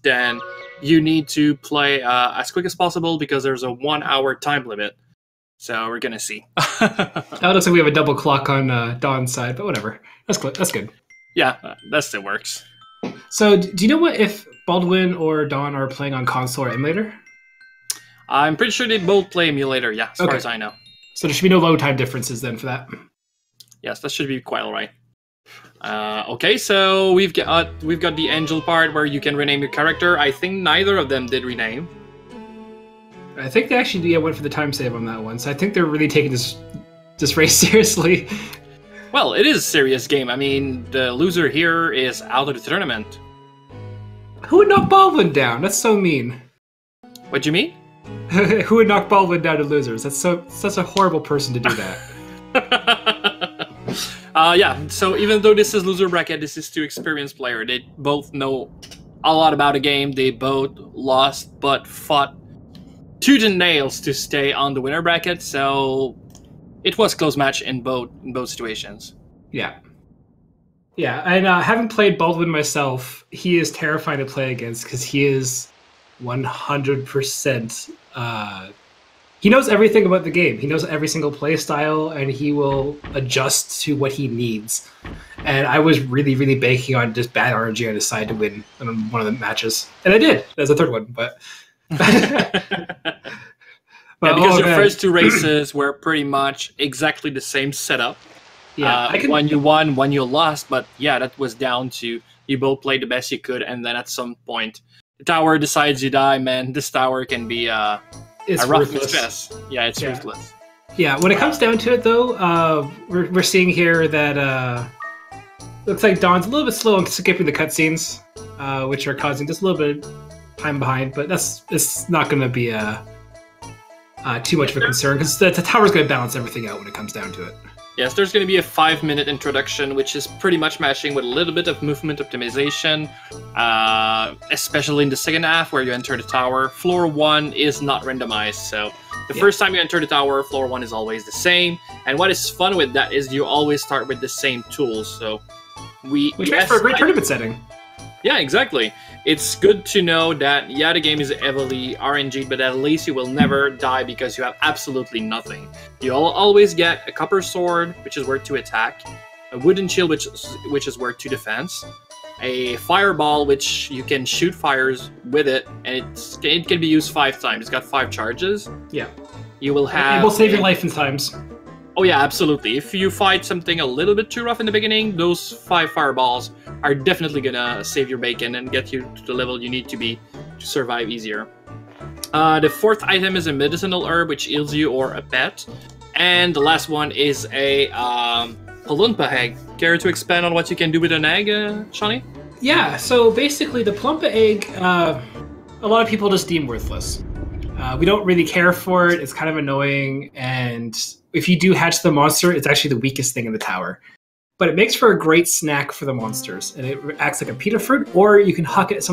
then you need to play as quick as possible because there's a 1 hour time limit. So we're gonna see. It looks like we have a double clock on Dawn's side, but whatever. That's good. Yeah, that still works. So, do you know what if Baldwin or Dawn are playing on console or emulator? I'm pretty sure they both play emulator, yeah, as far as I know. So there should be no load time differences then for that. Yes, that should be quite alright. Okay, so we've got the angel part where you can rename your character. I think neither of them did rename. I think they actually went for the time save on that one, so I think they're really taking this race seriously. Well, it is a serious game. I mean, the loser here is out of the tournament. Who would knock Baldwin down? That's so mean. What do you mean? Who would knock Baldwin down to losers? That's such a horrible person to do that. Yeah, so even though this is loser bracket, this is 2 experienced players. They both know a lot about the game. They both lost but fought tooth and nails to stay on the winner bracket, so it was a close match in both situations. Yeah. Yeah, and having played Baldwin myself, he is terrifying to play against because he is 100%. He knows everything about the game. He knows every single play style, and he will adjust to what he needs. And I was really, really banking on just bad RNG on his side to win on one of the matches, and I did. That's the third one, but. Yeah, because your first 2 races were pretty much exactly the same setup. Yeah, when you won, when you lost, but yeah, that was down to you both played the best you could, and then at some point, the tower decides you die. Man, this tower can be it's a rough ruthless. stress. Yeah, it's ruthless. Yeah, when it comes down to it, though, we're seeing here that looks like Dawn's a little bit slow on skipping the cutscenes, which are causing just a little bit time behind. But it's not going to be too much of a concern because the tower's going to balance everything out when it comes down to it. Yes, there's going to be a 5-minute introduction, which is pretty much matching with a little bit of movement optimization, especially in the second half where you enter the tower. Floor 1 is not randomized, so the first time you enter the tower, floor 1 is always the same. And what is fun with that is you always start with the same tools. So which makes for a great tournament setting. Yeah, exactly. It's good to know that, yeah, the game is heavily RNG, but at least you will never die because you have absolutely nothing. You'll always get a copper sword, which is worth 2 attack, a wooden shield, which is worth 2 defense, a fireball, which you can shoot fires with it, and it can be used 5 times. It's got 5 charges. Yeah. You will have... It will save your life in times. Oh yeah, absolutely. If you fight something a little bit too rough in the beginning, those 5 fireballs are definitely gonna save your bacon and get you to the level you need to be to survive easier. The 4th item is a medicinal herb, which heals you or a pet. And the last one is a palumpa egg. Care to expand on what you can do with an egg, Shawnee? Yeah, so basically the palumpa egg, a lot of people just deem worthless. We don't really care for it. It's kind of annoying, and if you do hatch the monster, it's actually the weakest thing in the tower. But it makes for a great snack for the monsters, and it acts like a pita fruit, or you can huck it at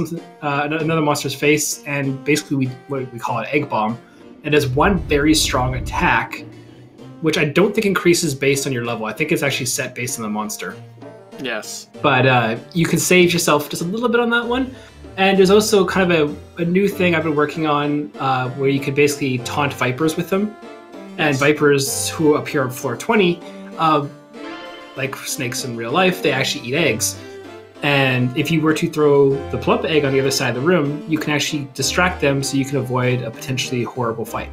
another monster's face, and basically what we call an egg bomb. It has 1 very strong attack, which I don't think increases based on your level. I think it's actually set based on the monster. Yes. But you can save yourself just a little bit on that one. And there's also kind of a new thing I've been working on where you can basically taunt vipers with them. And vipers who appear on floor 20, like snakes in real life, they actually eat eggs. And if you were to throw the plump egg on the other side of the room, you can actually distract them so you can avoid a potentially horrible fight.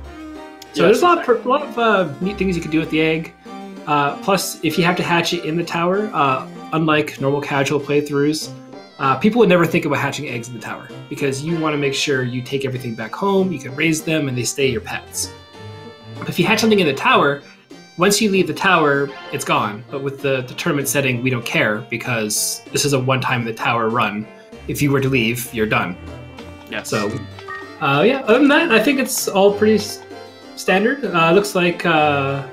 So there's a lot of neat things you can do with the egg. Plus, if you have to hatch it in the tower, unlike normal casual playthroughs, people would never think about hatching eggs in the tower because you want to make sure you take everything back home, you can raise them, and they stay your pets. But if you hatch something in the tower, once you leave the tower, it's gone. But with the tournament setting, we don't care because this is a one-time in the tower run. If you were to leave, you're done. Yeah. So, yeah, other than that, I think it's all pretty standard. Looks like... and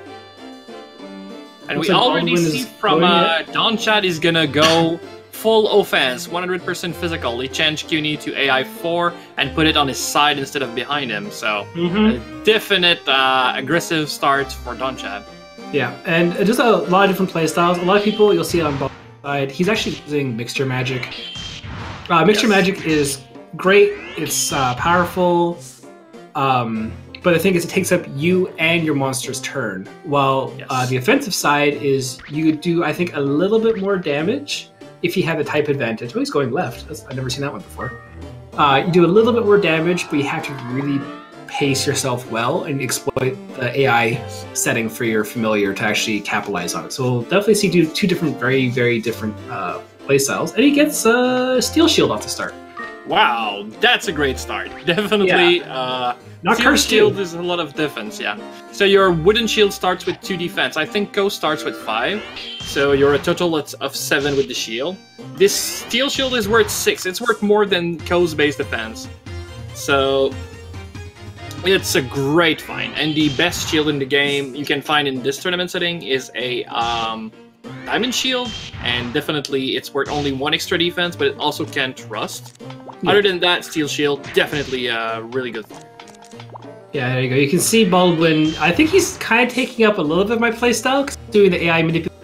we already see from Donnchadh is gonna go full offense, 100% physical. He changed CUNY to AI 4 and put it on his side instead of behind him. So a definite aggressive start for Donnchadh. Yeah, and just a lot of different playstyles. A lot of people you'll see on both sides. He's actually using mixture magic. Mixture magic is great. It's powerful. But the thing is, it takes up you and your monster's turn. While the offensive side is you do, I think, a little bit more damage if you have a type advantage. Oh, he's going left. I've never seen that one before. You do a little bit more damage, but you have to really pace yourself well and exploit the AI setting for your familiar to actually capitalize on it. So we'll definitely see two different, very, very different playstyles. And he gets Steel Shield off the start. Wow, that's a great start. Definitely. Not Steel cursed Shield too. is a lot of defense, yeah. So your Wooden Shield starts with 2 defense. I think Ko starts with 5. So you're a total of 7 with the shield. This Steel Shield is worth 6. It's worth more than Ko's base defense. So it's a great find. And the best shield in the game you can find in this tournament setting is a Diamond Shield. And definitely it's worth only 1 extra defense, but it also can't rust. Yeah. Other than that, Steel Shield, definitely really good. Yeah, there you go. You can see Baldwin. I think he's kind of taking up a little bit of my playstyle, doing the AI manipulation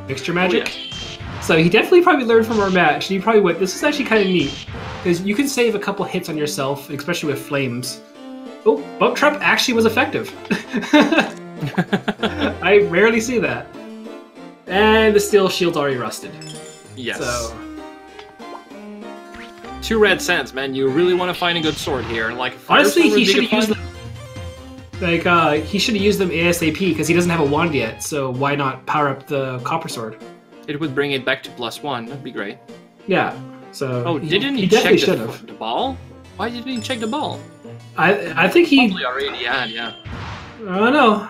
mixture magic. Oh, yeah. So he definitely probably learned from our match. And he probably went, this is actually kind of neat. Because you can save a couple hits on yourself, especially with flames. Oh, Bump Trap actually was effective. I rarely see that. And the Steel Shield's already rusted. Yes. So 2 red cents, man. You really want to find a good sword here. Like, honestly, he should have used them. Like, he should have used them ASAP because he doesn't have a wand yet. So why not power up the copper sword? It would bring it back to +1. That'd be great. Yeah. So oh, didn't he definitely check should have the ball? Why didn't he check the ball? I think he probably already had. Yeah. I don't know.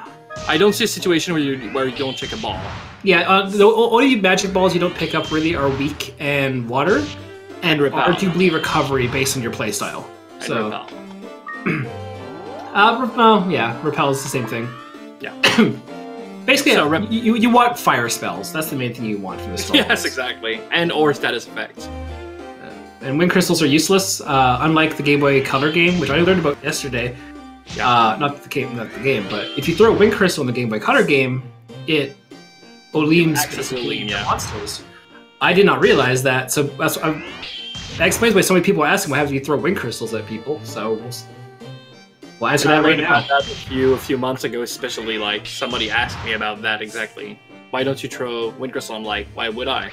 I don't see a situation where you don't check a ball. Yeah. The only magic balls you don't pick up really are weak and water. And arguably recovery based on your playstyle. So, repel. Yeah, repel is the same thing. Yeah. Basically, so, you want fire spells. That's the main thing you want from this. Yes, exactly. And or status effects. And wind crystals are useless, unlike the Game Boy Color game, which I learned about yesterday. Yeah. Not the game, but if you throw a wind crystal in the Game Boy Color game, it oleams monsters. I did not realize that, so that explains why so many people are asking, why have you throw wind crystals at people? So we'll answer that right now. That a few months ago, especially, like, somebody asked me about that exactly. Why don't you throw wind crystal? I'm like, why would I?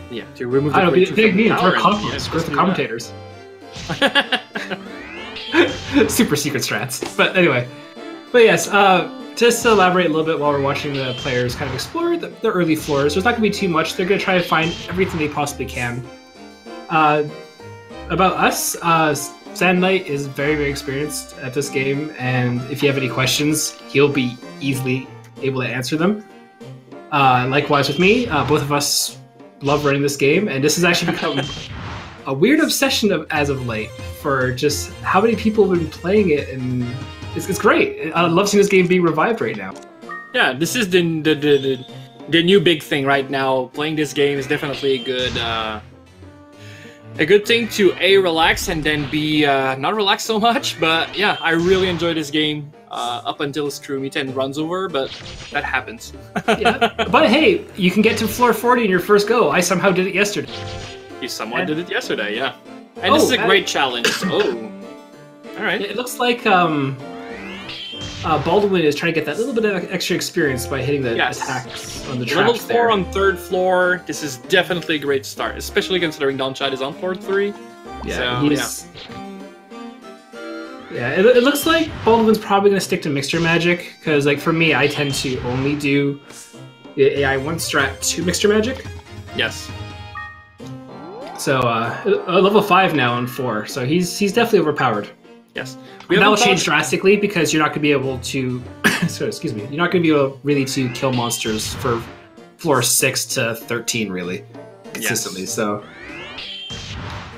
Yeah, to remove the big need for the commentators. Super secret strats. But anyway. But yes, just to elaborate a little bit while we're watching the players kind of explore the early floors, there's not going to be too much. They're going to try to find everything they possibly can. About us, Sand Knight is very, very experienced at this game, and if you have any questions, he'll be easily able to answer them. Likewise with me, both of us love running this game, and this has actually become a weird obsession as of late for just how many people have been playing it, and it's great. I love seeing this game being revived right now. Yeah, this is the new big thing right now. Playing this game is definitely a good thing to relax and then B not relax so much. But yeah, I really enjoy this game up until Screw Mutant runs over, but that happens. Yeah, but hey, you can get to floor 40 in your first go. I somehow did it yesterday. You somewhat did it yesterday, yeah. And this is a great challenge. Oh, all right. It looks like Baldwin is trying to get that little bit of extra experience by hitting the attacks on the traps. Level 4 on 3rd floor. This is definitely a great start, especially considering Donnchadh is on floor 3. Yeah, it looks like Baldwin's probably going to stick to mixture magic, because like for me, I tend to only do the AI 1 strat 2 mixture magic. Yes. So level 5 now on 4, so he's definitely overpowered. Yes. That will change drastically because you're not going to be able to. So excuse me. You're not going to be able really to kill monsters for floor 6 to 13 really consistently. Yes. So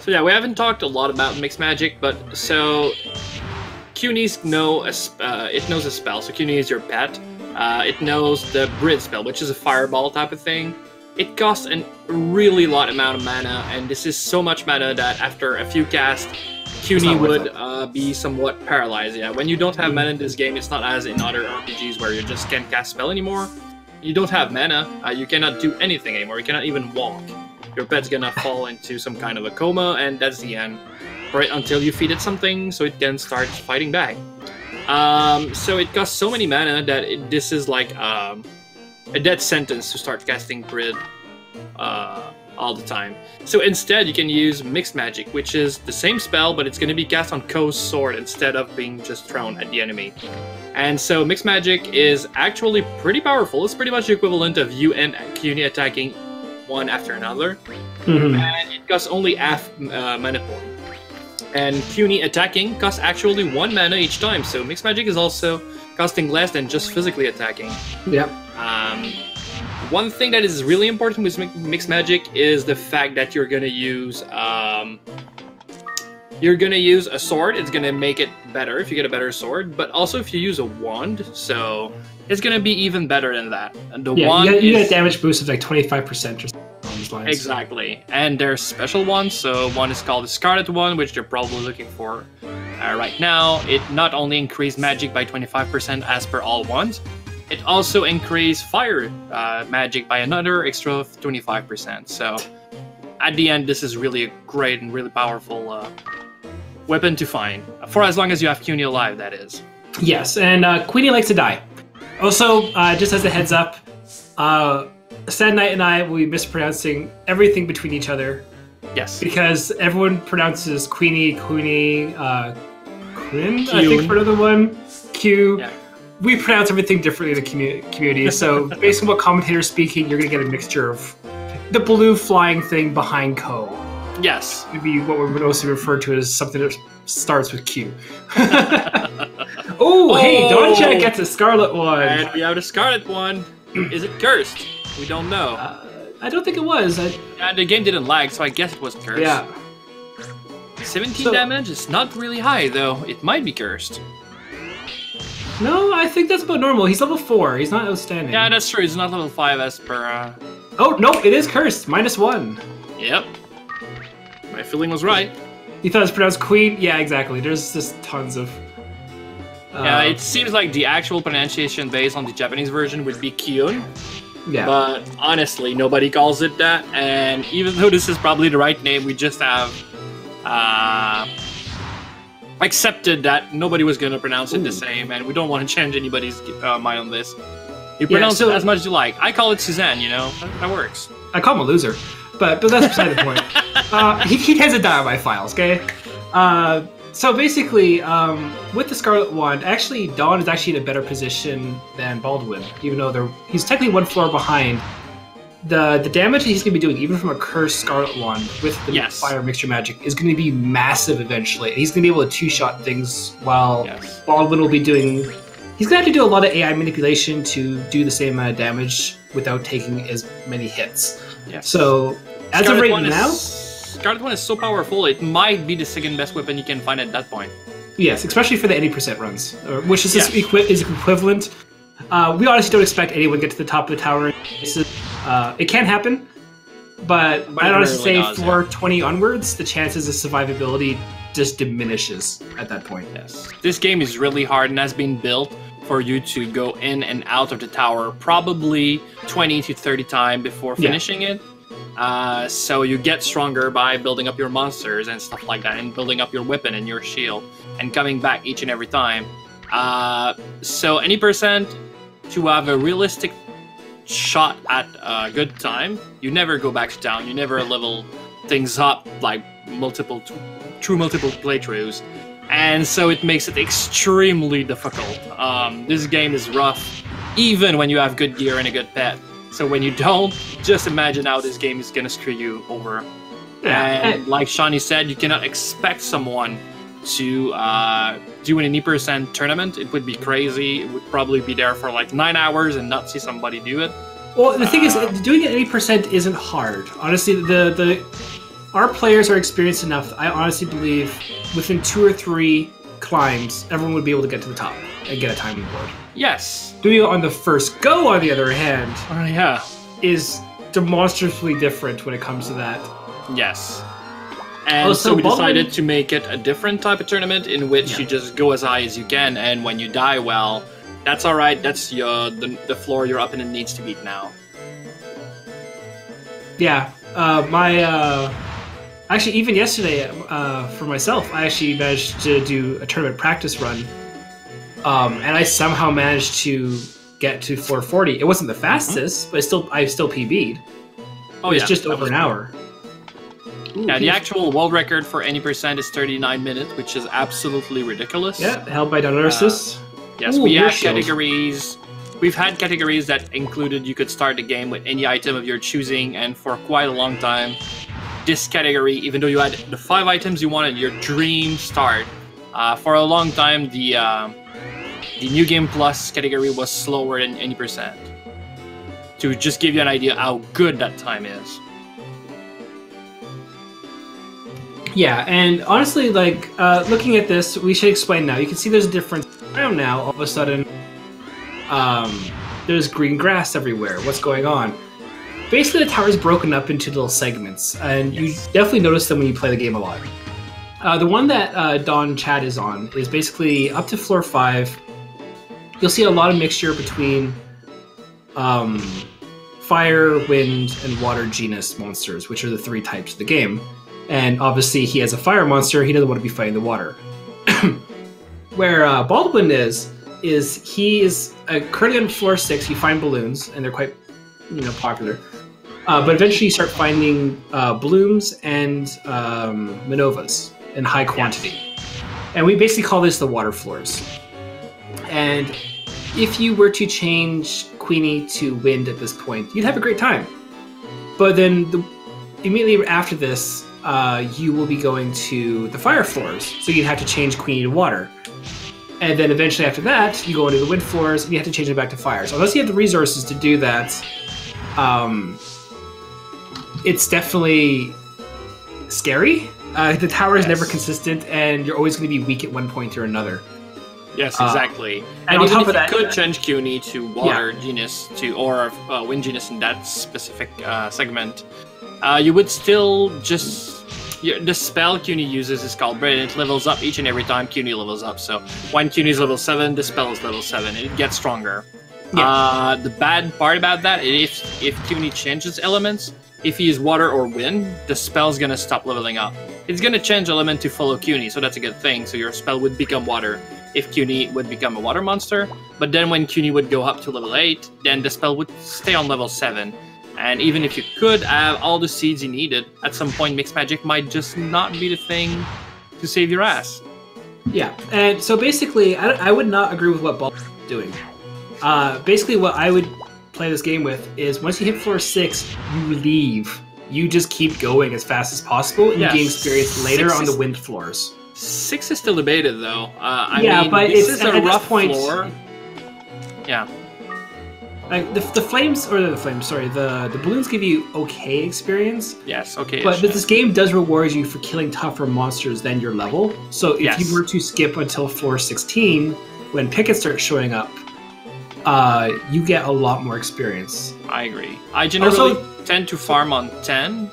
yeah, we haven't talked a lot about mixed magic, but so Cuneys know it knows a spell. So Cuney is your pet. It knows the Brid spell, which is a fireball type of thing. It costs a really lot amount of mana, and this is so much mana that after a few casts, Cuney would be somewhat paralyzed. Yeah, when you don't have mana in this game, it's not as in other RPGs where you just can't cast spell anymore. You don't have mana, you cannot do anything anymore. You cannot even walk. your pet's gonna fall into some kind of a coma, and that's the end. Right until you feed it something so it can start fighting back. So it costs so many mana that this is like a death sentence to start casting Grid all the time. So instead you can use Mixed Magic, which is the same spell, but it's going to be cast on Ko's sword instead of being just thrown at the enemy. And so Mixed Magic is actually pretty powerful. It's pretty much the equivalent of you and CUNY attacking one after another. And it costs only half mana point. And CUNY attacking costs actually 1 mana each time, so Mixed Magic is also costing less than just physically attacking. Yeah. One thing that is really important with Mixed Magic is the fact that you're gonna use a sword. It's gonna make it better if you get a better sword, but also if you use a wand, so it's gonna be even better than that. And the wand you get a damage boost of like 25% or something along these lines. Exactly, and there's special ones. So one is called the Scarlet one, which they're probably looking for right now. It not only increased magic by 25% as per all wands, it also increased fire magic by another extra 25%. So at the end, this is really a great and really powerful weapon to find. For as long as you have CUNY alive, that is. Yes, and Queenie likes to die. Also, just as a heads up, Sad Knight and I will be mispronouncing everything between each other. Yes. Because everyone pronounces Queenie, Queen, I think for another one, Q. Yeah. We pronounce everything differently in the community, so based on what commentator's speaking, you're going to get a mixture of the blue flying thing behind Ko. Yes. Maybe what we would also refer to as something that starts with Q. Oh, hey, Donnchadh gets a Scarlet one. And we have the Scarlet one. Is it cursed? We don't know. I don't think it was. Yeah, the game didn't lag, so I guess it was cursed. Yeah. 17 damage is not really high, though. It might be cursed. No, I think that's about normal. He's level 4. He's not outstanding. Yeah, that's true. He's not level 5 as per... Oh, no, it is cursed. -1. Yep. My feeling was right. You thought it was pronounced Queen? Yeah, exactly. There's just tons of... yeah, it seems like the actual pronunciation based on the Japanese version would be Kyun. Yeah. But honestly, nobody calls it that. And even though this is probably the right name, we just have... accepted that nobody was going to pronounce it the same, and we don't want to change anybody's mind on this. You pronounce it as much as you like. I call it Suzanne, you know? That works. I call him a loser, but that's beside the point. He tends to die on my files, okay? So basically, with the Scarlet Wand, actually, Dawn is actually in a better position than Baldwin, even though he's technically 1 floor behind. The damage he's going to be doing, even from a cursed Scarlet Wand with the fire mixture magic, is going to be massive eventually. And he's going to be able to two-shot things while Baldwin will be doing... He's going to have to do a lot of AI manipulation to do the same amount of damage without taking as many hits. Yes. So, as of right now... Scarlet One is so powerful, it might be the second best weapon you can find at that point. Yes, especially for the 80% runs, which is is equivalent. We honestly don't expect anyone to get to the top of the tower. It can happen, but I'd honestly say for 20 onwards, the chances of survivability just diminishes at that point. Yes. This game is really hard and has been built for you to go in and out of the tower probably 20 to 30 times before finishing it. So you get stronger by building up your monsters and stuff like that, and building up your weapon and your shield, and coming back each and every time. So any percent to have a realistic shot at a good time, you never go back to town, you never level things up like multiple playthroughs, and so it makes it extremely difficult. This game is rough even when you have good gear and a good pet, so when you don't, just imagine how this game is gonna screw you over. And like Shawnee said, you cannot expect someone to do an 80% tournament. It would be crazy. It would probably be there for like 9 hours and not see somebody do it. Well, the thing is, doing it 80% isn't hard. Honestly, our players are experienced enough. I honestly believe within 2 or 3 climbs, everyone would be able to get to the top and get a time reward. Yes. Doing it on the first go, on the other hand, is demonstrably different when it comes to that. Yes. And so we decided to make it a different type of tournament in which you just go as high as you can, and when you die, well, that's alright, that's the floor your opponent needs to beat now. Yeah, Actually, even yesterday, for myself, I actually managed to do a tournament practice run, and I somehow managed to get to floor 40. It wasn't the fastest, but I still PB'd. Oh, it's just over an hour. Ooh, yeah, the actual world record for any percent is 39 minutes, which is absolutely ridiculous. Yeah, held by Donnchadh. Yes, we have categories. We've had categories that included you could start the game with any item of your choosing, and for quite a long time, this category, even though you had the 5 items you wanted, your dream start, for a long time, the New Game Plus category was slower than any percent. To just give you an idea how good that time is. Yeah, and honestly, like, looking at this, we should explain now. You can see there's a difference. Now, all of a sudden, there's green grass everywhere. What's going on? Basically, the tower is broken up into little segments, and you definitely notice them when you play the game a lot. The one that Donnchadh is on is basically up to floor 5. You'll see a lot of mixture between fire, wind, and water genus monsters, which are the 3 types of the game. And obviously, he has a fire monster. He doesn't want to be fighting the water. Where Baldwin is he is currently on floor 6. You find balloons, and they're quite, popular. But eventually, you start finding blooms and Minovas in high quantity. Yes. And we basically call this the water floors. And if you were to change Queenie to wind at this point, you'd have a great time. But then immediately after this, you will be going to the fire floors. So you'd have to change Queenie to water. And then eventually after that, you go into the wind floors, and you have to change it back to fire. So unless you have the resources to do that, it's definitely scary. The tower is never consistent, and you're always going to be weak at one point or another. Yes, exactly. And on top of that, you could change Cuny to water genus or wind genus in that specific segment, you would still just... the spell Cuny uses is called Bread, and it levels up each and every time Cuny levels up. So when Cuny is level 7, the spell is level 7, and it gets stronger. Yeah. The bad part about that is if Cuny changes elements, if he is water or wind, the spell is going to stop leveling up. It's going to change element to follow Cuny, so that's a good thing. So your spell would become water if Cuny would become a water monster. But then when Cuny would go up to level 8, then the spell would stay on level 7. And even if you could have all the seeds you needed, at some point mixed magic might just not be the thing to save your ass. Yeah, and so basically, I would not agree with what Baldwin is doing. Basically, what I would play this game with is once you hit floor 6, you leave. You just keep going as fast as possible, and you gain experience later on the wind floors. 6 is still debated, though. I mean, but this it's is a rough floor. Yeah. Like the balloons give you okay experience. Yes, okay. But this game does reward you for killing tougher monsters than your level. So if you were to skip until floor 16, when pickets start showing up, you get a lot more experience. I agree. I generally tend to farm on 10,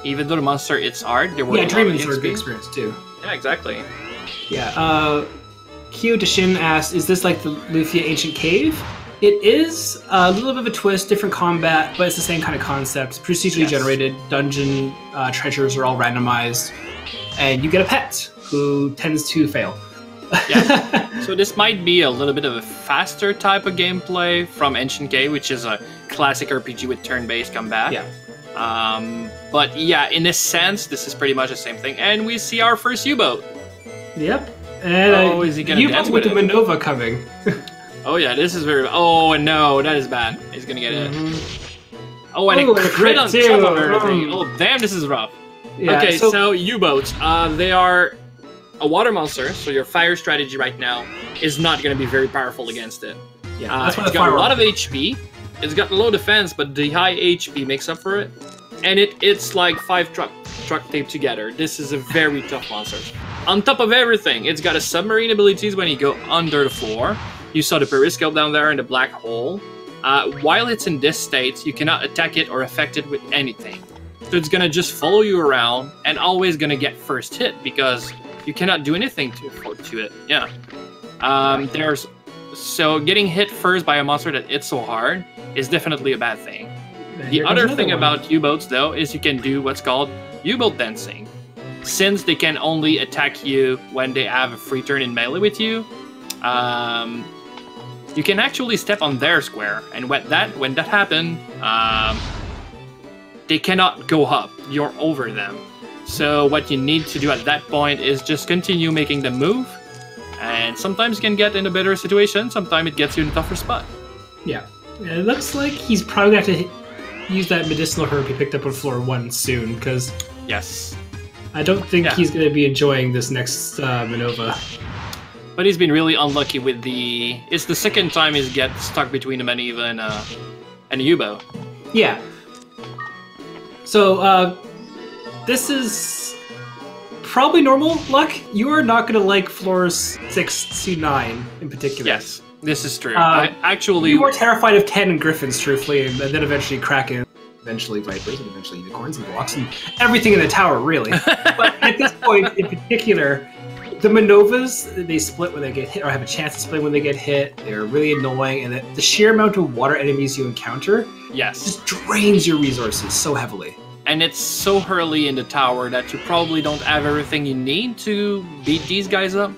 even though the monster it's hard. Dreamings are a good experience too. Yeah, exactly. Yeah. Kyo Deshin asked, "Is this like the Lufia Ancient Cave?" It is a little bit of a twist, different combat, but it's the same kind of concept. Procedurally generated, dungeon treasures are all randomized, and you get a pet who tends to fail. Yeah. So this might be a little bit of a faster type of gameplay from Ancient Cave, which is a classic RPG with turn-based combat. Yeah. But yeah, in a sense, this is pretty much the same thing. And we see our first U-boat. Yep. And is he gonna dance with the Minova coming? Oh yeah, this is very... Oh no, that is bad. He's gonna get it. Oh, and a crit on top of everything. Oh damn, this is rough. Yeah, okay, so U-boats. They are a water monster, so your fire strategy right now is not gonna be very powerful against it. Yeah, it's got a lot of HP. It's got low defense, but the high HP makes up for it. And it's like 5 truck taped together. This is a very tough monster. On top of everything, it's got a submarine abilities when you go under the floor. You saw the periscope down there in the black hole. While it's in this state, you cannot attack it or affect it with anything. So it's gonna just follow you around and always gonna get first hit because you cannot do anything to it. Yeah. So getting hit first by a monster that hits so hard is definitely a bad thing. The other thing about U-boats, though, is you can do what's called U-boat dancing. Since they can only attack you when they have a free turn in melee with you, you can actually step on their square, and when that happens, they cannot go up. You're over them. So what you need to do at that point is just continue making them move, and sometimes you can get in a better situation, sometimes it gets you in a tougher spot. Yeah. It looks like he's probably going to have to use that medicinal herb he picked up on floor 1 soon, because yes, I don't think he's going to be enjoying this next Manova. But he's been really unlucky with the... It's the second time he's get stuck between a Maneva and a U-boat. Yeah. So, this is probably normal luck. You are not going to like floors 6 to 9 in particular. Yes, this is true. Actually, you're more terrified of 10 and Griffins, truthfully, and then eventually Kraken, eventually Vipers, and eventually Unicorns and Blocks, and everything in the tower, really. But at this point, in particular, the Manovas, they split when they get hit, or have a chance to split when they get hit. They're really annoying, and the sheer amount of water enemies you encounter just drains your resources so heavily. And it's so early in the tower that you probably don't have everything you need to beat these guys up.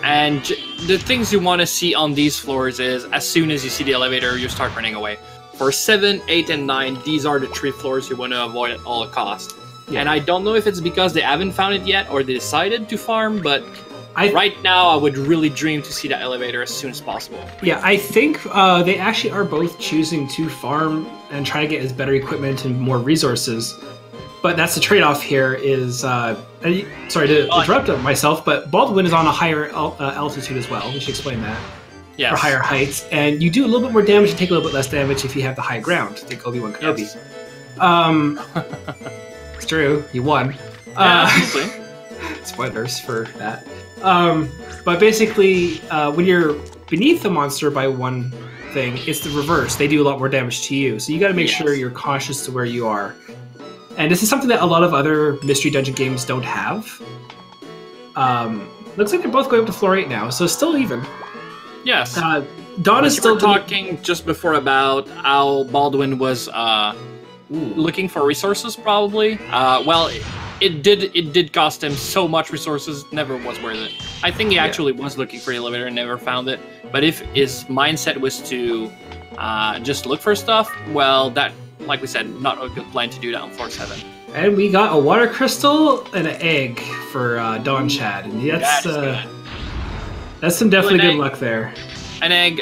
And the things you want to see on these floors is, as soon as you see the elevator, you start running away. For 7, 8, and 9, these are the 3 floors you want to avoid at all costs. Yeah. And I don't know if it's because they haven't found it yet or they decided to farm, but right now I would really dream to see that elevator as soon as possible. Yeah, I think they actually are both choosing to farm and try to get as better equipment and more resources. But that's the trade-off here is, sorry to interrupt myself, but Baldwin is on a higher altitude as well. We should explain that. Yes. Or higher heights. And you do a little bit more damage and take a little bit less damage if you have the high ground, like Obi-Wan Kenobi. Yes. It's true, you won. Spoilers for that. But basically, when you're beneath the monster by one thing, it's the reverse. They do a lot more damage to you. So you got to make sure you're cautious to where you are. And this is something that a lot of other Mystery Dungeon games don't have. Looks like they're both going up to floor 8 now, so still even. Yes. Dawn is still talking just before about how Baldwin was looking for resources, probably. Well, it did cost him so much resources, it never was worth it. I think he actually was looking for the elevator and never found it. But if his mindset was to just look for stuff, well, that, like we said, not a good plan to do that on floor 7. And we got a water crystal and an egg for Donnchadh, and that's some definitely good luck there. An egg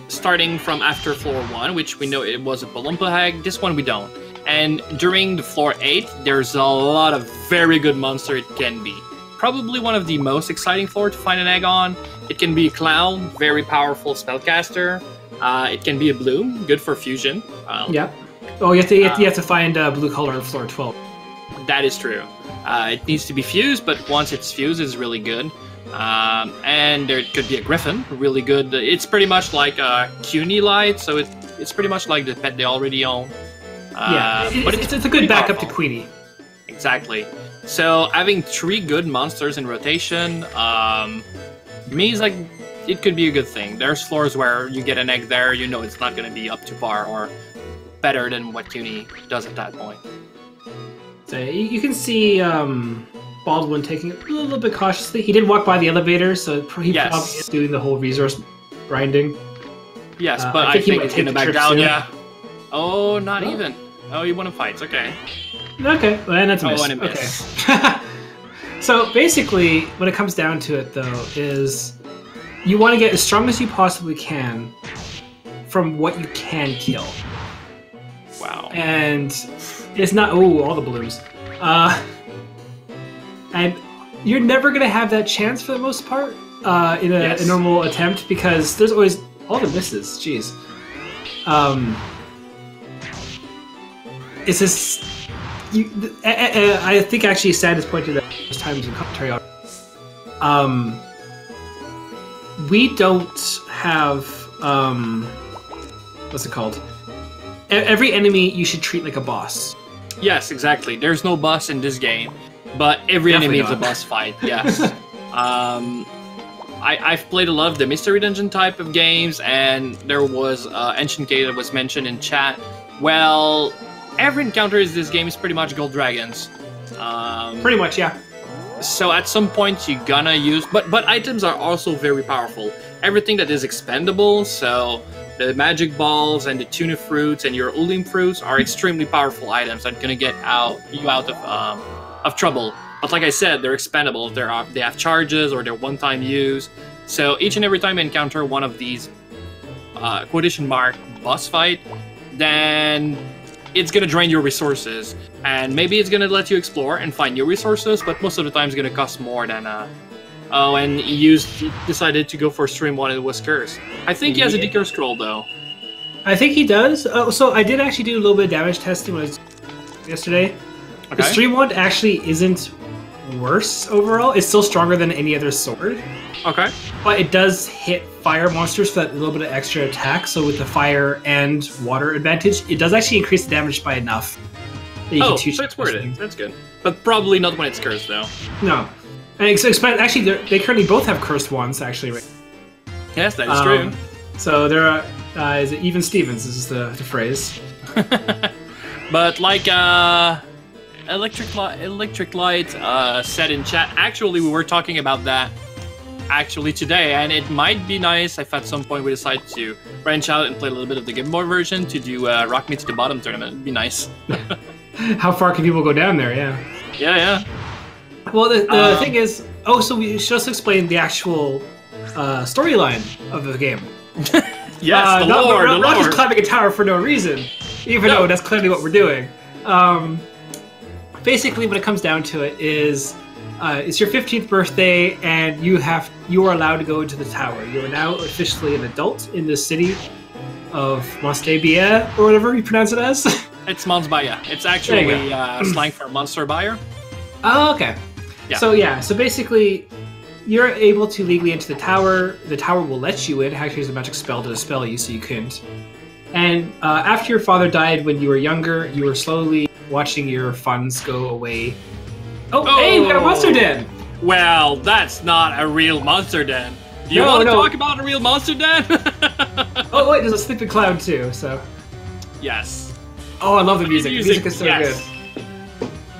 starting from after floor 1, which we know it was a Palumpa egg. This one we don't. And during the floor 8, there's a lot of very good monster it can be. Probably one of the most exciting floor to find an egg on. It can be a clown, very powerful spellcaster. It can be a bloom, good for fusion. Yeah. Oh, you have to find blue color on floor 12. That is true. It needs to be fused, but once it's fused, it's really good. And there could be a griffin, really good. It's pretty much like a CUNY light, so it's pretty much like the pet they already own. But it's a good backup to Queenie. Exactly. So having 3 good monsters in rotation means like it could be a good thing. There's floors where you get an egg there, you know it's not going to be up to par or better than what CUNY does at that point. So you can see Baldwin taking it a little bit cautiously. He did walk by the elevator, so he probably is doing the whole resource grinding. Yes, but I think it's going to back down, Oh, not even. Oh, you want to fight, okay. Okay, well, and that's a miss. And a miss. Okay. So basically, when it comes down to it, though, is you want to get as strong as you possibly can from what you can kill. Wow. And it's not... Oh, all the balloons. And you're never going to have that chance for the most part in a normal attempt, because there's always... All the misses, jeez. It's this... I think actually Sad has pointed out most times in commentary on... we don't have... what's it called? Every enemy you should treat like a boss. Yes, exactly. There's no boss in this game, but every enemy is a boss fight. Yes. I've played a lot of the Mystery Dungeon type of games, and there was Ancient Gate that was mentioned in chat. Well, every encounter in this game is pretty much gold dragons. Pretty much, yeah. So at some point you're gonna use, but items are also very powerful. Everything that is expendable, so the magic balls and the tuna fruits and your ulim fruits are extremely powerful items that are gonna get you out of trouble. But like I said, they're expendable. They have charges or they're one-time use. So each and every time you encounter one of these quotation mark boss fight, then it's gonna drain your resources, and maybe it's gonna let you explore and find new resources, but most of the time it's gonna cost more than and he decided to go for stream 1 and it was cursed. I think he has a decurse scroll though. I think he does. So I did actually do a little bit of damage testing yesterday. Okay. The stream 1 actually isn't worse overall. It's still stronger than any other sword. Okay. But it does hit fire monsters for that little bit of extra attack. So with the fire and water advantage, it does actually increase the damage by enough. So it's worth it. That's good. But probably not when it's cursed though. No. And actually, they currently both have cursed ones, actually. Right? Yes, that is true. So there is it even Stevens, this is the phrase. But like Electric Light said in chat, actually we were talking about that today, and it might be nice if at some point we decide to branch out and play a little bit of the Game Boy version to do Rock Me to the Bottom tournament. It'd be nice. How far can people go down there? Yeah. Yeah. Well, the thing is, so we should also explain the actual storyline of the game. Yes, the lore. Not just climbing a tower for no reason, even though that's clearly what we're doing. Basically, what it comes down to is, it's your 15th birthday, and you are allowed to go into the tower. You are now officially an adult in the city of Monstabia, or whatever you pronounce it as. It's Monsbaya. It's actually slang for monster buyer. Oh, okay. Yeah. So basically, you're able to legally enter the tower. The tower will let you in. Actually, there's a magic spell to dispel you, so you couldn't. And after your father died when you were younger, you were slowly watching your funds go away. Oh, hey, we got a monster den! Well, that's not a real monster den. Do you want to talk about a real monster den? Oh, wait, there's a sleeping cloud too, so... Yes. Oh, I love the music. The music is so good.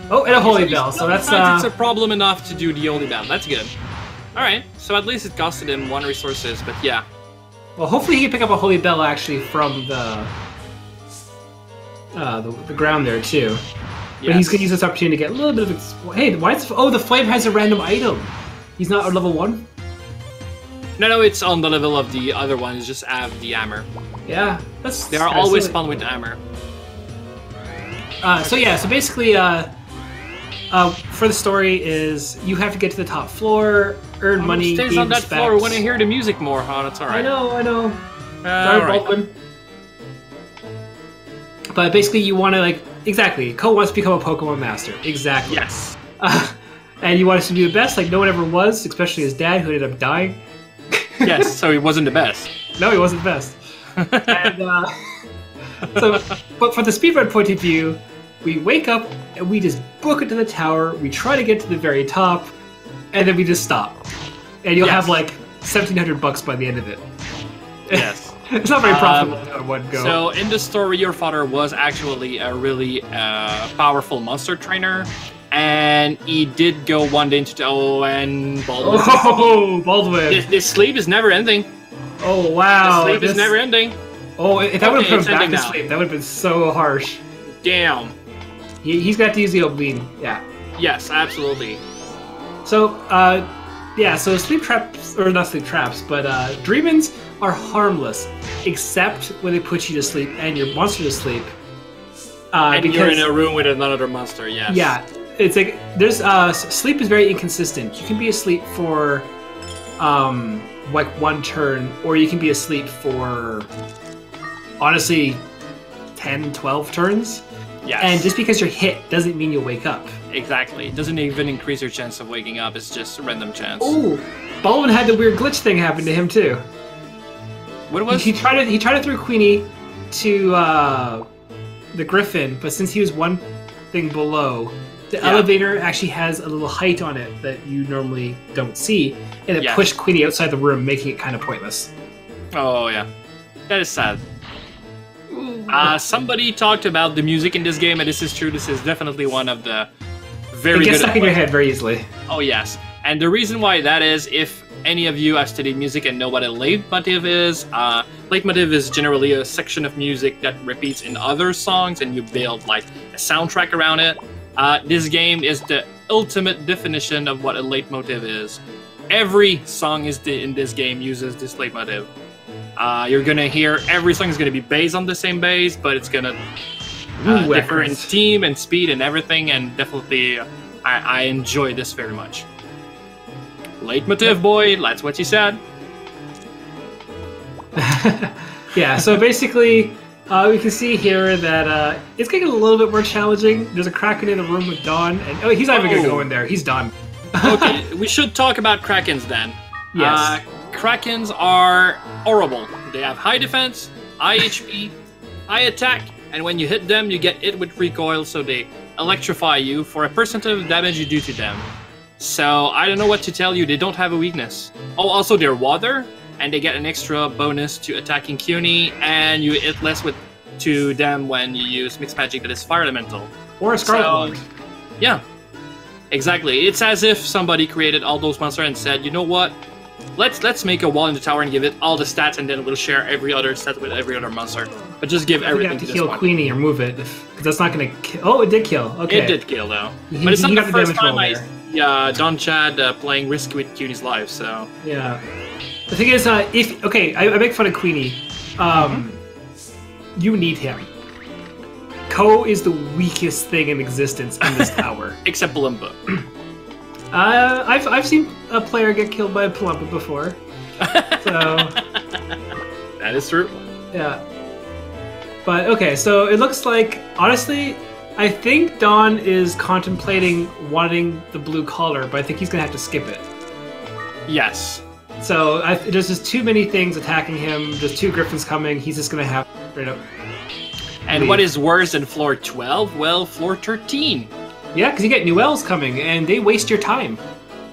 Oh, and a holy bell, so that's... It's a problem enough to do the holy bell. That's good. Alright, so at least it costed him 1 resources, but yeah. Well, hopefully he can pick up a holy bell, actually, from the ground there, too. But he's going to use this opportunity to get a little bit of... Hey, why is... Oh, the flame has a random item. He's not on level 1? No, it's on the level of the other one. It's just have the hammer. Yeah, they are always spawned with hammer. So basically, for the story is you have to get to the top floor, earn money, stays gain on that respect. floor when I hear the music more. Oh, that's alright. I know. Sorry, Baldwin. But basically, you want to, like... Exactly. Ko wants to become a Pokemon master. Exactly. Yes. And you want us to be the best, like no one ever was, especially his dad, who ended up dying. Yes, so he wasn't the best. No, he wasn't the best. And, but from the speedrun point of view, we wake up and we just book it to the tower, we try to get to the very top, and then we just stop. And you'll have like $1,700 by the end of it. Yes. It's not very profitable in one go. So in the story, your father was actually a really powerful monster trainer, and he did go one day into and Baldwin. Oh, Baldwin! This sleep is never ending. Oh wow! The sleep is never ending. Oh, if that would have put him back to sleep, that would have been so harsh. Damn. He's got to use the oblique. Yeah. Yes, absolutely. So, so sleep traps, or not sleep traps, but dreamins are harmless, except when they put you to sleep and your monster to sleep. And you're in a room with another monster, yes. Yeah, it's like, there's, sleep is very inconsistent. You can be asleep for, like 1 turn, or you can be asleep for, honestly, 10, 12 turns. Yes. And just because you're hit doesn't mean you'll wake up. Exactly. It doesn't even increase your chance of waking up, it's just a random chance. Oh, Baldwin had the weird glitch thing happen to him, too. What was he tried to throw Queenie to the Griffin, but since he was one thing below, the elevator actually has a little height on it that you normally don't see, and it pushed Queenie outside the room, making it kind of pointless. Oh yeah, that is sad. Somebody talked about the music in this game, and this is true. This is definitely one of the very It gets good. stuck in your head very easily. Oh yes, and the reason why that is, if any of you have studied music and know what a leitmotif is, leitmotif is generally a section of music that repeats in other songs, and you build like a soundtrack around it. This game is the ultimate definition of what a leitmotif is. Every song in this game uses this leitmotif. You're gonna hear every song is gonna be based on the same bass, but it's gonna differ in theme and speed and everything. And definitely, I enjoy this very much. Leitmotif, boy, that's what you said. Yeah. So basically, we can see here that it's getting a little bit more challenging. There's a Kraken in the room with Dawn, and he's not even gonna go in there. He's done. Okay, we should talk about Krakens then. Yes. Krakens are horrible. They have high defense, high HP, high attack, and when you hit them, you get hit with recoil, so they electrify you for a percentage of damage you do to them. So I don't know what to tell you. They don't have a weakness. Oh, also they're water, and they get an extra bonus to attacking CUNY, and you hit less to them when you use mixed magic that is fire elemental. Or a Scarlet Wand. Yeah. Exactly. It's as if somebody created all those monsters and said, you know what? Let's make a wall in the tower and give it all the stats, and then we'll share every other stat with every other monster. But just give everything to this one. You have to heal Queenie or move it, because that's not going to kill. Oh, it did kill. Okay. It did kill, though. But it's not the first time I see Donnchadh playing risky with CUNY's life, so... Yeah. The thing is, I make fun of Queenie. You need him. Ko is the weakest thing in existence in this tower. Except Palumpa. I've seen a player get killed by a Palumpa before. So that is true. Yeah. But okay, so it looks like, honestly, I think Dawn is contemplating wanting the blue collar, but I think he's gonna have to skip it. Yes. So there's just too many things attacking him. There's 2 Griffins coming. He's just gonna have straight up. And what is worse than floor 12? Well, floor 13. Yeah, because you get new elves coming, and they waste your time.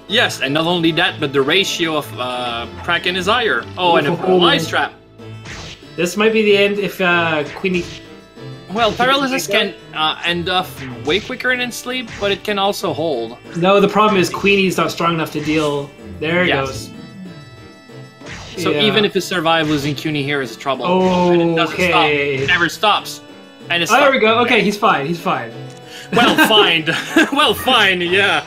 Yes, and not only that, but the ratio of Kraken is higher. Oh, and a paralyzed trap. This might be the end if Queenie... Well, paralysis can end up way quicker in sleep, but it can also hold. No, the problem is Queenie's not strong enough to deal. There it goes. So even if you survive, losing CUNY here is trouble. Oh, and it doesn't stop. It never stops. And it's there we go. Okay, he's fine. He's fine. Well, fine. Well, fine. Yeah.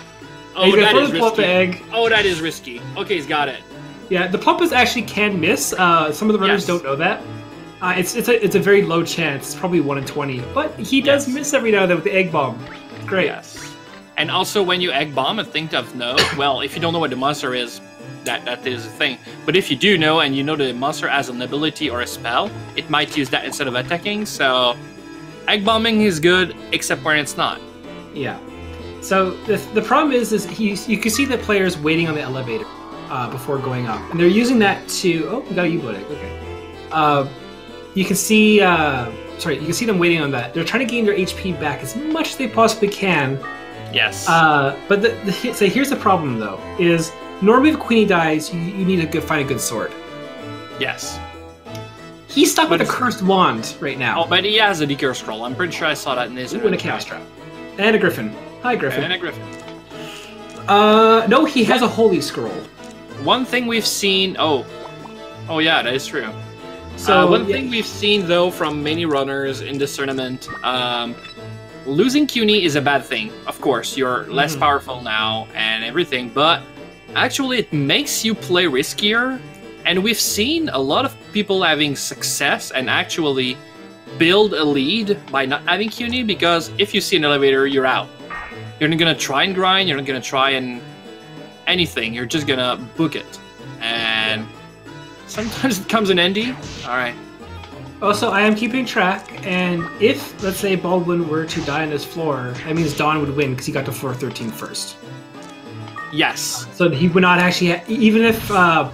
Oh, that is risky. Egg. Oh, that is risky. Okay, he's got it. Yeah, the Plumpas actually can miss. Some of the runners don't know that. It's a very low chance. It's probably 1 in 20, but he does miss every now and then with the egg bomb. Great. Yes. And also, when you egg bomb, a thing to note. Well, if you don't know what the monster is, that is a thing. But if you do know, and you know the monster has an ability or a spell, it might use that instead of attacking. So, egg bombing is good, except when it's not. Yeah. So the problem is you can see the players waiting on the elevator before going up, and they're using that to. Oh, we got a U-boat egg. Okay. You can see. You can see them waiting on that. They're trying to gain their HP back as much as they possibly can. Yes. But so here's the problem though: is normally if Queenie dies, you need to find a good sword. Yes. He's stuck with a cursed wand right now. Oh, but he has a Decure Scroll. I'm pretty sure I saw that in his. And a Chaos Trap. And a Griffin. Hi, Griffin. And a Griffin. No, he has a Holy Scroll. One thing we've seen. Oh, yeah, that is true. So one thing we've seen though from many runners in this tournament, losing CUNY is a bad thing. Of course, you're less powerful now and everything, but actually it makes you play riskier. And we've seen a lot of people having success and actually build a lead by not having CUNY, because if you see an elevator, you're out. You're not gonna try and grind, you're not gonna try and anything, you're just gonna book it. And sometimes it comes in handy. Alright. Also, I am keeping track, and if, let's say, Baldwin were to die on this floor, that means Dawn would win because he got to floor 13 first. Yes. So he would not actually, even if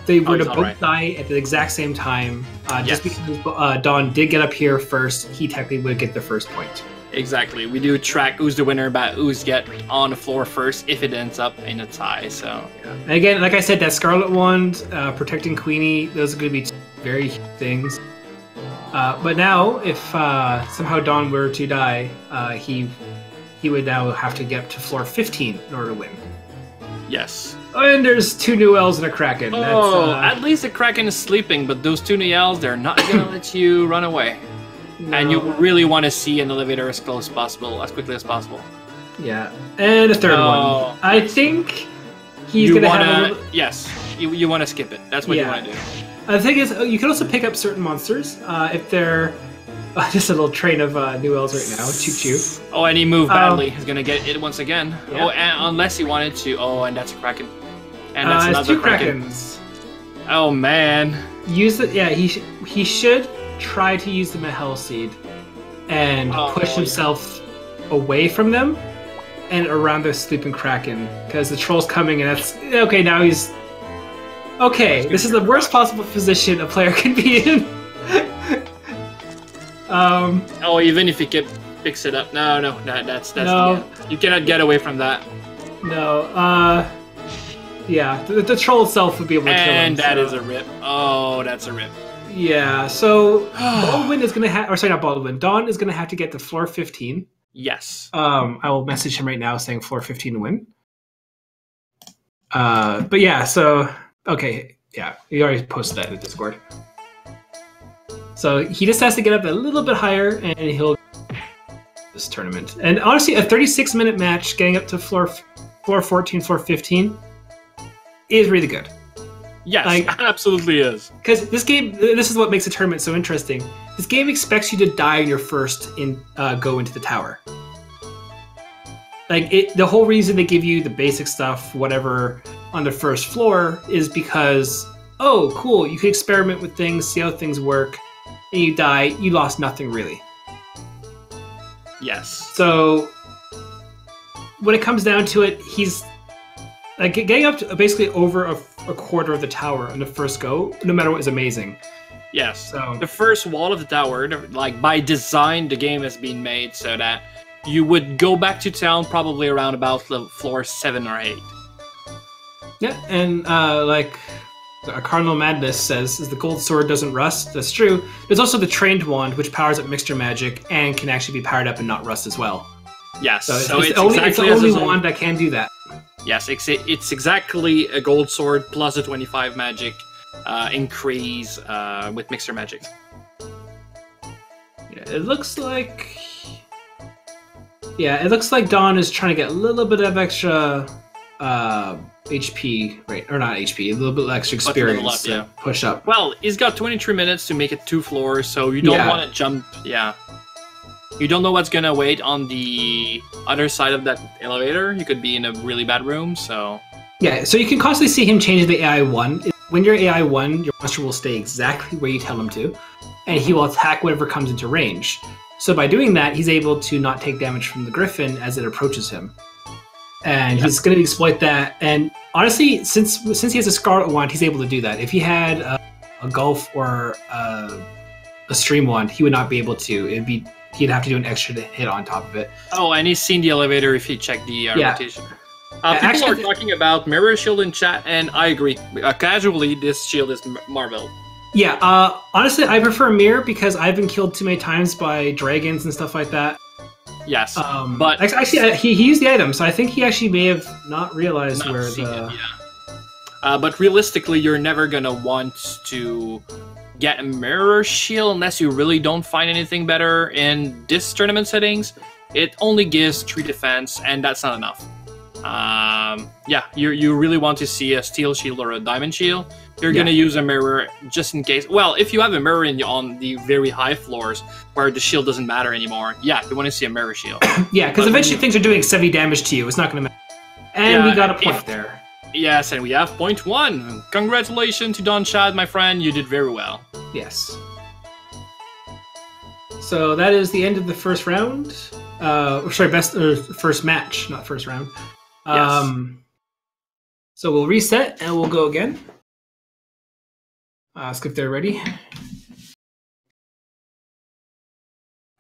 they were to both die at the exact same time, just because Dawn did get up here first, he technically would get the first point. Exactly. We do track who's the winner, but who's get on the floor first if it ends up in a tie. So. Yeah. And again, like I said, that Scarlet Wand, protecting Queenie, those are going to be two very huge things. But now, if somehow Don were to die, he would now have to get to floor 15 in order to win. Yes. And there's 2 new elves and a kraken. Oh, at least the kraken is sleeping, but those 2 new elves, they're not gonna let you run away. No. And you really want to see an elevator as close as possible, as quickly as possible. Yeah, and a third one. I think he's gonna have. Yes, you want to skip it. That's what you want to do. The thing is, you can also pick up certain monsters if they're just a little train of new elves right now. Choo choo. Oh, and he moved badly. He's gonna get it once again. Yeah. Oh, and unless he wanted to. Oh, and that's a kraken. And that's another 2 krakens. Oh man. Use it. Yeah, he should try to use the Mahel Seed and push himself away from them and around the sleeping kraken because the troll's coming and that's okay. Now he's okay. This is the worst possible position a player can be in. Oh, even if he picks it up, no, that's no. You cannot get away from that. No. Yeah, the troll itself would be able to kill him. And that is a rip. Oh, that's a rip. Yeah, so Baldwin is going to have... Or sorry, not Baldwin. Don is going to have to get to floor 15. Yes. I will message him right now saying floor 15 to win. But yeah, so... Okay, yeah. He already posted that in the Discord. So he just has to get up a little bit higher and he'll... this tournament. And honestly, a 36-minute match getting up to floor 14, floor 15... is really good. Yes, absolutely is. Because this game, this is what makes the tournament so interesting. This game expects you to die on your first go into the tower. The whole reason they give you the basic stuff, whatever, on the first floor is because, oh, cool, you can experiment with things, see how things work, and you die, you lost nothing really. Yes. So, when it comes down to it, he's getting up to basically over a quarter of the tower on the first go, no matter what, is amazing. Yes. So the first wall of the tower, like by design, the game has been made so that you would go back to town probably around about floor 7 or 8. Yeah, and like Cardinal Madness says, is the gold sword doesn't rust. That's true. There's also the trained wand, which powers up mixture magic and can actually be powered up and not rust as well. Yes. So it's the only wand that can do that. Yes, it's exactly a gold sword plus a 25 magic increase with mixer magic. Yeah, it looks like... Yeah, it looks like Don is trying to get a little bit of extra HP, right? Or not HP, a little bit extra experience to push up. Well, he's got 23 minutes to make it 2 floors, so you don't want to jump... Yeah. You don't know what's gonna wait on the other side of that elevator. You could be in a really bad room, so... Yeah, so you can constantly see him change the AI 1. When you're AI 1, your monster will stay exactly where you tell him to, and he will attack whatever comes into range. So by doing that, he's able to not take damage from the Griffin as it approaches him. And he's going to exploit that, and honestly, since he has a Scarlet Wand, he's able to do that. If he had a Gulf or a Stream Wand, he would not be able to. He'd have to do an extra hit on top of it. Oh, and he's seen the elevator if he checked the rotation. People are talking about Mirror Shield in chat, and I agree. Casually, this shield is Marvel. Yeah, honestly, I prefer Mirror because I've been killed too many times by dragons and stuff like that. Yes, but... Actually, he used the item, so I think he actually may have not realized where the... But realistically, you're never going to want to get a Mirror Shield unless you really don't find anything better in this tournament settings. It only gives 3 defense, and that's not enough. You really want to see a Steel Shield or a Diamond Shield. You're going to use a mirror just in case. Well, if you have a mirror on the very high floors where the shield doesn't matter anymore, you want to see a mirror shield. Yeah, because eventually things are doing 70 damage to you. It's not going to matter. And we got a point there. Yes, and we have point 1. Congratulations to Donnchadh, my friend. You did very well. Yes. So that is the end of the first round. First match, not first round. Yes. So we'll reset and we'll go again. Ask if they're ready.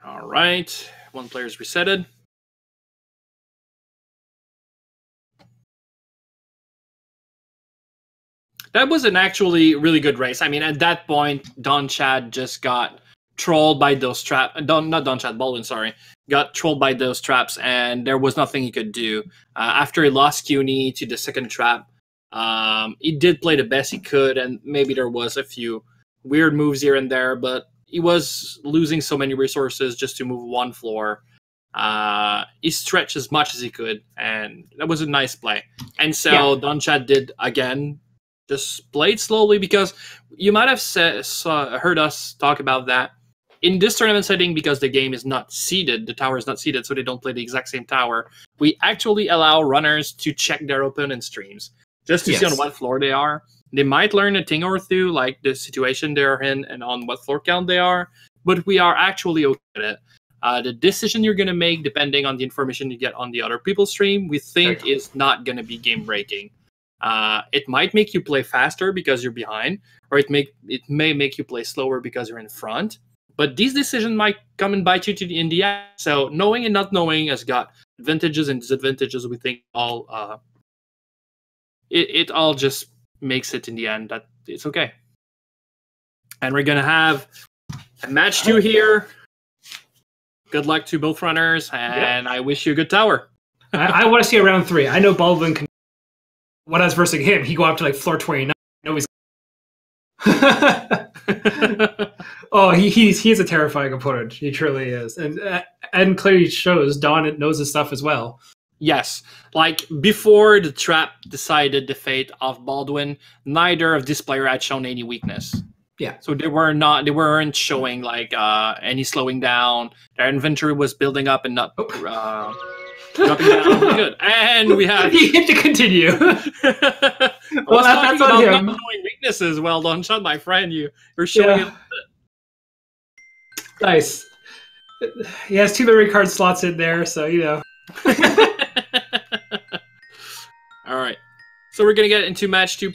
All right. 1 player's resetted. That was an actually really good race. I mean, at that point, Donnchadh just got trolled by those traps. Not Donnchadh, Baldwin, sorry. Got trolled by those traps, and there was nothing he could do. After he lost CUNY to the second trap, he did play the best he could, and maybe there was a few weird moves here and there, but he was losing so many resources just to move one floor. He stretched as much as he could, and that was a nice play. And so Donnchadh did, again, just played slowly, because you might have heard us talk about that. In this tournament setting, because the game is not seeded, the tower is not seeded, so they don't play the exact same tower, we actually allow runners to check their opponent's streams, just to see on what floor they are. They might learn a thing or two, like the situation they're in and on what floor count they are, but we are actually okay with it. The decision you're going to make, depending on the information you get on the other people's stream, we think is not going to be game-breaking. It might make you play faster because you're behind, or it may make you play slower because you're in front. But these decisions might come and bite you in the end. So knowing and not knowing has got advantages and disadvantages. We think all it all just makes it in the end that it's okay. And we're gonna have a match 2 here. Good luck to both runners, and I wish you a good tower. I want to see a round 3. I know Baldwin can. When I was versing him, he go up to like floor 29. I know he's. Oh, he's a terrifying opponent. He truly is, and clearly shows Don knows his stuff as well. Yes, like before the trap decided the fate of Baldwin, neither of this player had shown any weakness. Yeah, so they weren't showing like any slowing down. Their inventory was building up and not dropping down. Good, and we have you get to continue. Well, that's on him. Not knowing weaknesses. Well done, Sean, my friend. You're showing it. Nice. He has 2 memory card slots in there, so you know. All right. So we're gonna get into match 2.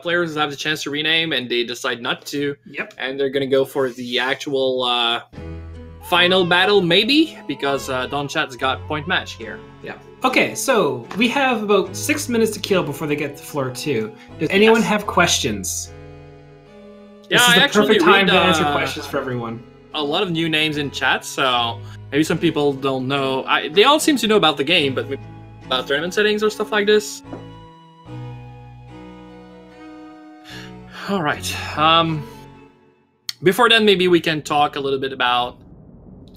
Players have the chance to rename, and they decide not to. Yep. And they're gonna go for the actual final battle, maybe, because Donnchadh's got point match here. Yeah. Okay, so we have about 6 minutes to kill before they get to floor 2. Does anyone have questions? Yeah, this is the perfect time to answer questions for everyone. A lot of new names in chat, so maybe some people don't know. They all seem to know about the game, but maybe about tournament settings or stuff like this. All right. Before then, maybe we can talk a little bit about.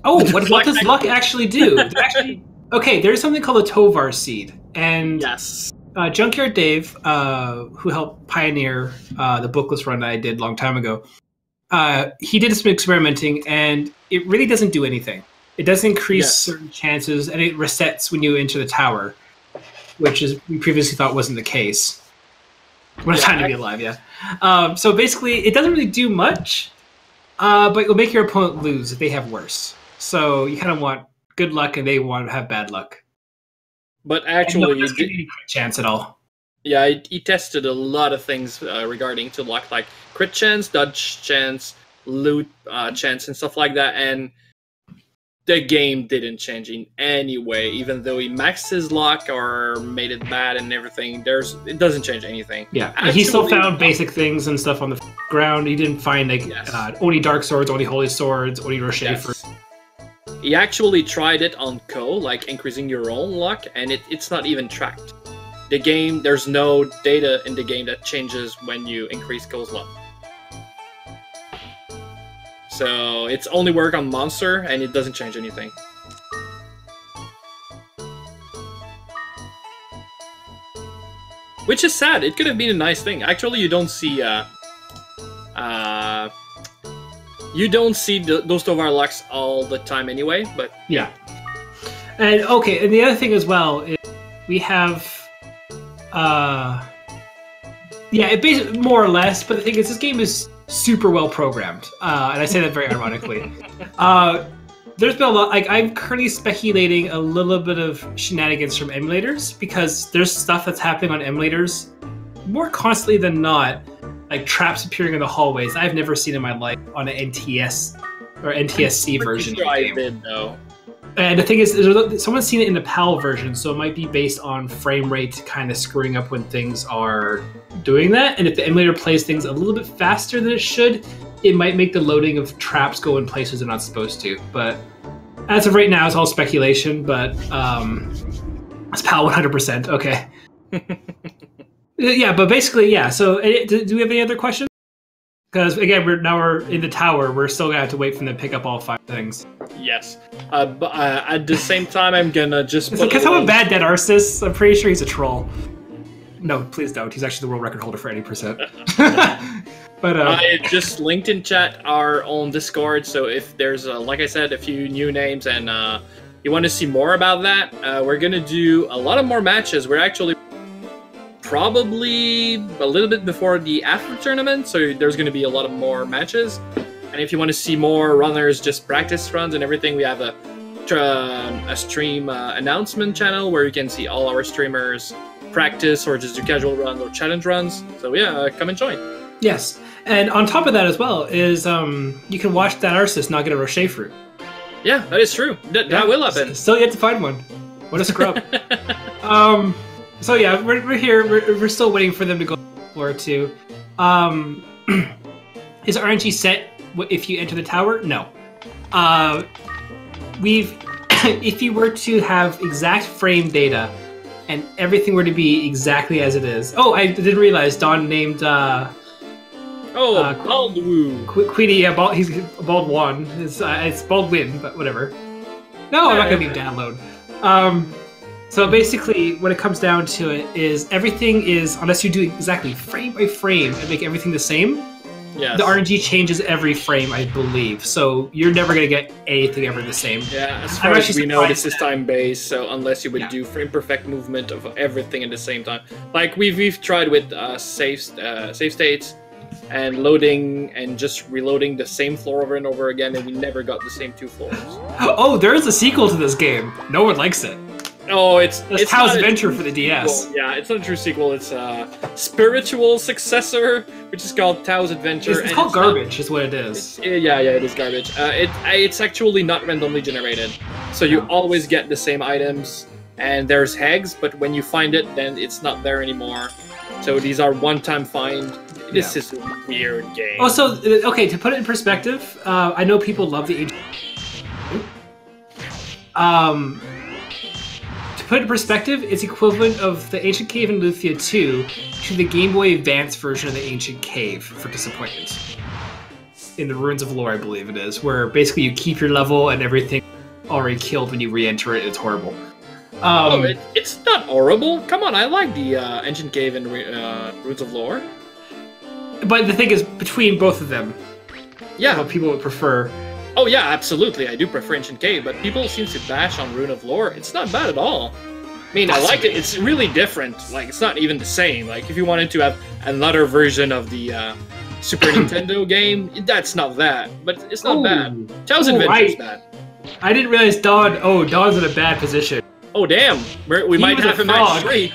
Oh, what does luck actually do? Okay, there's something called a Tovar seed, and yes, Junkyard Dave, who helped pioneer the bookless run that I did a long time ago, he did some experimenting, and it really doesn't do anything. It does increase certain chances, and it resets when you enter the tower, which we previously thought wasn't the case. When it's time to be alive, so basically, it doesn't really do much, but it'll make your opponent lose if they have worse. So you kind of want good luck, and they want to have bad luck. But actually, you didn't any crit chance at all. Yeah, he tested a lot of things regarding to luck, like crit chance, dodge chance, loot chance, and stuff like that. And the game didn't change in any way, even though he maxed his luck or made it bad and everything. It doesn't change anything. Yeah, actually, he still found basic things and stuff on the ground. He didn't find like only dark swords, only holy swords, only Rocher for. He actually tried it on Ko, like increasing your own luck, and it's not even tracked. The game, there's no data in the game that changes when you increase Ko's luck. So it's only work on monster, and it doesn't change anything. Which is sad. It could have been a nice thing. Actually, you don't see those Tovar lucks all the time anyway, but yeah. And okay, and the other thing as well is we have it basically more or less, but the thing is this game is super well programmed. And I say that very ironically. There's been a lot, like I'm currently speculating a little bit of shenanigans from emulators, because there's stuff that's happening on emulators more constantly than not. Like traps appearing in the hallways I've never seen in my life on an NTS or NTSC version. Sure I did though. And the thing is, someone's seen it in the PAL version, so it might be based on frame rate kind of screwing up when things are doing that. And if the emulator plays things a little bit faster than it should, it might make the loading of traps go in places they're not supposed to. But as of right now, it's all speculation. But it's PAL 100%. Okay. Yeah, but basically, yeah. So, do we have any other questions? Because again, we're in the tower. We're still gonna have to wait for them to pick up all 5 things. Yes. But at the same time, I'm gonna just. Because how bad that Arceus? I'm pretty sure he's a troll. No, please don't. He's actually the world record holder for any percent. But I just linked in chat our own Discord, so if there's, like I said, a few new names and you want to see more about that, we're gonna do a lot of more matches. We're actually probably a little bit before the after tournament, so there's gonna be a lot of more matches. And if you want to see more runners, just practice runs and everything, we have a stream announcement channel where you can see all our streamers practice or just do casual runs or challenge runs. So yeah, come and join. Yes, and on top of that as well is you can watch that Arceus not get a Rocher fruit. Yeah, that is true. That will happen. Still yet to find one. What a scrub. So yeah, we're here. We're still waiting for them to go floor 2. Is RNG set if you enter the tower? No. If you were to have exact frame data and everything were to be exactly as it is. Oh, I didn't realize Don named Baldwin. Queenie, yeah, he's Baldwin. It's Baldwin, but whatever. No, I'm not gonna be download. So basically, what it comes down to it is everything is, unless you do exactly frame by frame and make everything the same, yes. The RNG changes every frame, I believe. So you're never going to get anything ever the same. Yeah, as far as we know, this is time-based, so unless you would do frame-perfect movement of everything at the same time. Like, we've tried with save states and loading and just reloading the same floor over and over again, and we never got the same 2 floors. Oh, there is a sequel to this game. No one likes it. Oh, it's Tao's Adventure for the DS. Sequel. Yeah, it's not a true sequel. It's a spiritual successor, which is called Tao's Adventure. It's called garbage, is what it is. Yeah, it is garbage. It's actually not randomly generated, so you always get the same items, and there's hegs, but when you find it, then it's not there anymore. So these are one-time find. This is a weird game. Also, okay, to put it in perspective, I know people love the ancient. To put it in perspective, it's equivalent of the Ancient Cave in Luthia 2 to the Game Boy Advance version of the Ancient Cave for Disappointment. In the Ruins of Lore, I believe it is, where basically you keep your level and everything already killed when you re-enter it. It's horrible. It's not horrible. Come on, I like the Ancient Cave and Ruins of Lore. But the thing is, between both of them, what people would prefer. Oh yeah, absolutely. I do prefer Ancient Cave, but people seem to bash on Rune of Lore. It's not bad at all. I mean, I like it. It's really different. Like, it's not even the same. Like, if you wanted to have another version of the Super Nintendo game, that's not that. But it's not bad. Tao's Adventure is bad. I didn't realize Don's in a bad position. Oh damn, we might have him at 3.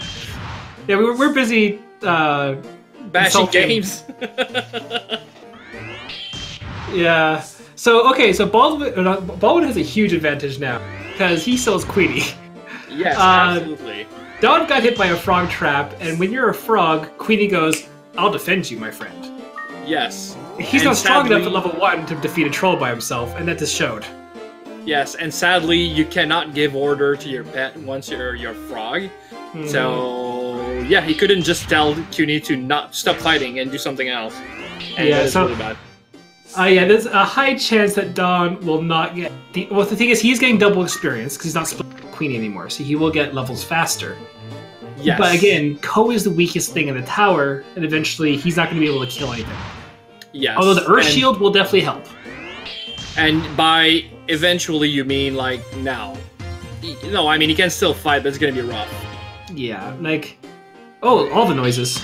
Yeah, we're busy bashing games. Yeah. So Baldwin has a huge advantage now because he sells Queenie. Yes, absolutely. Don got hit by a frog trap, and when you're a frog, Queenie goes, "I'll defend you, my friend." Yes. He's not strong enough at level 1 to defeat a troll by himself, and that just showed. Yes, and sadly, you cannot give order to your pet once you're your frog. Mm-hmm. So yeah, he couldn't just tell Queenie to not stop fighting and do something else. And that is really bad. Yeah, there's a high chance that Don will not get the thing is he's getting double experience because he's not split Queenie anymore, so he will get levels faster. Yes. But again, Ko is the weakest thing in the tower, and eventually he's not going to be able to kill anything. Yes. Although the Earth Shield will definitely help. And by eventually you mean like now? No, I mean he can still fight, but it's going to be rough. Yeah, like all the noises.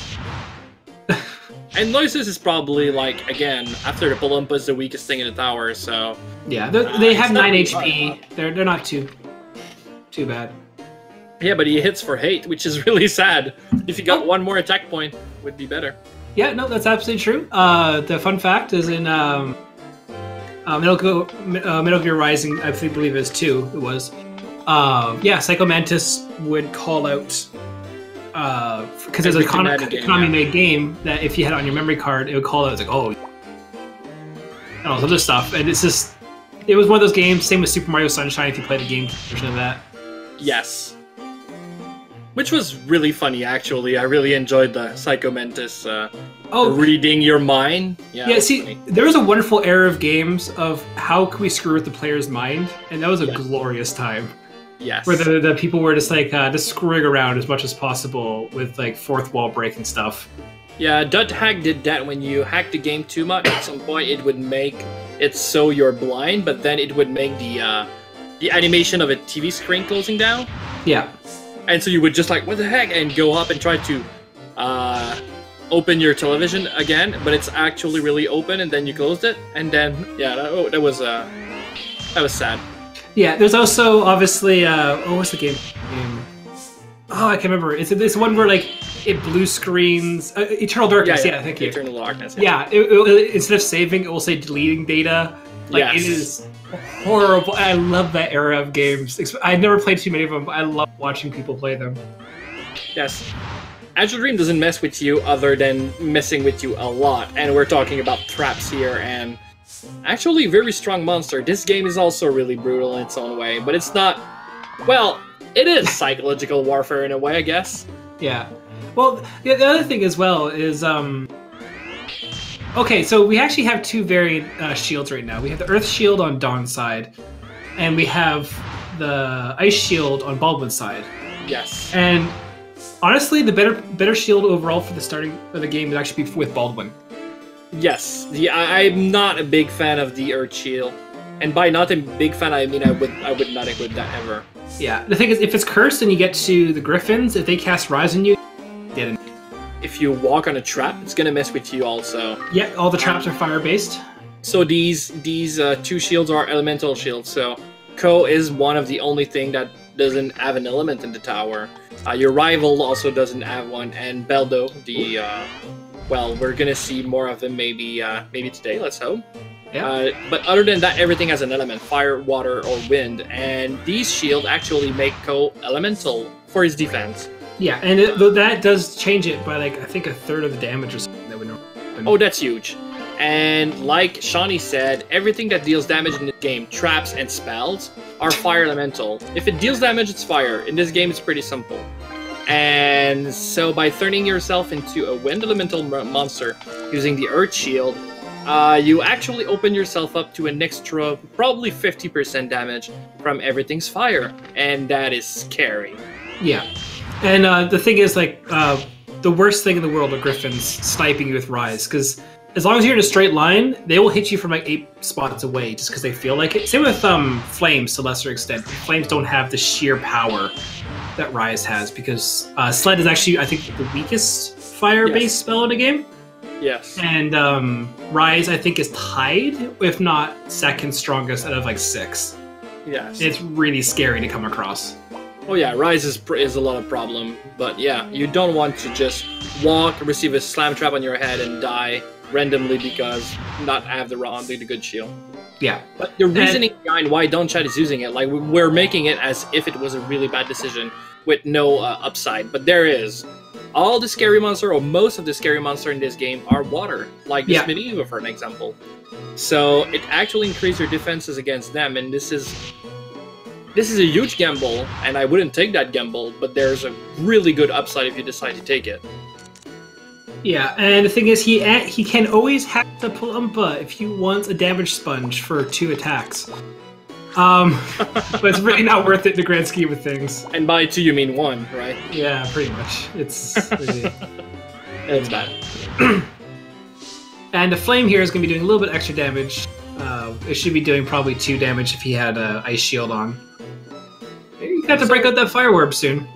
And Noises is probably, like, again, after the Palumpa, the weakest thing in the tower, so... Yeah, they have 9 HP. They're not too bad. Yeah, but he hits for hate, which is really sad. If he got one more attack point, would be better. Yeah, no, that's absolutely true. The fun fact is in Metal Gear Rising, I believe it is 2, it was. Psycho Mantis would call out... because there's a Konami-made game that if you had it on your memory card, it would call out, it's like, oh. and all this other stuff. And it's just, it was one of those games. Same with Super Mario Sunshine. If you play the game version of that. Yes. Which was really funny, actually. I really enjoyed the Psycho Mantis reading your mind. Yeah, see, funny. There was a wonderful era of games of how can we screw with the player's mind, and that was a glorious time. Yes. Where the people were just like, just screwing around as much as possible with like fourth wall breaking stuff. Yeah, Donnchadh did that. When you hack the game too much, at some point it would make it so you're blind, but then it would make the animation of a TV screen closing down. Yeah. And so you would just like, what the heck, and go up and try to open your television again, but it's actually really open, and then you closed it, and then that was sad. Yeah, there's also obviously what's the game? Oh, I can't remember. It's one where like it blue screens Eternal Darkness. Yeah, thank you. Eternal Darkness. Yeah, it, instead of saving, it will say deleting data. Like it is horrible. I love that era of games. I never played too many of them, but I love watching people play them. Yes. Azure Dream doesn't mess with you other than messing with you a lot. And we're talking about traps here and actually very strong monster. This game is also really brutal in its own way, but it's not... Well, it is psychological warfare in a way, I guess. Yeah. Well, the other thing as well is... Okay, so we actually have two variant shields right now. We have the Earth Shield on Dawn's side, and we have the Ice Shield on Baldwin's side. Yes. And honestly, the better shield overall for the starting of the game would actually be with Baldwin. Yes. I'm not a big fan of the Earth Shield. And by not a big fan, I mean I would not equip that ever. Yeah. The thing is, if it's cursed and you get to the Griffins, if they cast Rise on you, get in. If you walk on a trap, it's gonna mess with you also. Yeah, all the traps are fire-based. So these two shields are elemental shields. So Ko is one of the only thing that doesn't have an element in the tower. Your rival also doesn't have one, and Beldo, well, we're gonna see more of him maybe today. Let's hope. Yeah. But other than that, everything has an element: fire, water, or wind. And these shields actually make Ko elemental for his defense. Yeah, and that does change it by like I think a third of the damage or something that would normally happen. Oh, that's huge. And like Shawnee said, everything that deals damage in the game, traps and spells, are fire elemental. If it deals damage, it's fire. In this game, it's pretty simple. And so by turning yourself into a wind elemental monster using the Earth Shield, you actually open yourself up to an extra probably 50% damage from everything's fire. And that is scary. Yeah. And the thing is, like, the worst thing in the world are Griffins sniping you with Rise, because as long as you're in a straight line, they will hit you from like 8 spots away just because they feel like it. Same with Flames to a lesser extent. Flames don't have the sheer power that Rise has, because Sled is actually, I think, the weakest fire-based spell in the game. Yes. And Rise, I think, is tied, if not second strongest out of like 6. Yes. It's really scary to come across. Oh yeah, Rise is a lot of problem, but yeah, you don't want to just walk, receive a slam trap on your head, and die randomly because not have the good shield. Yeah. But the reasoning behind why Donnchadh is using it, like we're making it as if it was a really bad decision with no upside, but there is. All the scary monster, or most of the scary monster in this game, are water, like this Medieval for an example. So it actually increases your defenses against them, and this is a huge gamble, and I wouldn't take that gamble, but there's a really good upside if you decide to take it. Yeah, and the thing is, he can always hack the Plumpa if he wants a damage sponge for 2 attacks. But it's really not worth it in the grand scheme of things. And by 2 you mean 1, right? Yeah, pretty much. It's really... It's bad. And the Flame here is going to be doing a little bit extra damage. It should be doing probably 2 damage if he had an Ice Shield on. You have to break out that Fire Orb soon.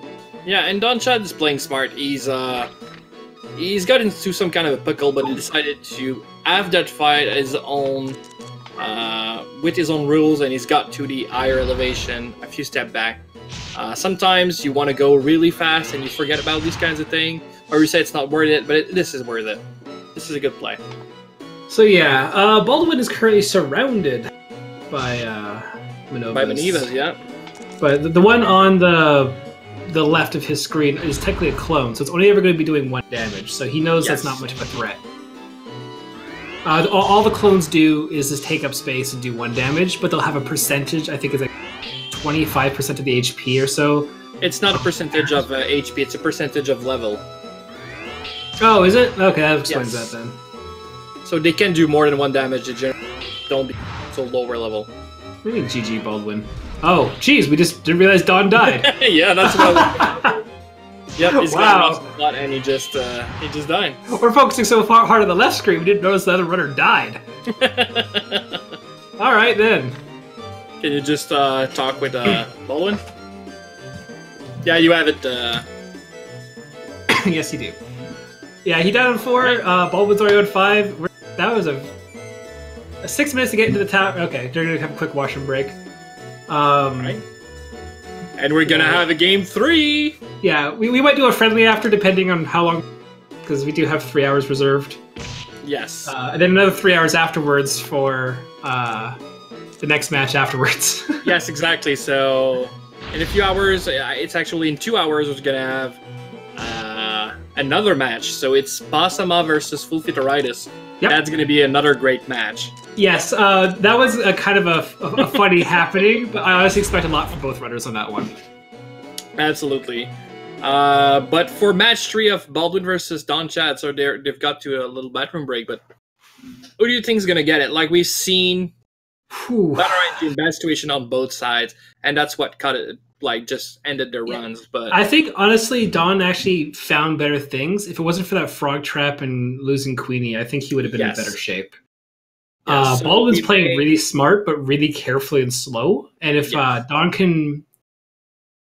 Yeah, and Donnchadh is playing smart. He's got into some kind of a pickle, but he decided to have that fight at his own, with his own rules, and he's got to the higher elevation a few steps back. Sometimes you want to go really fast and you forget about these kinds of things, or you say it's not worth it, but this is worth it. This is a good play. So yeah, Baldwin is currently surrounded by Minovas. By Manivas, yeah. But the one on the left of his screen is technically a clone, so it's only ever going to be doing 1 damage. So he knows that's not much of a threat. All the clones do is just take up space and do 1 damage, but they'll have a percentage. I think it's like 25% of the HP or so. It's not a percentage of HP, it's a percentage of level. Oh, is it? Okay, that explains Yes. that then. So they can do more than 1 damage, they generally don't be so lower level. What do you mean GG Baldwin? Oh, geez, we just didn't realize Don died. Yeah, that's what Yep, he's Wow. got a lot and he just died. We're focusing so hard on the left screen, we didn't notice the other runner died. All right, then. Can you just talk with Baldwin? Yeah, you have it. Yes, you do. Yeah, he died on 4. Baldwin's already on 5. That was a 6 minutes to get into the tower. Okay, they're gonna have a quick wash and break. Right. And we're gonna have a game 3. Yeah, we might do a friendly after, depending on how long, because we do have 3 hours reserved. Yes. And then another 3 hours afterwards for the next match afterwards. Yes, exactly. So in a few hours, it's actually in 2 hours, we're gonna have another match. So it's Basama versus Fulfitoritis. Yep. That's gonna be another great match. Yes, that was a kind of a funny happening, but I honestly expect a lot from both runners on that one. Absolutely. But for match 3 of Baldwin versus Donnchadh, so they've got to a little bathroom break. But who do you think is gonna get it? Like we've seen better in bad situation on both sides, and that's what cut it. Like just ended their runs. But I think honestly, Don actually found better things. If it wasn't for that frog trap and losing Queenie, I think he would have been in better shape. Yes, so Baldwin's playing really smart, but really carefully and slow. And if Don can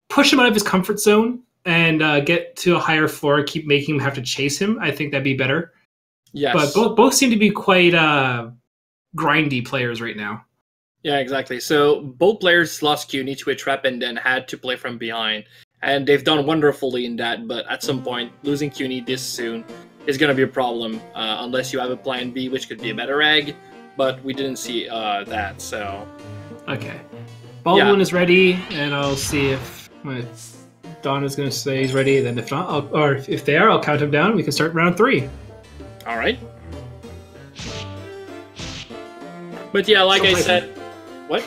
push him out of his comfort zone and get to a higher floor and keep making him have to chase him, I think that'd be better. Yes. But both seem to be quite grindy players right now. Yeah, exactly. So both players lost Cuny to a trap and then had to play from behind. And they've done wonderfully in that, but at some point, losing Cuny this soon is going to be a problem, unless you have a plan B, which could be a better egg. But we didn't see that, so... Okay. Baldwin is ready, and I'll see if Don is going to say he's ready. Then if not, or if they are, I'll count them down. We can start round 3. All right. But yeah, like I said... What?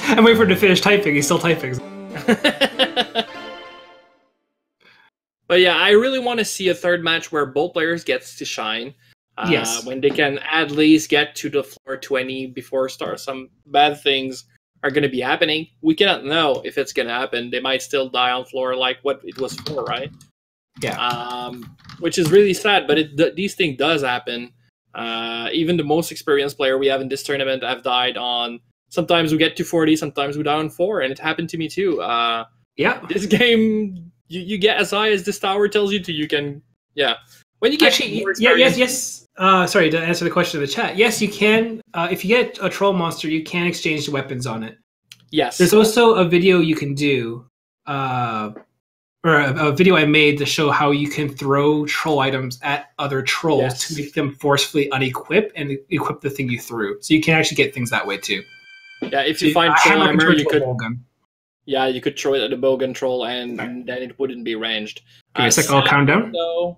I'm waiting for him to finish typing. He's still typing. But yeah, I really want to see a third match where both players gets to shine. Yes. When they can at least get to the floor 20 before some bad things are going to be happening. We cannot know if it's going to happen. They might still die on floor like what it was for, right? Yeah. Which is really sad, but these things does happen. Even the most experienced player we have in this tournament have died on... Sometimes we get to 40, sometimes we die on 4, and it happened to me too. Yeah. This game, you get as high as this tower tells you to. You can... Yeah. When you get more yes. Sorry, to answer the question in the chat. Yes, you can. If you get a troll monster, you can exchange the weapons on it. Yes. There's also a video you can do, or a video I made to show how you can throw troll items at other trolls to make them forcefully unequip and equip the thing you threw. So you can actually get things that way too. Yeah, if you find troll armor, you could... Bowgun. Yeah, you could throw it at a bowgun troll, and then it wouldn't be ranged. Give me a second, I'll count down. Oh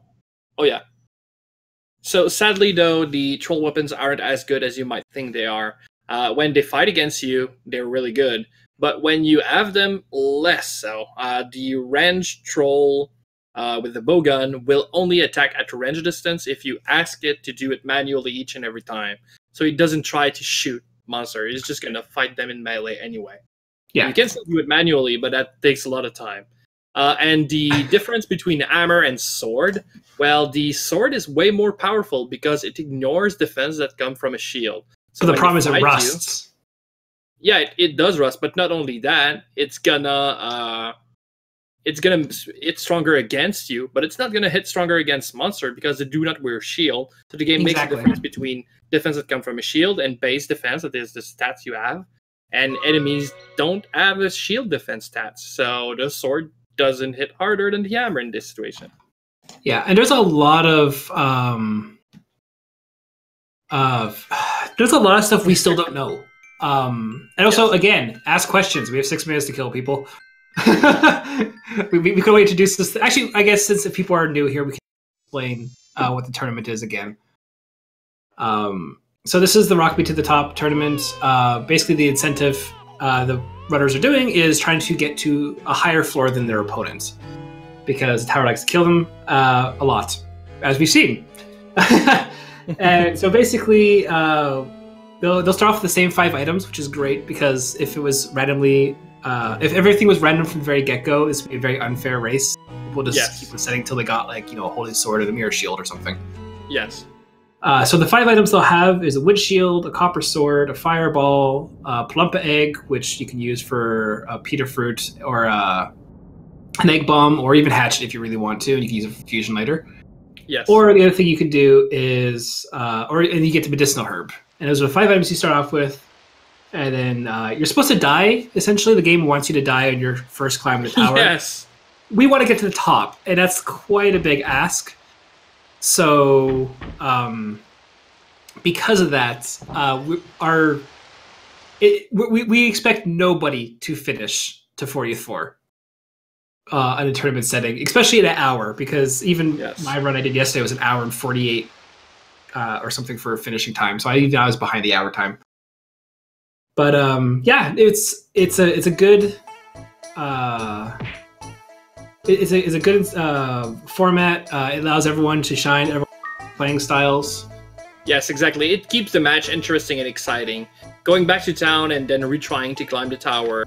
yeah. So sadly, though, the troll weapons aren't as good as you might think they are. When they fight against you, they're really good. But when you have them, less so. The ranged troll with the bowgun will only attack at range distance if you ask it to do it manually each and every time. So it doesn't try to shoot monster. It's just going to fight them in melee anyway. Yeah. You can still do it manually, but that takes a lot of time. And the difference between hammer and sword, well, the sword is way more powerful because it ignores defense that come from a shield. So the problem is it rusts. Yeah, it does rust, but not only that, it's stronger against you, but it's not gonna hit stronger against monster because they do not wear shield. So the game makes a difference between defense that come from a shield and base defense, that is the stats you have, and enemies don't have a shield defense stats. So the sword doesn't hit harder than the hammer in this situation. Yeah, and there's a lot of stuff we still don't know. And also, again, ask questions. We have 6 minutes to kill people. we could introduce this. Actually, I guess since if people are new here, we can explain what the tournament is again. So this is the Rock Me to the Top tournament. Basically, the incentive the runners are doing is trying to get to a higher floor than their opponents, because the tower likes to kill them a lot, as we've seen. And so basically, they'll start off with the same 5 items, which is great, because if it was randomly, if everything was random from the very get-go, this would be a very unfair race. People just keep on setting until they got, like, a holy sword or the mirror shield or something. Yes. So the 5 items they'll have is a wood shield, a copper sword, a fireball, a palumpa egg, which you can use for a pita fruit, or an egg bomb, or even hatchet if you really want to, and you can use a fusion lighter. Yes. Or the other thing you can do is, and you get the medicinal herb. And those are the 5 items you start off with. And then you're supposed to die. Essentially, the game wants you to die on your first climb of the tower. Yes. We want to get to the top, and that's quite a big ask. So, because of that, we expect nobody to finish to 40th floor in a tournament setting, especially in an hour, because even my run I did yesterday was an hour and 48 or something for finishing time. So I was behind the hour time. But yeah, it's a good it's a good format. It allows everyone to shine, everyone playing styles. Yes, exactly. It keeps the match interesting and exciting. Going back to town and then retrying to climb the tower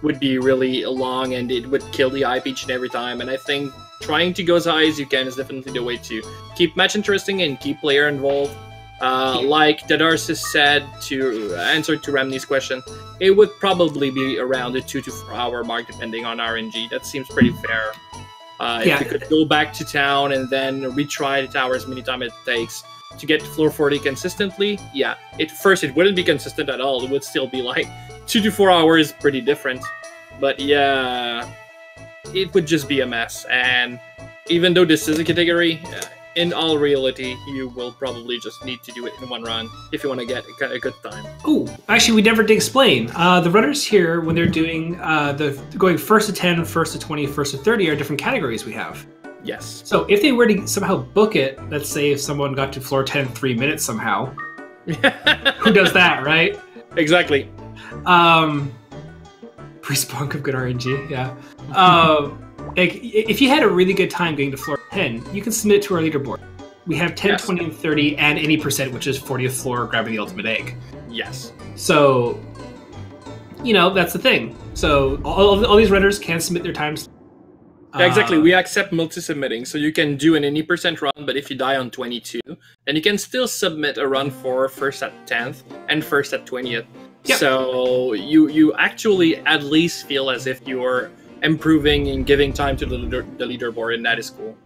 would be really long, and it would kill the hype each and every time. And I think trying to go as high as you can is definitely the way to keep match interesting and keep player involved. Like Dadarsis has said, to answer to Remny's question, it would probably be around the 2 to 4 hour mark depending on RNG. That seems pretty fair. If you could go back to town and then retry the tower as many times as it takes to get to floor 40 consistently, first it wouldn't be consistent at all. It would still be like 2 to 4 hours, pretty different. But yeah, it would just be a mess. And even though this is a category, in all reality, you will probably just need to do it in one run if you want to get a good time. Oh, actually, we never did explain. The runners here, when they're doing going first to 10, first to 20, first to 30, are different categories we have. Yes. So if they were to somehow book it, let's say if someone got to floor 10 in 3 minutes somehow, who does that, right? Exactly. Pre-spawn of good RNG, yeah. Like, if you had a really good time getting to floor 10, you can submit it to our leaderboard. We have 10, 20, and 30, and any percent, which is 40th floor, grabbing the ultimate egg. Yes. So, that's the thing. So all these runners can submit their times. Yeah, exactly. We accept multi-submitting, so you can do an any percent run, but if you die on 22, then you can still submit a run for first at 10th and first at 20th. Yep. So you actually at least feel as if you're improving and giving time to the leaderboard, and that is cool.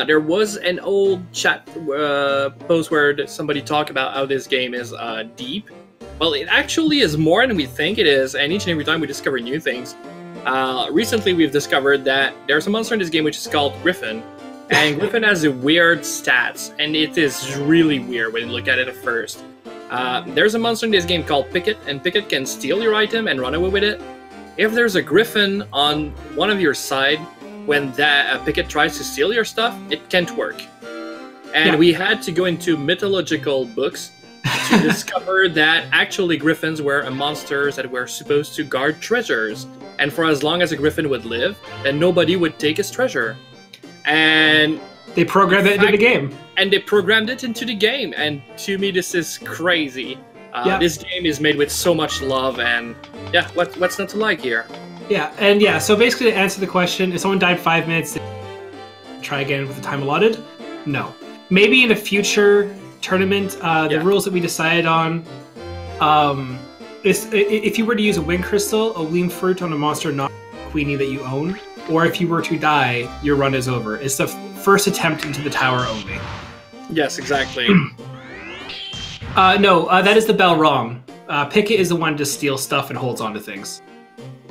There was an old chat post where somebody talked about how this game is deep. Well, it actually is more than we think it is, and each and every time we discover new things. Recently, we've discovered that there's a monster in this game which is called Griffin, and Griffin has a weird stats, and it is really weird when you look at it at first. There's a monster in this game called Picket, and Picket can steal your item and run away with it. If there's a Griffin on one of your side, when that Picket tries to steal your stuff, it can't work. And we had to go into mythological books to discover that actually Griffins were monsters that were supposed to guard treasures. And for as long as a Griffin would live, then nobody would take his treasure. And they programmed it into the game. And they programmed it into the game. And to me, this is crazy. This game is made with so much love, and what's not to like here? So basically to answer the question, if someone died 5 minutes, try again with the time allotted? No. Maybe in a future tournament, the rules that we decided on, is if you were to use a wind crystal, a lean fruit on a monster not Queenie that you own, or if you were to die, your run is over. It's the first attempt into the tower only. Yes, exactly. No, that is the Balrog. Picket is the one to steal stuff and holds onto things.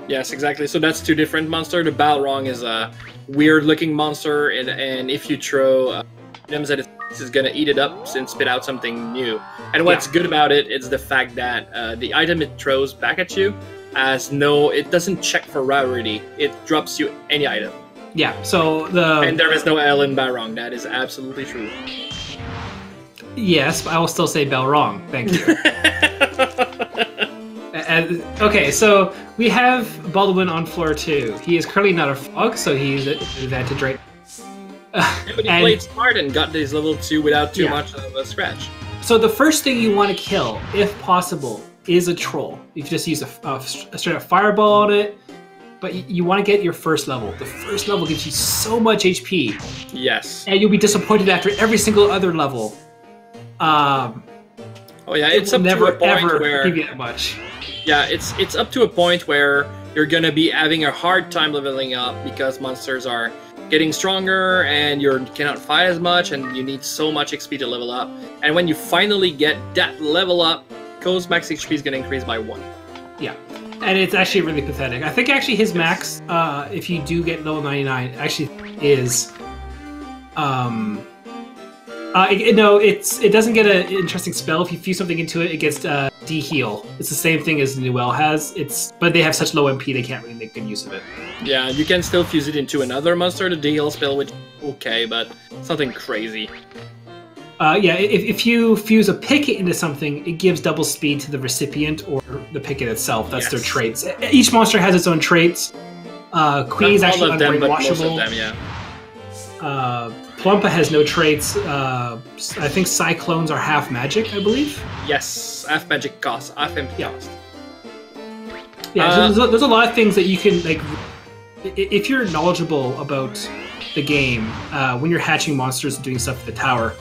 Yes, exactly. So that's two different monsters. The Balrog is a weird-looking monster, and if you throw items at it, it's going to eat it up and spit out something new. And what's good about it is the fact that the item it throws back at you it doesn't check for rarity. It drops you any item. Yeah, so and there is no L in Balrog. That is absolutely true. Yes, but I will still say Bell wrong. Thank you. Okay, so we have Baldwin on floor 2. He is currently not a frog, so he's at advantage right. Yeah, but he played smart and got his level 2 without too much of a scratch. So the first thing you want to kill, if possible, is a troll. You can just use a straight up fireball on it, but you want to get your first level. The first level gives you so much HP. Yes. And you'll be disappointed after every single other level. Oh yeah, it's up never to a point ever where give you that much. Yeah, it's up to a point where you're gonna be having a hard time leveling up because monsters are getting stronger and you cannot fight as much and you need so much XP to level up. And when you finally get that level up, Ko's max HP is gonna increase by 1. Yeah, and it's actually really pathetic. I think actually his max, if you do get level 99, actually is. No, it doesn't get an interesting spell. If you fuse something into it, it gets de-heal. It's the same thing as Newell has. But they have such low MP, they can't really make good use of it. Yeah, you can still fuse it into another monster, the de-heal spell, which okay, but something crazy. Yeah, if you fuse a picket into something, it gives double speed to the recipient or the picket itself. That's their traits. Each monster has its own traits. Queen is actually unbrainwashable. Most of them, yeah. Plumpa has no traits. I think Cyclones are half magic, I believe. Yes, half magic cost, half MP cost. Yeah, so there's a lot of things that you can, like, if you're knowledgeable about the game, when you're hatching monsters and doing stuff at the tower,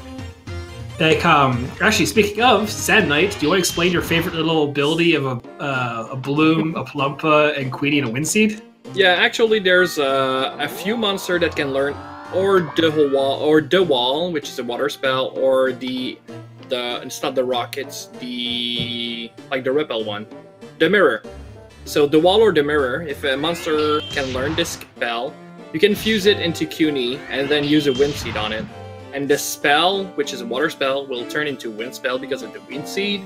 like, actually, speaking of Sand Knight, do you want to explain your favorite little ability of a Bloom, a Plumpa, and Queenie, and a Windseed? Yeah, actually, there's a few monsters that can learn or the wall, which is a water spell, or the it's not the rock, it's the repel one, the mirror. So the wall or the mirror, if a monster can learn this spell, you can fuse it into Cuny and then use a wind seed on it. And the spell, which is a water spell, will turn into wind spell because of the wind seed.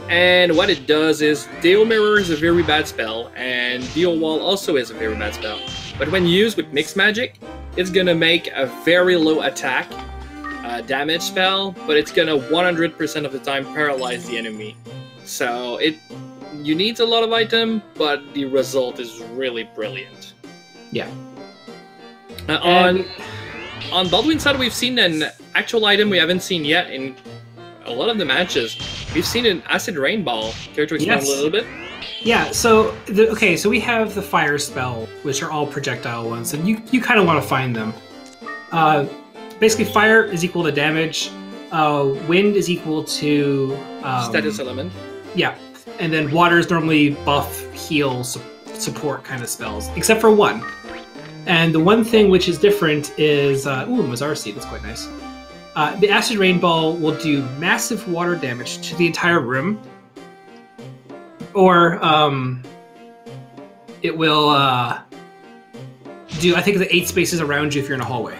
And what it does is Deo Mirror is a very bad spell, and Deo Wall also is a very bad spell. But when used with mixed magic, it's gonna make a very low attack damage spell, but it's gonna 100% of the time paralyze the enemy. So you need a lot of item, but the result is really brilliant. Yeah. On Baldwin's side, we've seen an actual item we haven't seen yet in a lot of the matches. We've seen an acid rain ball. Care to explain a little bit? Yeah, so so we have the fire spell, which are all projectile ones, and you kind of want to find them. Basically, fire is equal to damage, wind is equal to status element. Yeah, and then water is normally buff, heal, support kind of spells, except for one. And the one thing which is different is Mazar Seed. That's quite nice. The acid rain ball will do massive water damage to the entire room. Or it will do, I think, the 8 spaces around you if you're in a hallway.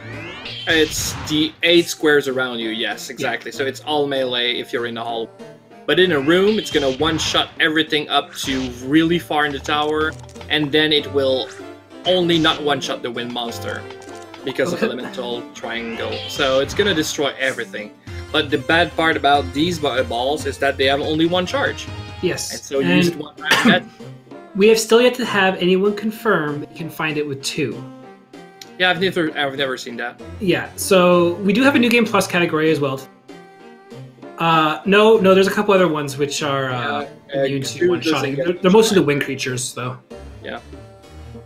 It's the 8 squares around you, yes, exactly. Yeah. So it's all melee if you're in the hall. But in a room, it's going to one-shot everything up to really far in the tower, and then it will only not one-shot the wind monster because of elemental triangle. So it's going to destroy everything. But the bad part about these balls is that they have only one charge. Yes. And so use it one time. We have still yet to have anyone confirm that you can find it with 2. Yeah, I've never seen that. Yeah, so we do have a New Game Plus category as well. No, there's a couple other ones which are immune to one-shotting. They're mostly the wind creatures, though. Yeah.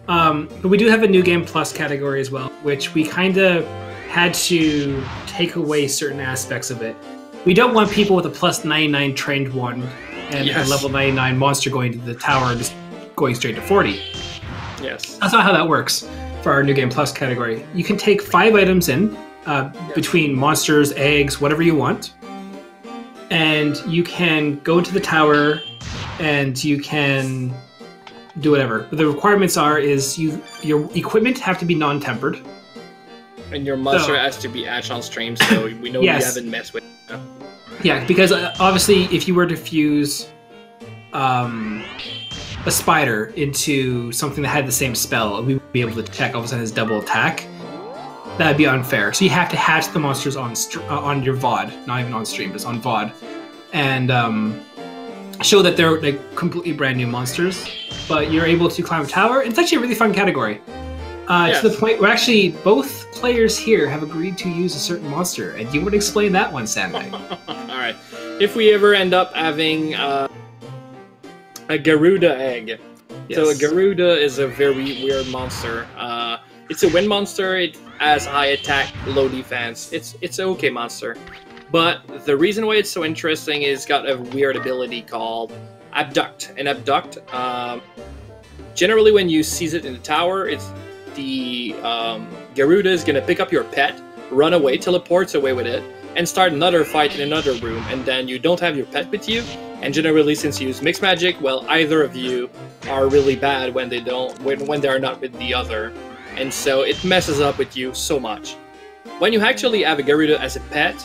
But we do have a New Game Plus category as well, which we kind of had to take away certain aspects of it. We don't want people with a plus 99 trained one and a level 99 monster going to the tower and just going straight to 40. Yes. That's not how that works for our New Game Plus category. You can take 5 items in, between monsters, eggs, whatever you want, and you can go to the tower and you can do whatever. But the requirements is your equipment have to be non-tempered. And your monster has to be Ash on stream, so we know you haven't messed with it. Yeah, because obviously if you were to fuse a spider into something that had the same spell, we would be able to check all of a sudden his double attack. that'd be unfair. So you have to hatch the monsters on your VOD, not even on stream, but it's on VOD, and show that they're like completely brand new monsters. But you're able to climb a tower. It's actually a really fun category. To the point where actually both players here have agreed to use a certain monster, and you would explain that one, Sandbag. All right. If we ever end up having a Garuda egg. Yes. So a Garuda is a very weird monster. It's a wind monster. It has high attack, low defense. It's an okay monster. But the reason why it's so interesting is it's got a weird ability called Abduct. And Abduct, generally when you seize it in the tower, it's the Garuda is going to pick up your pet, run away, teleports away with it, and start another fight in another room. And then you don't have your pet with you. And generally, since you use mixed magic, well, either of you are really bad when they are not with the other. And so it messes up with you so much. When you actually have a Garuda as a pet,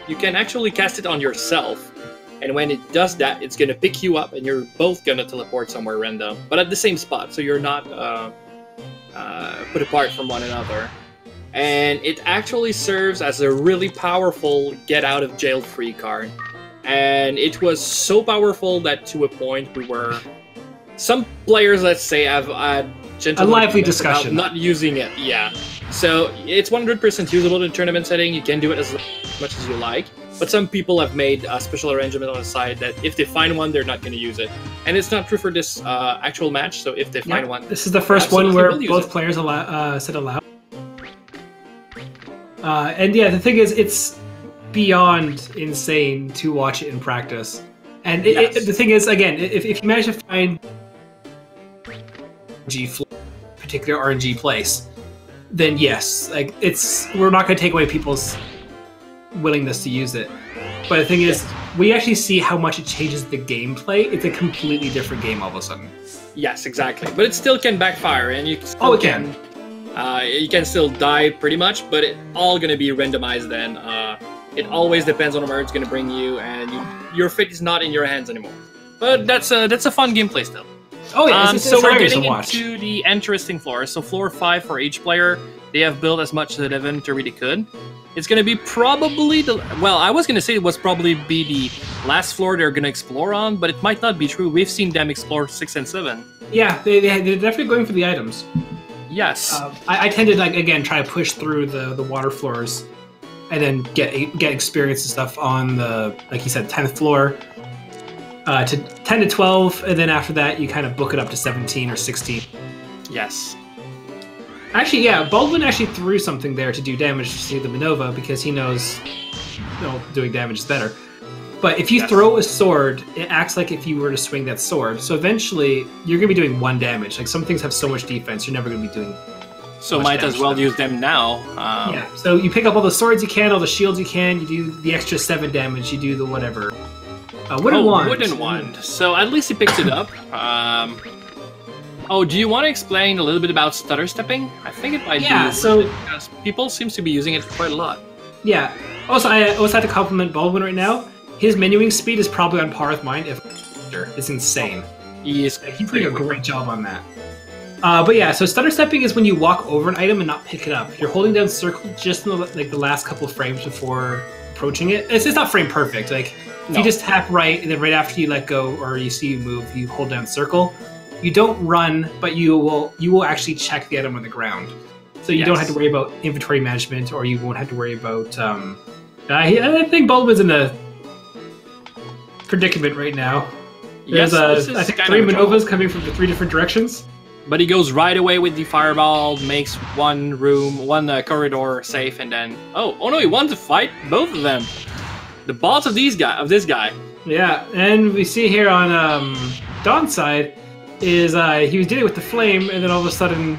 you can actually cast it on yourself. And when it does that, it's going to pick you up and you're both going to teleport somewhere random. But at the same spot, so you're not put apart from one another. And it actually serves as a really powerful get-out-of-jail-free card. And it was so powerful that to a point we were... Some players, let's say, have had a lively discussion not using it. Yeah. So it's 100% usable in tournament setting. You can do it as much as you like. But some people have made a special arrangement on the side that if they find one, they're not going to use it. And it's not true for this actual match. So if they find one... This is the first one where both players said allow. And yeah, the thing is, it's beyond insane to watch it in practice. And the thing is, again, if you manage to find particular RNG place, then yes, like we're not going to take away people's willingness to use it. But the thing is, we actually see how much it changes the gameplay. It's a completely different game all of a sudden. Yes, exactly. But it still can backfire, and you still it can. You can still die pretty much, but it's all going to be randomized then. It always depends on where it's going to bring you, and your fate is not in your hands anymore. But that's a fun gameplay still. Oh yeah, so we're getting into the interesting floors. So floor 5 for each player. They have built as much as the inventory they could. It's going to be probably the... Well, I was going to say it was probably be the last floor they're going to explore on, but it might not be true. We've seen them explore 6 and 7. Yeah, they're definitely going for the items. Yes. I tend to, like, again, try to push through the water floors and then get experience and stuff on the, like you said, 10th floor to 10 to 12, and then after that you kind of book it up to 17 or 16. Yes. Actually, yeah, Baldwin actually threw something there to do damage to the Minova because he knows doing damage is better. But if you throw a sword, it acts like if you were to swing that sword. So eventually, you're going to be doing 1 damage. Like, some things have so much defense, you're never going to be doing so might as well use them now. Yeah, so you pick up all the swords you can, all the shields you can, you do the extra 7 damage, you do the whatever. Wooden wand. Wooden wand. So at least he picks it up. Oh, do you want to explain a little bit about stutter stepping? I think it might be so because people seems to be using it quite a lot. Yeah. Also, I also have to compliment Baldwin right now. His menuing speed is probably on par with mine. It's insane. He's doing a great job on that. But yeah, so stutter stepping is when you walk over an item and not pick it up. You're holding down circle just in the last couple of frames before approaching it. It's not frame perfect. Like if you just tap right and then right after you let go or you see you move, you hold down circle. You don't run, but you will actually check the item on the ground. So you don't have to worry about inventory management, or you won't have to worry about. I think Baldwin's in a predicament right now. There's I think 3 Minovas coming from the 3 different directions. But he goes right away with the fireball, makes one corridor safe, and then oh no, he wants to fight both of them. The boss of this guy. Yeah, and we see here on Don's side is he was dealing with the flame, and then all of a sudden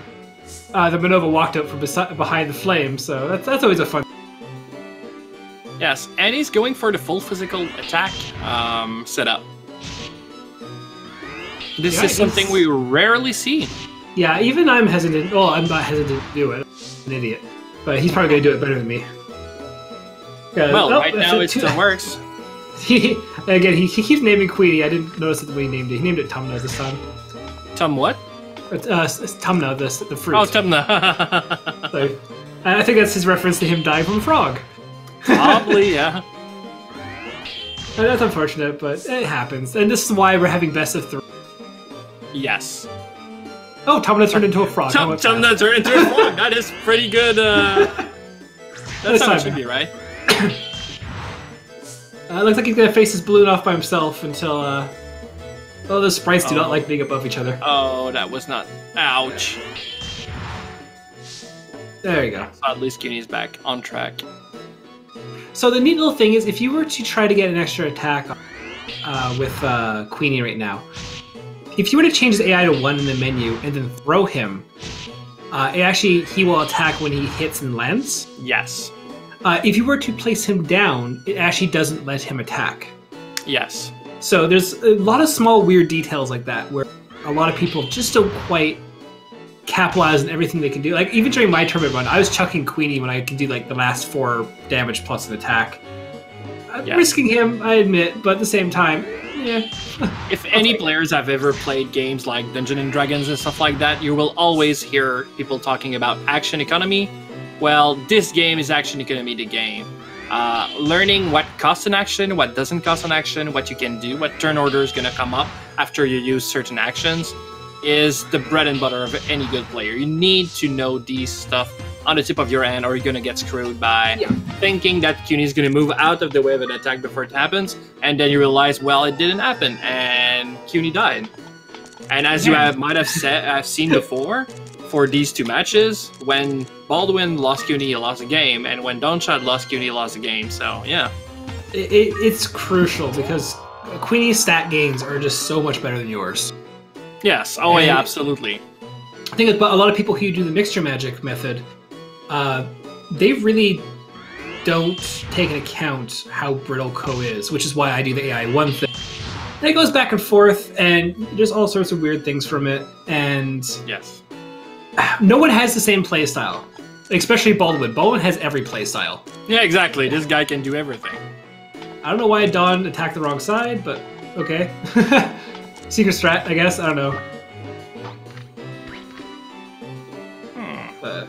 the Minova walked out from behind the flame. So that's always a fun. Yes, and he's going for the full physical attack setup. This is something we rarely see. Yeah, even I'm hesitant. Well, I'm not hesitant to do it. I'm an idiot. But he's probably going to do it better than me. Well, right now it still works. Again, he keeps naming Queenie. I didn't notice it when he named it. He named it Tumna this time. Tum what? It's Tumna, the fruit. Oh, Tumna. I think that's his reference to him dying from a frog. Probably, yeah. That's unfortunate, but it happens. And this is why we're having best of 3. Yes. Oh, Tomna turned into a frog. Tomna turned into a frog. That is pretty good. That's how it should be, right? Looks like he's gonna face his balloon off by himself until. Oh, the sprites do not like being above each other. Oh, that was not. Ouch. There you go. So at least Cunie's back on track. So the neat little thing is, if you were to try to get an extra attack with Queenie right now, if you were to change his AI to 1 in the menu and then throw him, he will attack when he hits and lands. Yes. If you were to place him down, it actually doesn't let him attack. Yes. So there's a lot of small weird details like that where a lot of people just don't quite capitalize on everything they can do. Like even during my tournament run, I was chucking Queenie when I could do like the last 4 damage plus an attack. Risking him, I admit, but at the same time, yeah. If any players have ever played games like Dungeons and Dragons and stuff like that, you will always hear people talking about action economy. Well, this game is action economy the game. Learning what costs an action, what doesn't cost an action, what you can do, what turn order is going to come up after you use certain actions is the bread and butter of any good player. You need to know these stuff on the tip of your hand or you're going to get screwed by thinking that Cunie is going to move out of the way of an attack before it happens, and then you realize, well, it didn't happen, and Cunie died. And as you might have seen before, for these 2 matches, when Baldwin lost Cunie, he lost the game, and when Donnchadh lost Cunie, he lost the game, so yeah. It's crucial because Queenie's stat gains are just so much better than yours. Yes, yeah, absolutely. I think a lot of people who do the mixture magic method, they really don't take into account how brittle Ko is, which is why I do the AI 1 thing. And it goes back and forth, and there's all sorts of weird things from it, and yes. No one has the same playstyle, especially Baldwin. Baldwin has every playstyle. Yeah, exactly. This guy can do everything. I don't know why Don attacked the wrong side, but okay. Secret strat, I guess. I don't know.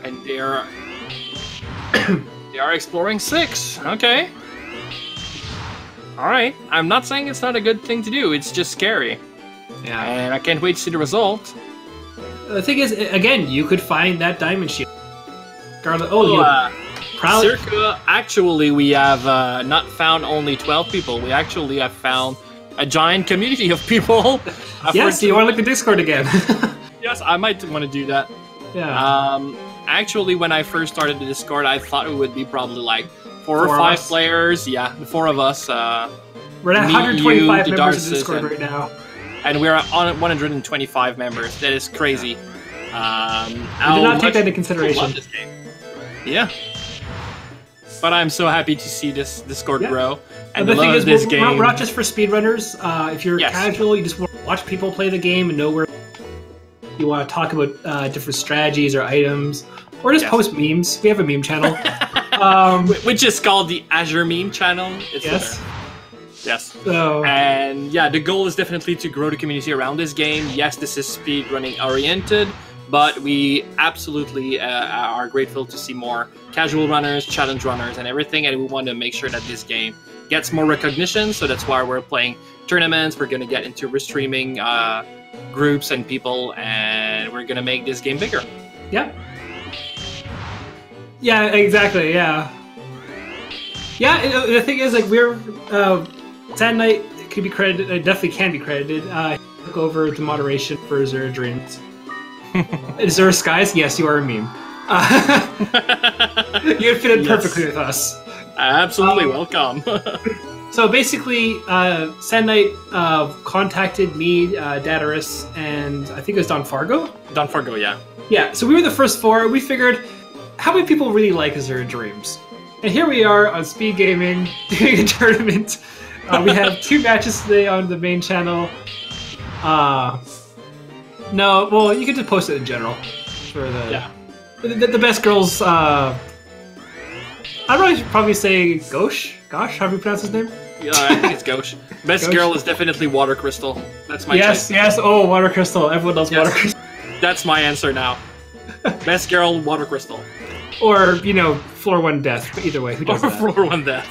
And they are exploring 6. Okay. All right. I'm not saying it's not a good thing to do. It's just scary. Yeah. And I can't wait to see the result. The thing is, again, you could find that diamond shield. Circa, actually, we have not found only 12 people. We actually have found a giant community of people. Yes, do you want to look at Discord again? Yes, I might want to do that. Yeah. Actually, when I first started the Discord, I thought it would be probably like 4 or 5 players. Yeah, the 4 of us. We're at 125 members in Discord right now. And we're on 125 members. That is crazy. I did not take that into consideration. Love this game. Yeah. But I'm so happy to see this Discord grow. And the thing is, this game. We're not just for speedrunners. If you're casual, you just want to watch people play the game and know where you want to talk about different strategies or items, or just post memes. We have a meme channel. Which is called the Azure meme channel. It's Yes. So, and yeah, the goal is definitely to grow the community around this game. Yes, this is speedrunning oriented, but we absolutely are grateful to see more casual runners, challenge runners, and everything, and we want to make sure that this game gets more recognition, so that's why we're playing tournaments. We're going to get into restreaming groups and people, and we're going to make this game bigger. Yeah. Yeah, exactly, yeah. Yeah, the thing is, like, we're... Sad Night could be credited, definitely can be credited. Took over the moderation for Azure Dreams. Azure Skies? Yes, you are a meme. You fit in perfectly with us. Absolutely welcome. So basically, Sad Night contacted me, Datarus, and I think it was Don Fargo? Don Fargo, yeah. Yeah, so we were the first 4. We figured, how many people really like Azure Dreams? And here we are on Speed Gaming, doing a tournament. We have 2 matches today on the main channel. No, well, you can just post it in general. For the best girls, I'd probably say Gosh? Gosh, how do you pronounce his name? Yeah, I think it's Gosh. Best girl is definitely Water Crystal. That's my choice. Yes, oh, Water Crystal. Everyone loves Water Crystal. That's my answer now. Best girl, Water Crystal. Or, you know, floor 1 death. But either way, who does that? Floor 1 death.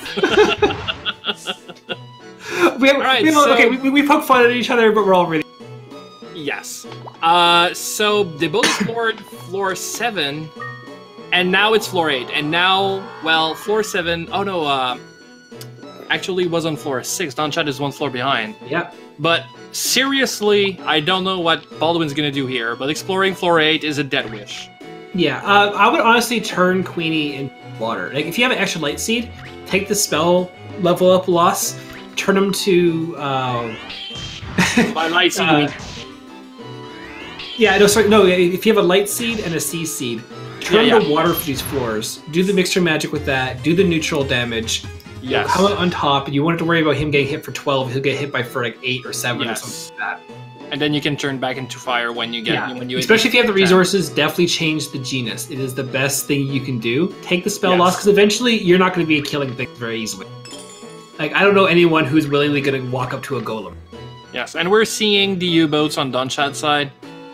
we poke fun at each other, but we're all really... Yes. So they both explored floor 7, and now it's floor 8. And now, well, floor 7... Oh, no, actually was on floor 6. Donnchadh is 1 floor behind. Yeah. But seriously, I don't know what Baldwin's gonna do here, but exploring floor 8 is a dead wish. Yeah, I would honestly turn Queenie in water. Like, if you have an extra light seed, take the spell level up loss, turn them to... By light seed, yeah, no, sorry, no, if you have a light seed and a sea seed, turn the water for these floors, do the mixture magic with that, do the neutral damage, come out on top, and you won't have to worry about him getting hit for 12, he'll get hit by for like 8 or 7 or something like that. And then you can turn back into fire when you get especially if you have the resources, definitely change the genus. It is the best thing you can do. Take the spell loss, because eventually you're not going to be killing things very easily. Like, I don't know anyone who's willingly going to walk up to a golem. Yes, and we're seeing the U-boats on Donnchadh's side.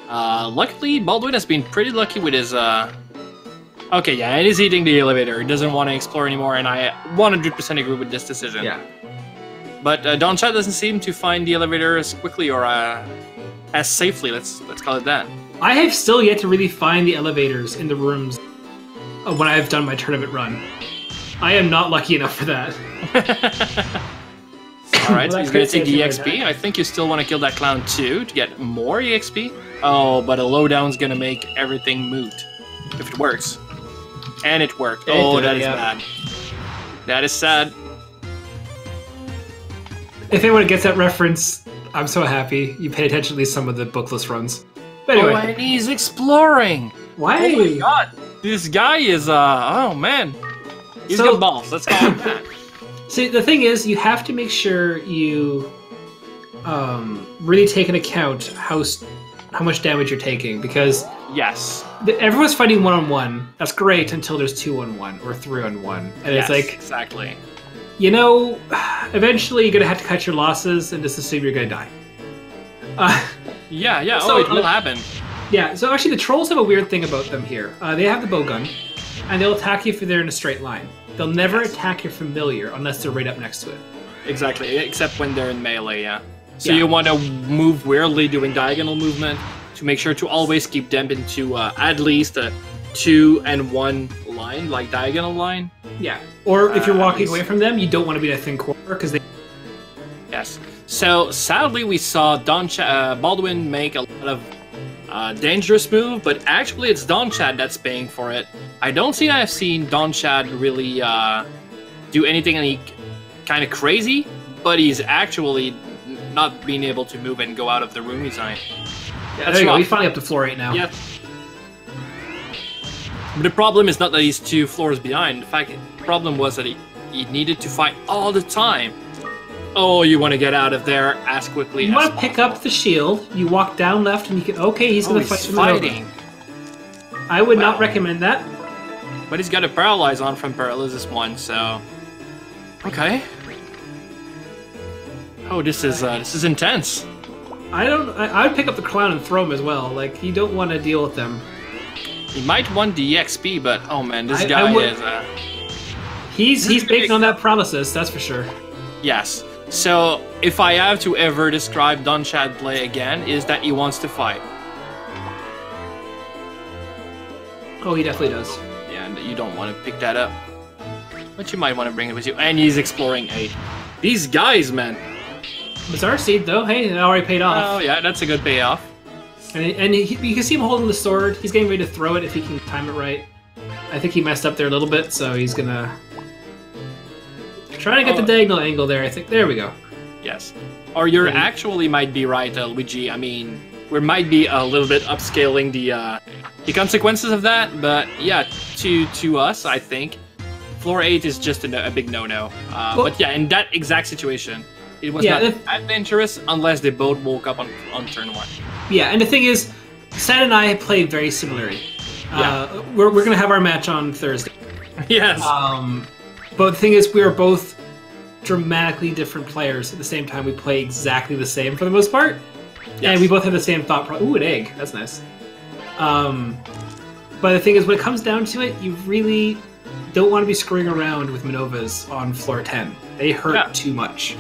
Luckily, Baldwin has been pretty lucky with his, Okay, yeah, and he's eating the elevator. He doesn't want to explore anymore, and I 100% agree with this decision. Yeah. But Donnchadh doesn't seem to find the elevator as quickly or as safely, let's call it that. I have still yet to really find the elevators in the rooms when I've done my tournament run. I am not lucky enough for that. Alright, so he's going to take the EXP. I think you still want to kill that clown too to get more EXP. Oh, but a lowdown's going to make everything moot. If it works. And it worked. Oh, that is bad. That is sad. If anyone gets that reference, I'm so happy. You paid attention to at least some of the bookless runs. But anyway. Oh, and he's exploring! Why? Oh my god! This guy is, oh man. He's got balls, let's call him that. See, the thing is, you have to make sure you really take into account how much damage you're taking, because everyone's fighting 1-on-1. That's great until there's 2-on-1 or 3-on-1, and it's like exactly. You know, eventually you're gonna have to cut your losses and just assume you're gonna die. So it will happen. Yeah. So actually, the trolls have a weird thing about them here. They have the bowgun, and they'll attack you if they're in a straight line. They'll never attack your familiar unless they're right up next to it. Exactly, except when they're in melee, So you want to move weirdly doing diagonal movement to make sure to always keep them into at least a 2 and 1 line, like diagonal line. Yeah. Or if you're walking away from them, you don't want to be in a thin corner because they... Yes. So sadly, we saw Baldwin make a lot of dangerous move, but actually it's Donnchadh that's paying for it. I don't think I've seen Donnchadh really do anything kind of crazy, but he's actually not being able to move and go out of the room he's in. Yeah, there you go. He's finally up to floor 8 now. Yeah. But the problem is not that he's 2 floors behind. In fact, the problem was that he needed to fight all the time. Oh, you want to get out of there as quickly as possible. You want to pick up the shield, you walk down left, and you can... Okay, he's going to fight. He's fighting. I would not recommend that. But he's got a paralyze on from Paralysis 1, so... Okay. Oh, this is intense. I would pick up the clown and throw him as well. Like, you don't want to deal with them. He might want the EXP, but oh man, this guy is... He's banking on that paralysis, that's for sure. Yes. So, if I have to ever describe Donnchadh play again, is that he wants to fight. Oh, he definitely does. Yeah, and you don't want to pick that up. But you might want to bring it with you. And he's exploring 8. These guys, man. Bizarre Seed, though. Hey, it already paid off. Oh, yeah, that's a good payoff. And you can see him holding the sword. He's getting ready to throw it if he can time it right. I think he messed up there a little bit, so he's gonna... Trying to get the diagonal angle there, I think. There we go. Yes. Or you actually might be right, Luigi. I mean, we might be a little bit upscaling the consequences of that, but yeah, to us, I think, floor 8 is just a big no-no. But yeah, in that exact situation, it was not adventurous unless they both woke up on turn 1. Yeah, and the thing is, Sad and I played very similarly. We're going to have our match on Thursday. Yes. But the thing is, we are both dramatically different players. At the same time, we play exactly the same for the most part. Yes. And we both have the same thought process. Ooh, an egg. That's nice. But the thing is, when it comes down to it, you really don't want to be screwing around with Manovas on floor 10. They hurt too much.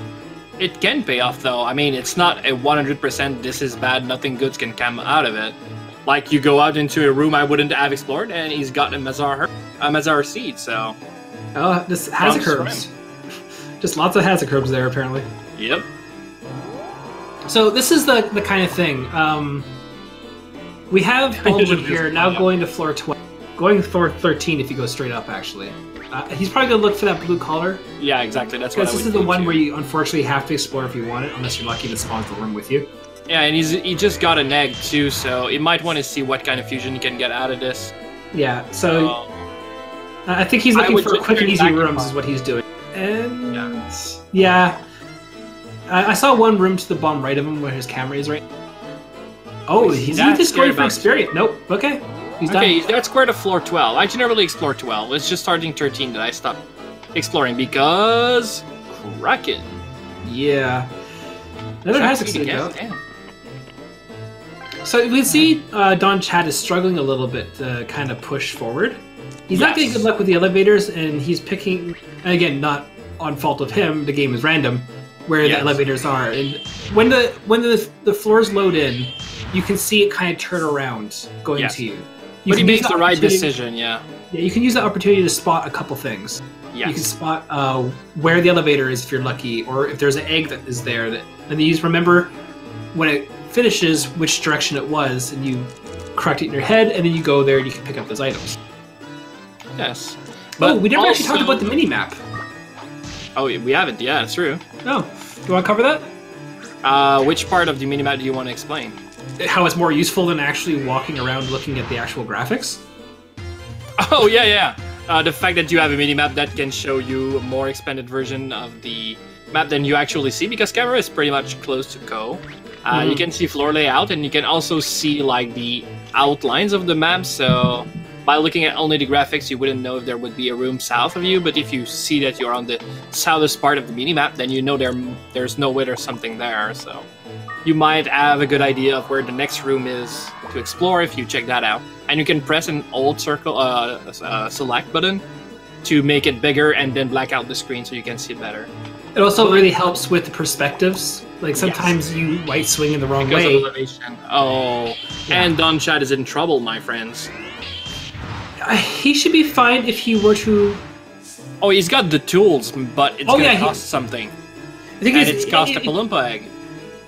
It can pay off, though. I mean, it's not a 100% this is bad, nothing good can come out of it. Like, you go out into a room I wouldn't have explored, and he's got a Mazar seed, so... Oh, this Hazard Just lots of Hazard curbs there, apparently. Yep. So this is the kind of thing. We have Baldwin here, now going to floor 12. Going to floor 13 if you go straight up, actually. He's probably going to look for that blue collar. Yeah, exactly. That's what I would do. This is the one where you unfortunately have to explore if you want it, unless you're lucky to spawn the room with you. Yeah, and he just got an egg too, so you might want to see what kind of fusion you can get out of this. Yeah, so I think he's looking for quick and easy rooms is what he's doing. And yeah. I saw one room to the bottom right of him where his camera is right. Oh, he's just going for experience. Nope. Okay. He's done. Okay, that's square to floor 12. I generally explore 12. It's just starting 13 that I stopped exploring because Kraken. Yeah. Another has to go. So we can see Donnchadh is struggling a little bit to kind of push forward. He's not getting good luck with the elevators, and he's picking, again, not on fault of him, the game is random, where the elevators are. And when the floors load in, you can see it kind of turn around going to you. But he makes the right decision, Yeah, you can use the opportunity to spot a couple things. Yes. You can spot where the elevator is if you're lucky, or if there's an egg that is there. And then you just remember when it finishes which direction it was, and you correct it in your head, and then you go there and you can pick up those items. Yes. But we never actually talked about the mini-map. Oh, we haven't. Yeah, that's true. Oh, do you want to cover that? Which part of the mini-map do you want to explain? How it's more useful than actually walking around looking at the actual graphics? Oh, yeah. The fact that you have a mini-map that can show you a more expanded version of the map than you actually see, because camera is pretty much close to Ko. You can see floor layout, and you can also see like the outlines of the map, so by looking at only the graphics, you wouldn't know if there would be a room south of you, but if you see that you're on the southest part of the mini-map, then you know there's no way there's something there, so you might have a good idea of where the next room is to explore if you check that out. And you can press an alt circle select button to make it bigger and then black out the screen so you can see it better. It also really helps with the perspectives. Like sometimes you might swing in the wrong way. Of elevation. Oh, and Donnchadh is in trouble, my friends. He should be fine if he were to... Oh, he's got the tools, but it's going to cost something. I think it's cost a Palumpa egg.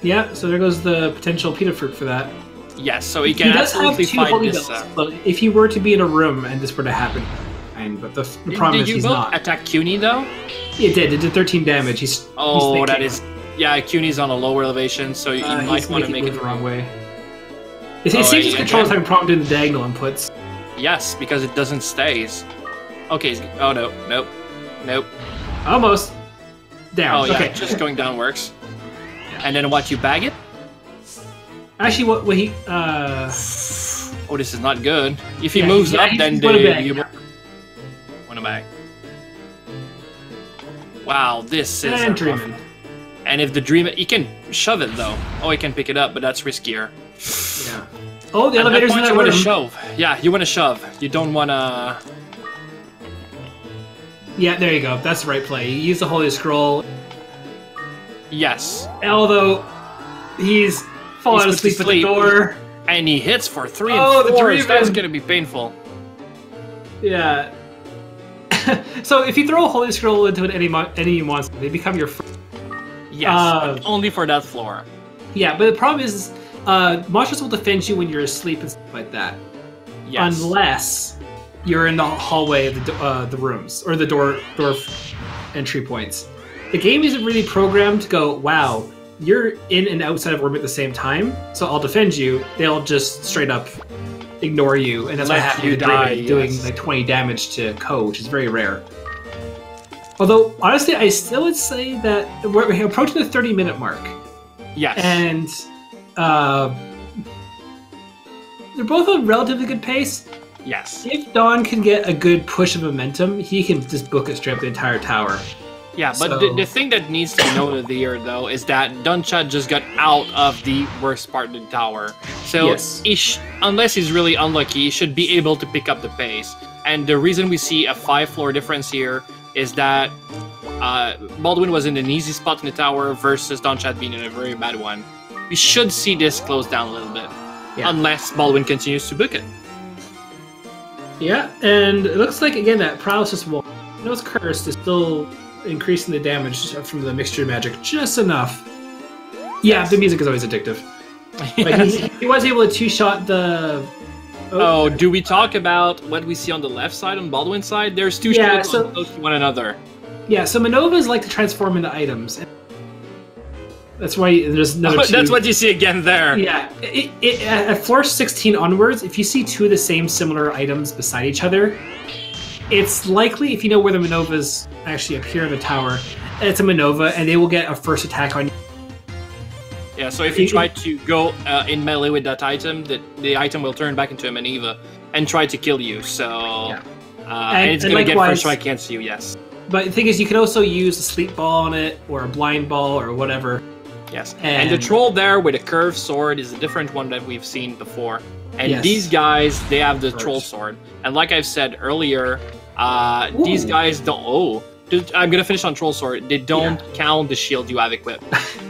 Yeah, so there goes the potential peanut fruit for that. Yes, so he can absolutely find this. But if he were to be in a room and this were to happen, but the problem is he's not. Did you attack CUNY though? It did. It did 13 damage. He's that is... Yeah, CUNY's on a lower elevation, so you might want to make it the wrong way. It seems his controller's having a problem doing the diagonal inputs. Yes, because it doesn't stays. Okay, oh no, nope. Almost. Down. Oh yeah, okay. Just going down works. And then what, you bag it? Actually, what he... Oh, this is not good. If he moves up, then you want to bag. Wow, this is... And dreaming. And if the dream... He can shove it, though. Oh, he can pick it up, but that's riskier. Yeah. Oh, the elevator's in that room. You want to shove. Yeah, you want to shove. You don't want to... Yeah, there you go. That's the right play. You use the Holy Scroll. Yes. Although, he's fallen asleep at the door. And he hits for 3 and 4. That's going to be painful. Yeah. So if you throw a Holy Scroll into an enemy monster, they become your friend. Yes, but only for that floor. Yeah, but the problem is, monsters will defend you when you're asleep and stuff like that. Yes. Unless you're in the hallway of the rooms, or the door entry points. The game isn't really programmed to go, wow, you're in and outside of orbit at the same time, so I'll defend you. They'll just straight up ignore you, and that's what happened to die, doing like 20 damage to Ko, which is very rare. Although, honestly, I still would say that we're approaching the 30-minute mark. Yes. And they're both on relatively good pace. Yes. If Don can get a good push of momentum, he can just book it straight up the entire tower. Yeah, but the thing that needs to be noted here, though, is that Donnchadh just got out of the worst part of the tower. So, unless he's really unlucky, he should be able to pick up the pace. And the reason we see a 5-floor difference here is that Baldwin was in an easy spot in the tower versus Donnchadh being in a very bad one. We should see this close down a little bit, unless Baldwin continues to book it. Yeah, and it looks like, again, that paralysis wall, I know it's cursed, is still increasing the damage from the mixture magic just enough. Yeah, the music is always addictive. But he was able to two-shot the... Oh, do we talk about what we see on the left side, on Baldwin's side? There's two shields close to one another. Yeah, so Manovas like to transform into items. That's why there's another two. That's what you see again there. Yeah, at floor 16 onwards, if you see two of the same similar items beside each other, it's likely, if you know where the Manovas actually appear in the tower, it's a Manova, and they will get a first attack on you. Yeah, so if you try to go in melee with that item, the item will turn back into a Manova and try to kill you. So, and it's going to get first strike against you, yes. But the thing is, you can also use a sleep ball on it, or a blind ball, or whatever. Yes, and the troll there with a curved sword is a different one that we've seen before. And these guys, they have the troll sword. And like I've said earlier, these guys don't... Oh, I'm going to finish on troll sword. They don't count the shield you have equipped.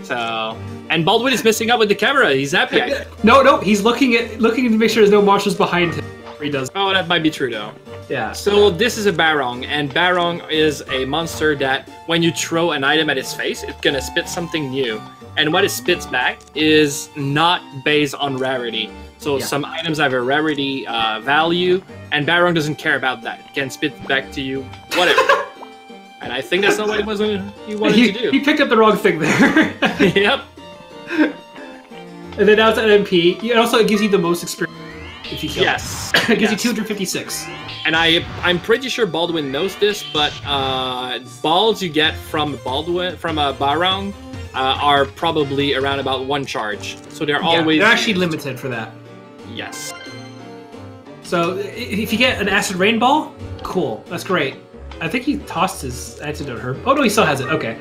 So... And Baldwin is messing up with the camera. He's happy. No, he's looking to make sure there's no monsters behind him. He does. Oh, that might be true, though. Yeah. So this is a Barong, and Barong is a monster that when you throw an item at its face, it's going to spit something new. And what it spits back is not based on rarity. So some items have a rarity value, and Barong doesn't care about that. It can spit back to you, whatever. And I think that's not what he wanted to do. He picked up the wrong thing there. Yep. And then now it's an MP. It also gives you the most experience if you kill. Yes. It gives you 256. And I'm pretty sure Baldwin knows this, but balls you get from a Barong are probably around about 1 charge. So they're always... They're actually limited for that. Yes. So if you get an acid rain ball, cool. That's great. I think he tossed his antidote herb. Oh no, he still has it. Okay.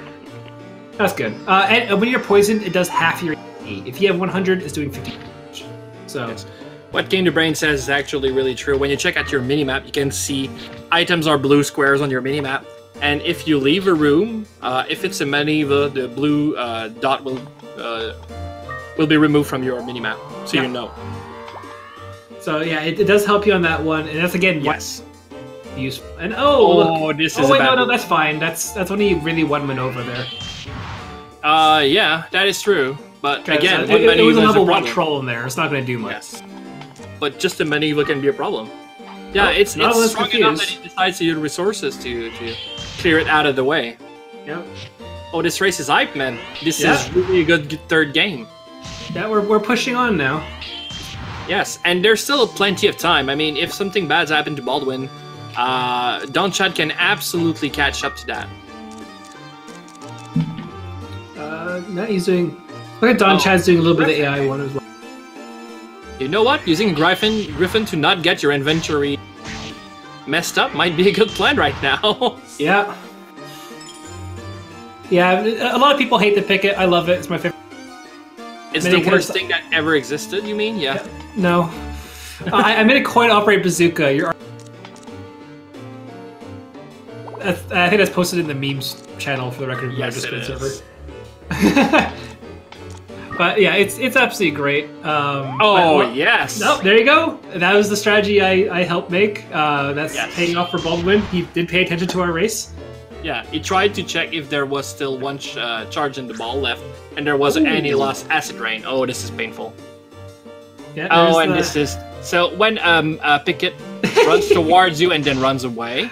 That's good. And when you're poisoned, it does half your HP. If you have 100, it's doing 50 damage. So... Yes. What Game to Brain says is actually really true. When you check out your minimap, you can see items are blue squares on your minimap. And if you leave a room, if it's a Maneva, the blue dot will be removed from your minimap, so you know. So yeah, it does help you on that one, and that's again useful. And this is no, that's fine. That's only really one Manova there. Yeah, that is true. But again, it was a level 1 troll in there. It's not going to do much. Yes. But just a Maneva can be a problem. Yeah, it's strong enough that he decides to use resources to clear it out of the way. Yep. Oh, this race is hype, man. This is really a good third game. Yeah, we're pushing on now. Yes, and there's still plenty of time. I mean, if something bad's happened to Baldwin, Donnchadh can absolutely catch up to that. Now he's doing... Look at Donnchadh's doing a little bit of the AI one as well. You know what? Using Griffin to not get your inventory messed up might be a good plan right now. Yeah. Yeah, a lot of people hate to pick it. I love it. It's my favorite. It's the worst thing that ever existed, you mean? Yeah. No. I made a coin-operated bazooka. I think that's posted in the memes channel for the record. Yes, it is. But yeah, it's absolutely great. Yes. No, there you go. That was the strategy I helped make. That's paying off for Baldwin. He did pay attention to our race. Yeah, he tried to check if there was still 1 charge in the ball left, and there wasn't any lost acid rain. Oh, this is painful. Yeah, this is... So when Pickett runs towards you and then runs away,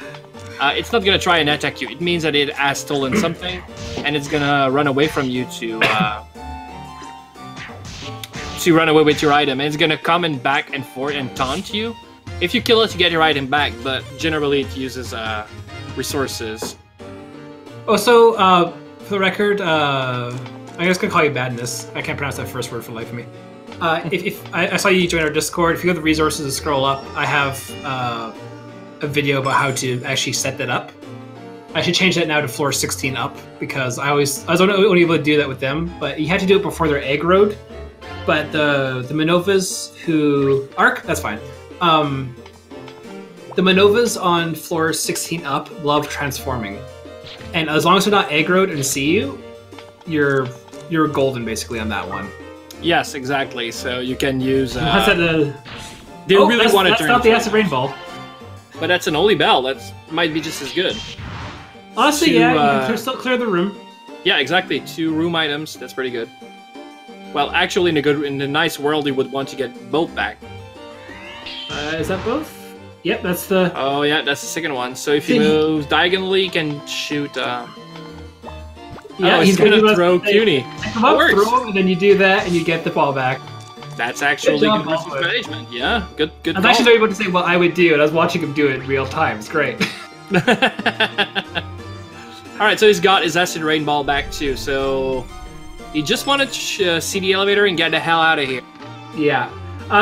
it's not going to try and attack you. It means that it has stolen something, and it's going to run away from you to run away with your item. And it's going to come and back and forth and taunt you. If you kill it, you get your item back, but generally it uses resources. Oh, so for the record, I'm just going to call you Badness. I can't pronounce that first word for the life of me. If I saw you join our Discord, if you go to the resources and scroll up, I have a video about how to actually set that up. I should change that now to floor 16 up because I was only able to do that with them, but you had to do it before they're aggroed. But the Manovas who Arc, that's fine. The Manovas on floor 16 up love transforming, and as long as they're not aggroed and see you, you're golden basically on that one. Yes, exactly. So you can use. What's that? They really want to That's turn. not the acid rain ball. But that's an Holy Bell. That might be just as good. Honestly, yeah, you can still clear the room. Yeah, exactly. 2 room items. That's pretty good. Well, actually, in the nice world, you would want to get both back. Is that both? Yep, that's the. Oh yeah, that's the second one. So if you move diagonally, you can shoot. Yeah, he's gonna throw CUNY. Come up, throw him, and then you do that, and you get the ball back. That's actually good business management. Yeah, good. I was actually able to say what I would do, and I was watching him do it in real time. It's great. Alright, so he's got his acid rain ball back too, so he just wanted to see the elevator and get the hell out of here. Yeah.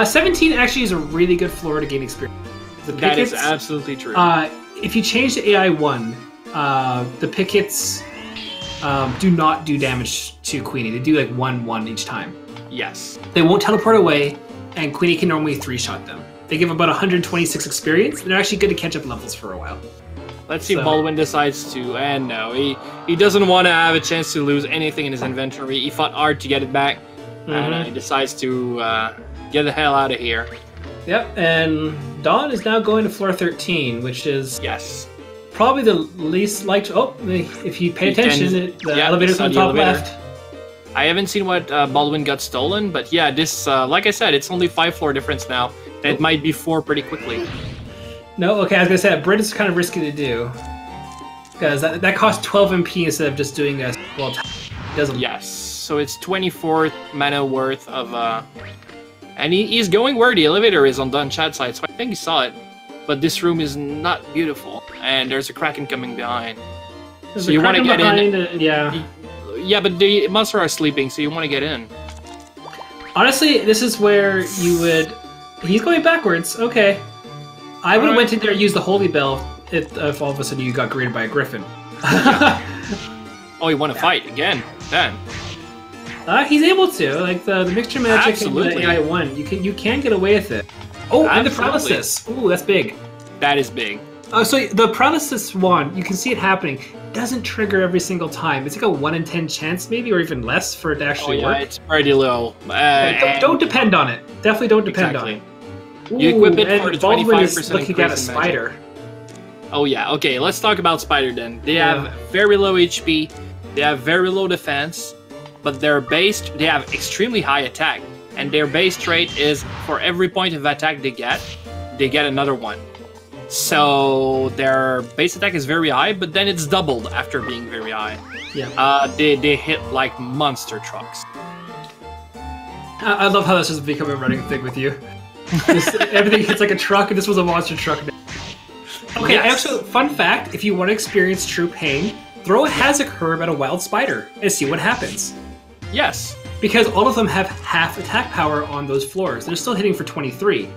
17 actually is a really good floor to gain experience. That is absolutely true. If you change to AI 1, the pickets do not do damage to Queenie. They do like 1/1 each time. Yes. They won't teleport away, and Queenie can normally 3-shot them. They give about 126 experience. They're actually good to catch up levels for a while. Let's see if Baldwin decides to, and no, he doesn't want to have a chance to lose anything in his inventory. He fought hard to get it back, and he decides to get the hell out of here. Yep, and Dawn is now going to floor 13, which is probably the least liked. Oh, if you pay attention, the elevator's on the top left. I haven't seen what Baldwin got stolen, but yeah, this, like I said, it's only 5 floor difference now. It might be 4 pretty quickly. No, okay, I was gonna say Brit is kind of risky to do because that costs 12 MP instead of just doing a doesn't. Yes, so it's 24 mana worth of and he's going where the elevator is on Donnchadh's side, so I think he saw it. But this room is not beautiful, and there's a Kraken coming behind. So you want to get in? Yeah, but the monsters are sleeping, so you want to get in. Honestly, this is where you would. He's going backwards. Okay. I would have went in there and used the Holy Bell if all of a sudden you got greeted by a Griffin. Oh, you want to fight again? Then. He's able to. Like the mixture magic and the AI 1, you can get away with it. Oh, and the paralysis. Ooh, that's big. That is big. So the paralysis wand, you can see it happening. Doesn't trigger every single time. It's like a 1 in 10 chance, maybe, or even less for it to actually work. It's pretty low. Don't depend on it. Definitely don't depend on it. Ooh, you equip it for the 25% looking at a spider. Magic. Oh yeah, okay, let's talk about spider then. They have very low HP, they have very low defense, but they have extremely high attack. And their base trait is for every point of attack they get another one. So their base attack is very high, but then it's doubled after being very high. Yeah. They hit like monster trucks. I love how this has become a running thing with you. Everything hits like a truck, and this was a monster truck. Okay, actually, fun fact, if you want to experience true pain, throw a Hazak herb at a wild spider and see what happens. Yes. Because all of them have half attack power on those floors. They're still hitting for 23.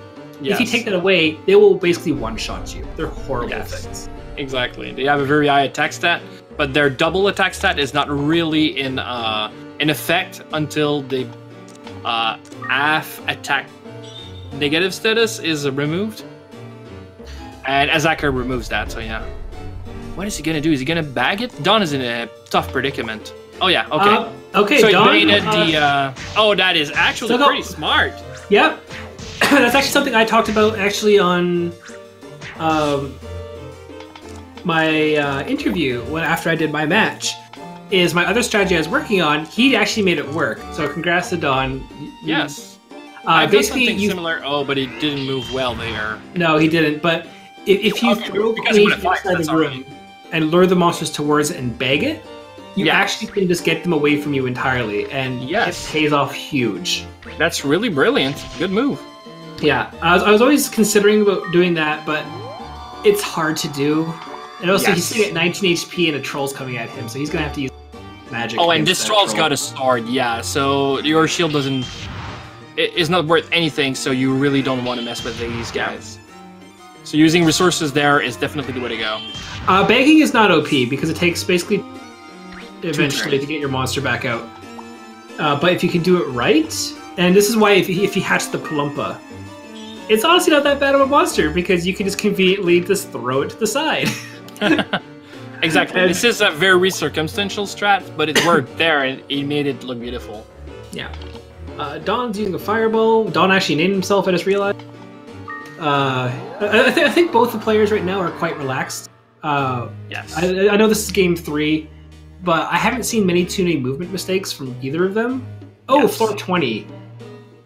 If you take that away, they will basically one-shot you. They're horrible things. Exactly. They have a very high attack stat, but their double attack stat is not really in effect until the half attack negative status is removed. And Azure removes that, so yeah. What is he gonna do? Is he gonna bag it? Dawn is in a tough predicament. Oh yeah, okay. Okay, so Dawn, he baited the oh, that is actually pretty smart. Yep. That's actually something I talked about actually on my interview after I did my match. Is my other strategy I was working on, he actually made it work. So congrats to Dawn. Yes. I've basically done something similar. Oh, but he didn't move well there. No, he didn't. But if you throw Queenie inside the room and lure the monsters towards it and bag it, you actually can just get them away from you entirely, and it pays off huge. That's really brilliant. Good move. Yeah, I was always considering about doing that, but it's hard to do. And also, he's sitting at 19 HP and a troll's coming at him, so he's gonna have to use magic. Oh, and this troll's got a sword, so your shield is not worth anything, so you really don't want to mess with these guys. So using resources there is definitely the way to go. Banking is not OP because it takes basically eventually to get your monster back out. But if you can do it right, and this is why if you hatch the Palumpa, it's honestly not that bad of a monster because you can just conveniently just throw it to the side. Exactly. This is a very circumstantial strat, but it worked there and it made it look beautiful. Yeah. Don's using a fireball. Don actually named himself, I just realized. I think both the players right now are quite relaxed. Yes. I know this is game 3, but I haven't seen many tuning movement mistakes from either of them. Oh, yes. Floor 20.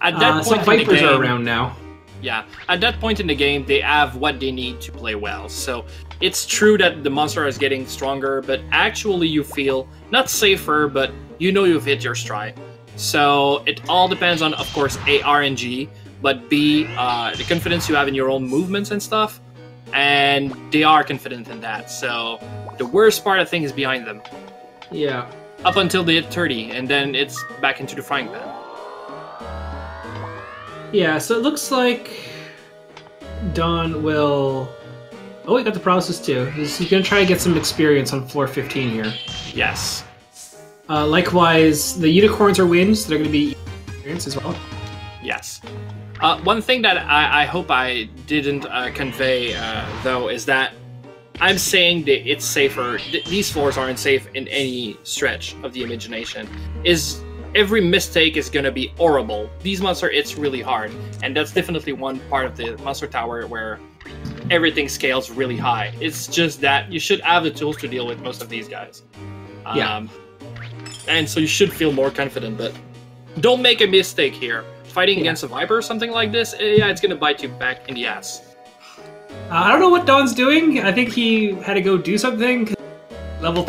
At that point, Vipers are around now. Yeah, at that point in the game, they have what they need to play well. So it's true that the monster is getting stronger, but actually you feel not safer, but you know you've hit your stride. So it all depends on, of course, A, RNG, but B, the confidence you have in your own movements and stuff. And they are confident in that. So the worst part, I think, is behind them. Yeah. Up until they hit 30, and then it's back into the frying pan. Yeah, so it looks like Don will... Oh, he got the paralysis too. He's going to try to get some experience on floor 15 here. Yes. Likewise, the unicorns are wins, so they're going to be experience as well. Yes. One thing that I hope I didn't convey, though, is that I'm saying that it's safer. These floors aren't safe in any stretch of the imagination. Every mistake is going to be horrible. These monsters, it's really hard. And that's definitely one part of the monster tower where everything scales really high. It's just that you should have the tools to deal with most of these guys. Yeah. And so you should feel more confident, but don't make a mistake here. Fighting against a Viper or something like this, yeah, it's going to bite you back in the ass. I don't know what Don's doing. I think he had to go do something. Still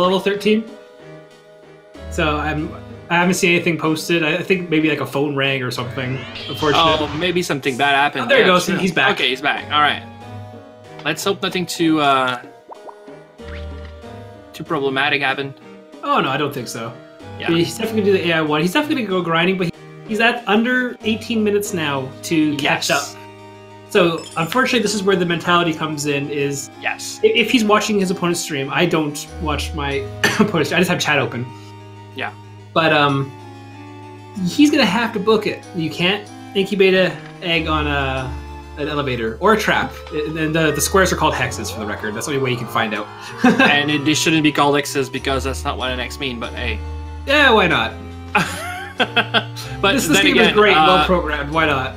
level 13. So I haven't seen anything posted. I think maybe like a phone rang or something. Unfortunately. Oh, maybe something bad happened. Oh, there he goes. He's back. Okay, he's back. All right. Let's hope nothing too problematic happened. Oh no, I don't think so. Yeah. He's definitely gonna do the AI one. He's definitely gonna go grinding, but he's at under 18 minutes now to catch up. So unfortunately, this is where the mentality comes in. Is if he's watching his opponent's stream, I don't watch my opponent's stream. I just have chat open. Yeah. But he's gonna have to book it. You can't incubate an egg on an elevator or a trap. And the squares are called hexes, for the record. That's the only way you can find out. And they shouldn't be called hexes because that's not what an X mean. But hey. Yeah, why not? But this game is great, well programmed. Why not?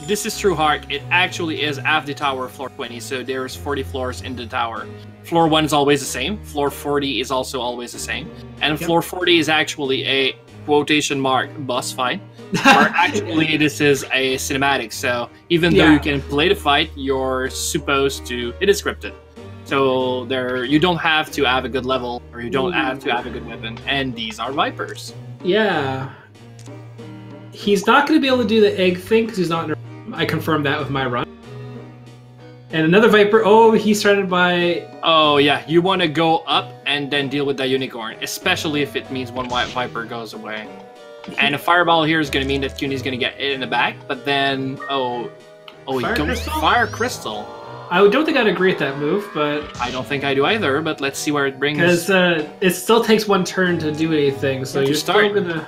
This is true heart. It actually is half the tower, floor 20. So there's 40 floors in the tower. Floor 1 is always the same. Floor 40 is also always the same. And floor 40 is actually a quotation mark boss fight. Or actually, this is a cinematic. So even though you can play the fight, you're supposed to. It is scripted. So you don't have to have a good level, or you don't have to have a good weapon. And these are Vipers. Yeah. He's not going to be able to do the egg thing because he's not in a... I confirmed that with my run. And another Viper. Oh, he's surrounded by... Oh, yeah. You want to go up and then deal with that unicorn, especially if it means one white Viper goes away. And a Fireball here is going to mean that CUNY's going to get it in the back, but then... he goes Fire Crystal. I don't think I'd agree with that move, but... I don't think I do either, but let's see where it brings... Because it still takes one turn to do anything, so you're still gonna...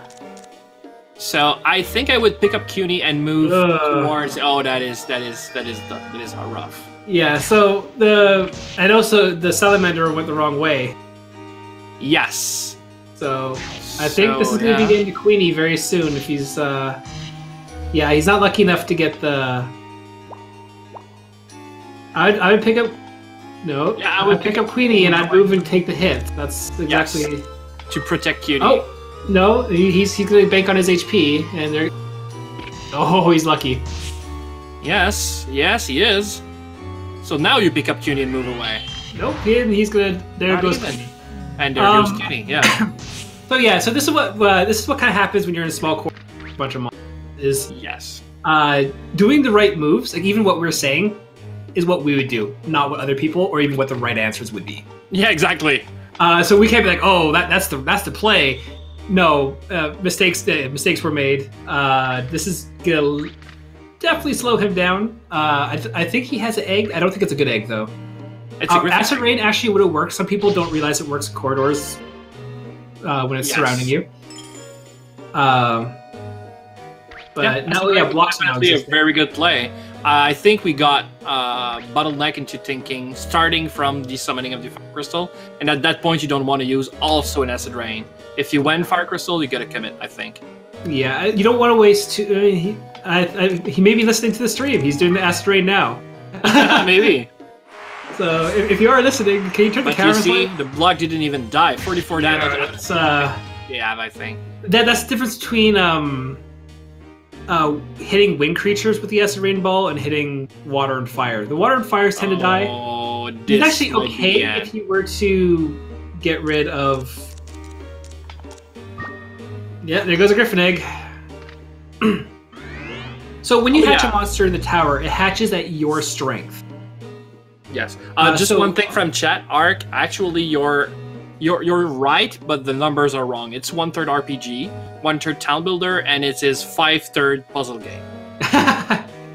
So I think I would pick up CUNY and move towards... Oh, that is rough. Yeah, so and also the Salamander went the wrong way. Yes. So I think this is going to be getting to Queenie very soon if he's... Yeah, he's not lucky enough to get the... I would pick up... No, yeah, I would pick up Queenie and I'd move and take the hit. That's exactly... Yes. To protect CUNY. Oh! No, he's going to bank on his HP, and they're... Oh, he's lucky. Yes, he is. So now you pick up CUNY and move away. Nope, he's going to... There goes CUNY. And there goes CUNY, yeah. So this is what kind of happens when you're in a small corner with a bunch of monsters. Is doing the right moves, like even what we're saying, is what we would do, not what other people or even what the right answers would be. Yeah, exactly. So we can't be like, oh, that's the play. No, mistakes were made. This is gonna definitely slow him down. I think he has an egg. I don't think it's a good egg though. It's a griffin Acid egg. Rain actually would have worked. Some people don't realize it works in corridors when it's surrounding you. But now we have blocks now. Definitely a very good play. I think we got bottleneck into thinking, starting from the summoning of the Fire Crystal, and at that point you don't want to use also an Acid Rain. If you went Fire Crystal, you gotta commit, I think. Yeah, you don't want to waste too... he may be listening to the stream. He's doing the Acid Rain now. Maybe. So if you are listening, can you turn the camera you see, on? the block didn't even die. 44 damage. It's, yeah, I think. That's the difference between hitting wind creatures with the Acid Rain Ball and hitting water and fire. The water and fires tend to die. Oh, It's actually okay if you were to get rid of... Yeah, there goes a Griffin Egg. So when you hatch a monster in the tower, it hatches at your strength. Yes. Just one thing from chat, Ark. Actually, you're right, but the numbers are wrong. It's 1/3 RPG, 1/3 Town Builder, and it is 5/3 puzzle game.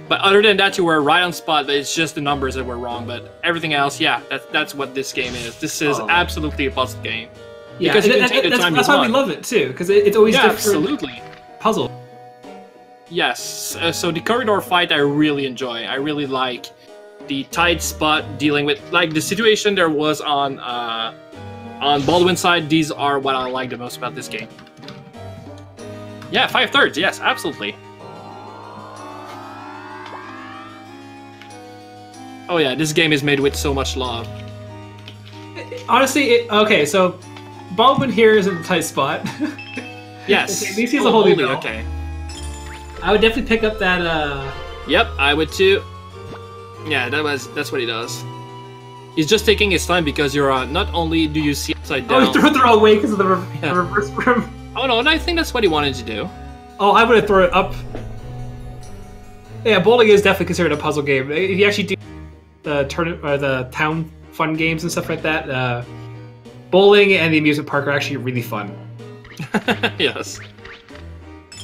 But other than that, you were right on spot. But it's just the numbers that were wrong. But everything else, yeah, that's what this game is. This is absolutely a puzzle game. Yeah, because you can take the time that's you why want. we love it too, because it's always different. Absolutely. Puzzle. Yes. So the corridor fight, I really enjoy. I really like the tight spot dealing with like the situation there was on Baldwin's side. These are what I like the most about this game. Yeah, 5/3. Yes, absolutely. Oh yeah, this game is made with so much love. Honestly, okay, so Baldwin here is in the tight spot. Yes. Okay, at least he's a holy bell. Okay. I would definitely pick up that. Yep, I would too. Yeah, that's what he does. He's just taking his time because you're not only do you see upside down. Oh, he threw it the wrong way because of the reverse rim. Oh no, and I think that's what he wanted to do. Oh, I would have thrown it up. Yeah, bowling is definitely considered a puzzle game. If you actually do the the town fun games and stuff like that, bowling and the amusement park are actually really fun. Yes.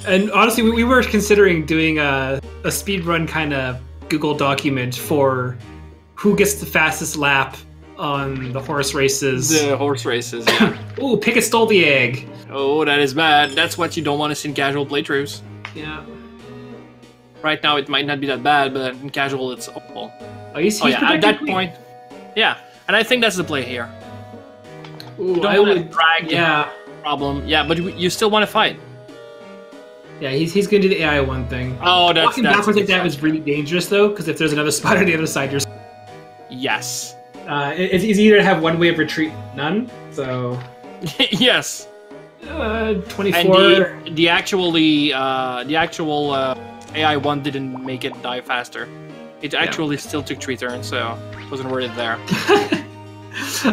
And honestly, we were considering doing a speedrun kind of Google document for who gets the fastest lap on the horse races. The horse races, yeah. Ooh, Pickett stole the egg. Oh, that is bad. That's what you don't want to see in casual playthroughs. Yeah. Right now, it might not be that bad, but in casual, it's awful. Oh, he's yeah, at that point. Yeah, and I think that's the play here. Ooh, you don't want to drag the problem. Yeah, but you still want to fight. Yeah, he's going to do the AI one thing. Oh, that's... Walking backwards like that is really dangerous, though, because if there's another spot on the other side, you're... Yes. It's easier to have one way of retreat, none, so... Yes. 24... And the actual AI one didn't make it die faster. It actually still took 3 turns, so wasn't worth it there.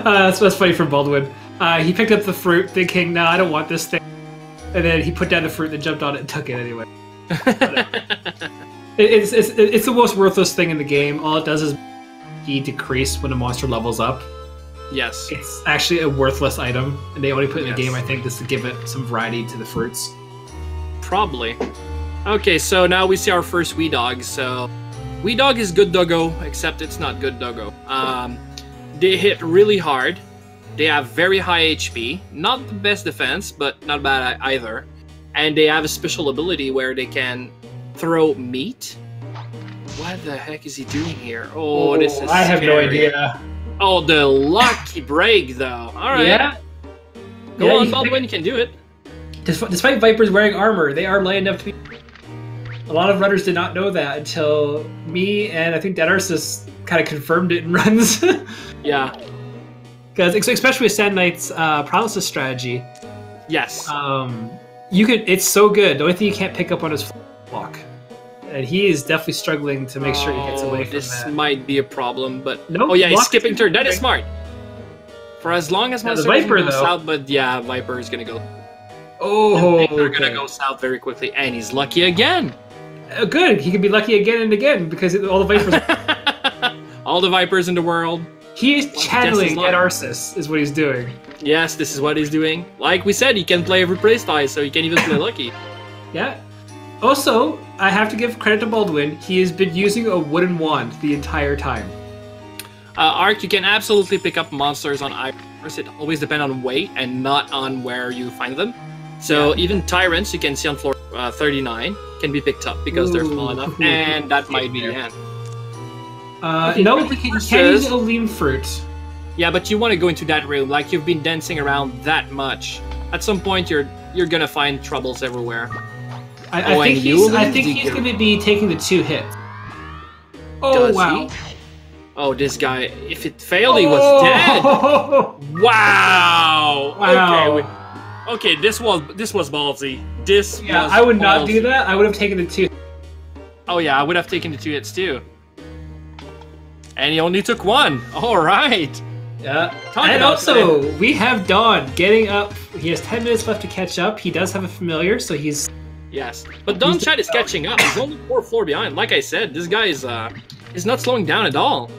That's funny for Baldwin. He picked up the fruit thinking, no, I don't want this thing. And then he put down the fruit and jumped on it and took it anyway. It's the most worthless thing in the game. All it does is decrease when a monster levels up. Yes. It's actually a worthless item, and they only put it in the game, I think, just to give it some variety to the fruits. Probably. Okay, so now we see our first Wee Dog. So, Wee Dog is good doggo, except it's not good doggo. They hit really hard. They have very high HP. Not the best defense, but not bad either. And they have a special ability where they can throw meat. What the heck is he doing here? Oh, this is I have scary. no idea. Oh, the lucky break, though. All right. Yeah. Go on, Baldwin, you can do it. Despite Vipers wearing armor, they are light enough to be... A lot of runners did not know that until me and I think Denarsis kind of confirmed it in runs. Yeah. Because especially with Sand Knight's paralysis strategy. Yes. You could. It's so good. The only thing you can't pick up on is block, and he is definitely struggling to make sure he gets away from this that. might be a problem, but Nope, oh yeah, he's block skipping turn. That is smart. For as long as monster Viper goes though. south, but yeah, Viper is gonna go. Oh, They're gonna go south very quickly, and he's lucky again. Good. He can be lucky again and again because all the Vipers. All the Vipers in the world. He is channeling luck. Denarsis, is what he's doing. Yes, this is what he's doing. Like we said, he can play every playstyle, so he can even play lucky. Yeah. Also, I have to give credit to Baldwin. He has been using a wooden wand the entire time. Ark, you can absolutely pick up monsters on items. It always depends on weight and not on where you find them. So even tyrants you can see on floor 39 can be picked up because they're small enough, and that might be the end. No, you can't use a lean fruit. Yeah, but you want to go into that room. Like, you've been dancing around that much. At some point, you're gonna find troubles everywhere. I think he's going to be taking the 2 hits. Oh, wow. Oh, this guy, if it failed, he was dead. Wow. Okay, this was ballsy. I would not do that. I would have taken the 2. Oh yeah, I would have taken the 2 hits too. And he only took 1. All right. Yeah. And also, we have Dawn getting up. He has 10 minutes left to catch up. He does have a familiar, so he's... Yes, but Donnchadh is catching up. He's only 4 floors behind. Like I said, this guy is not slowing down at all.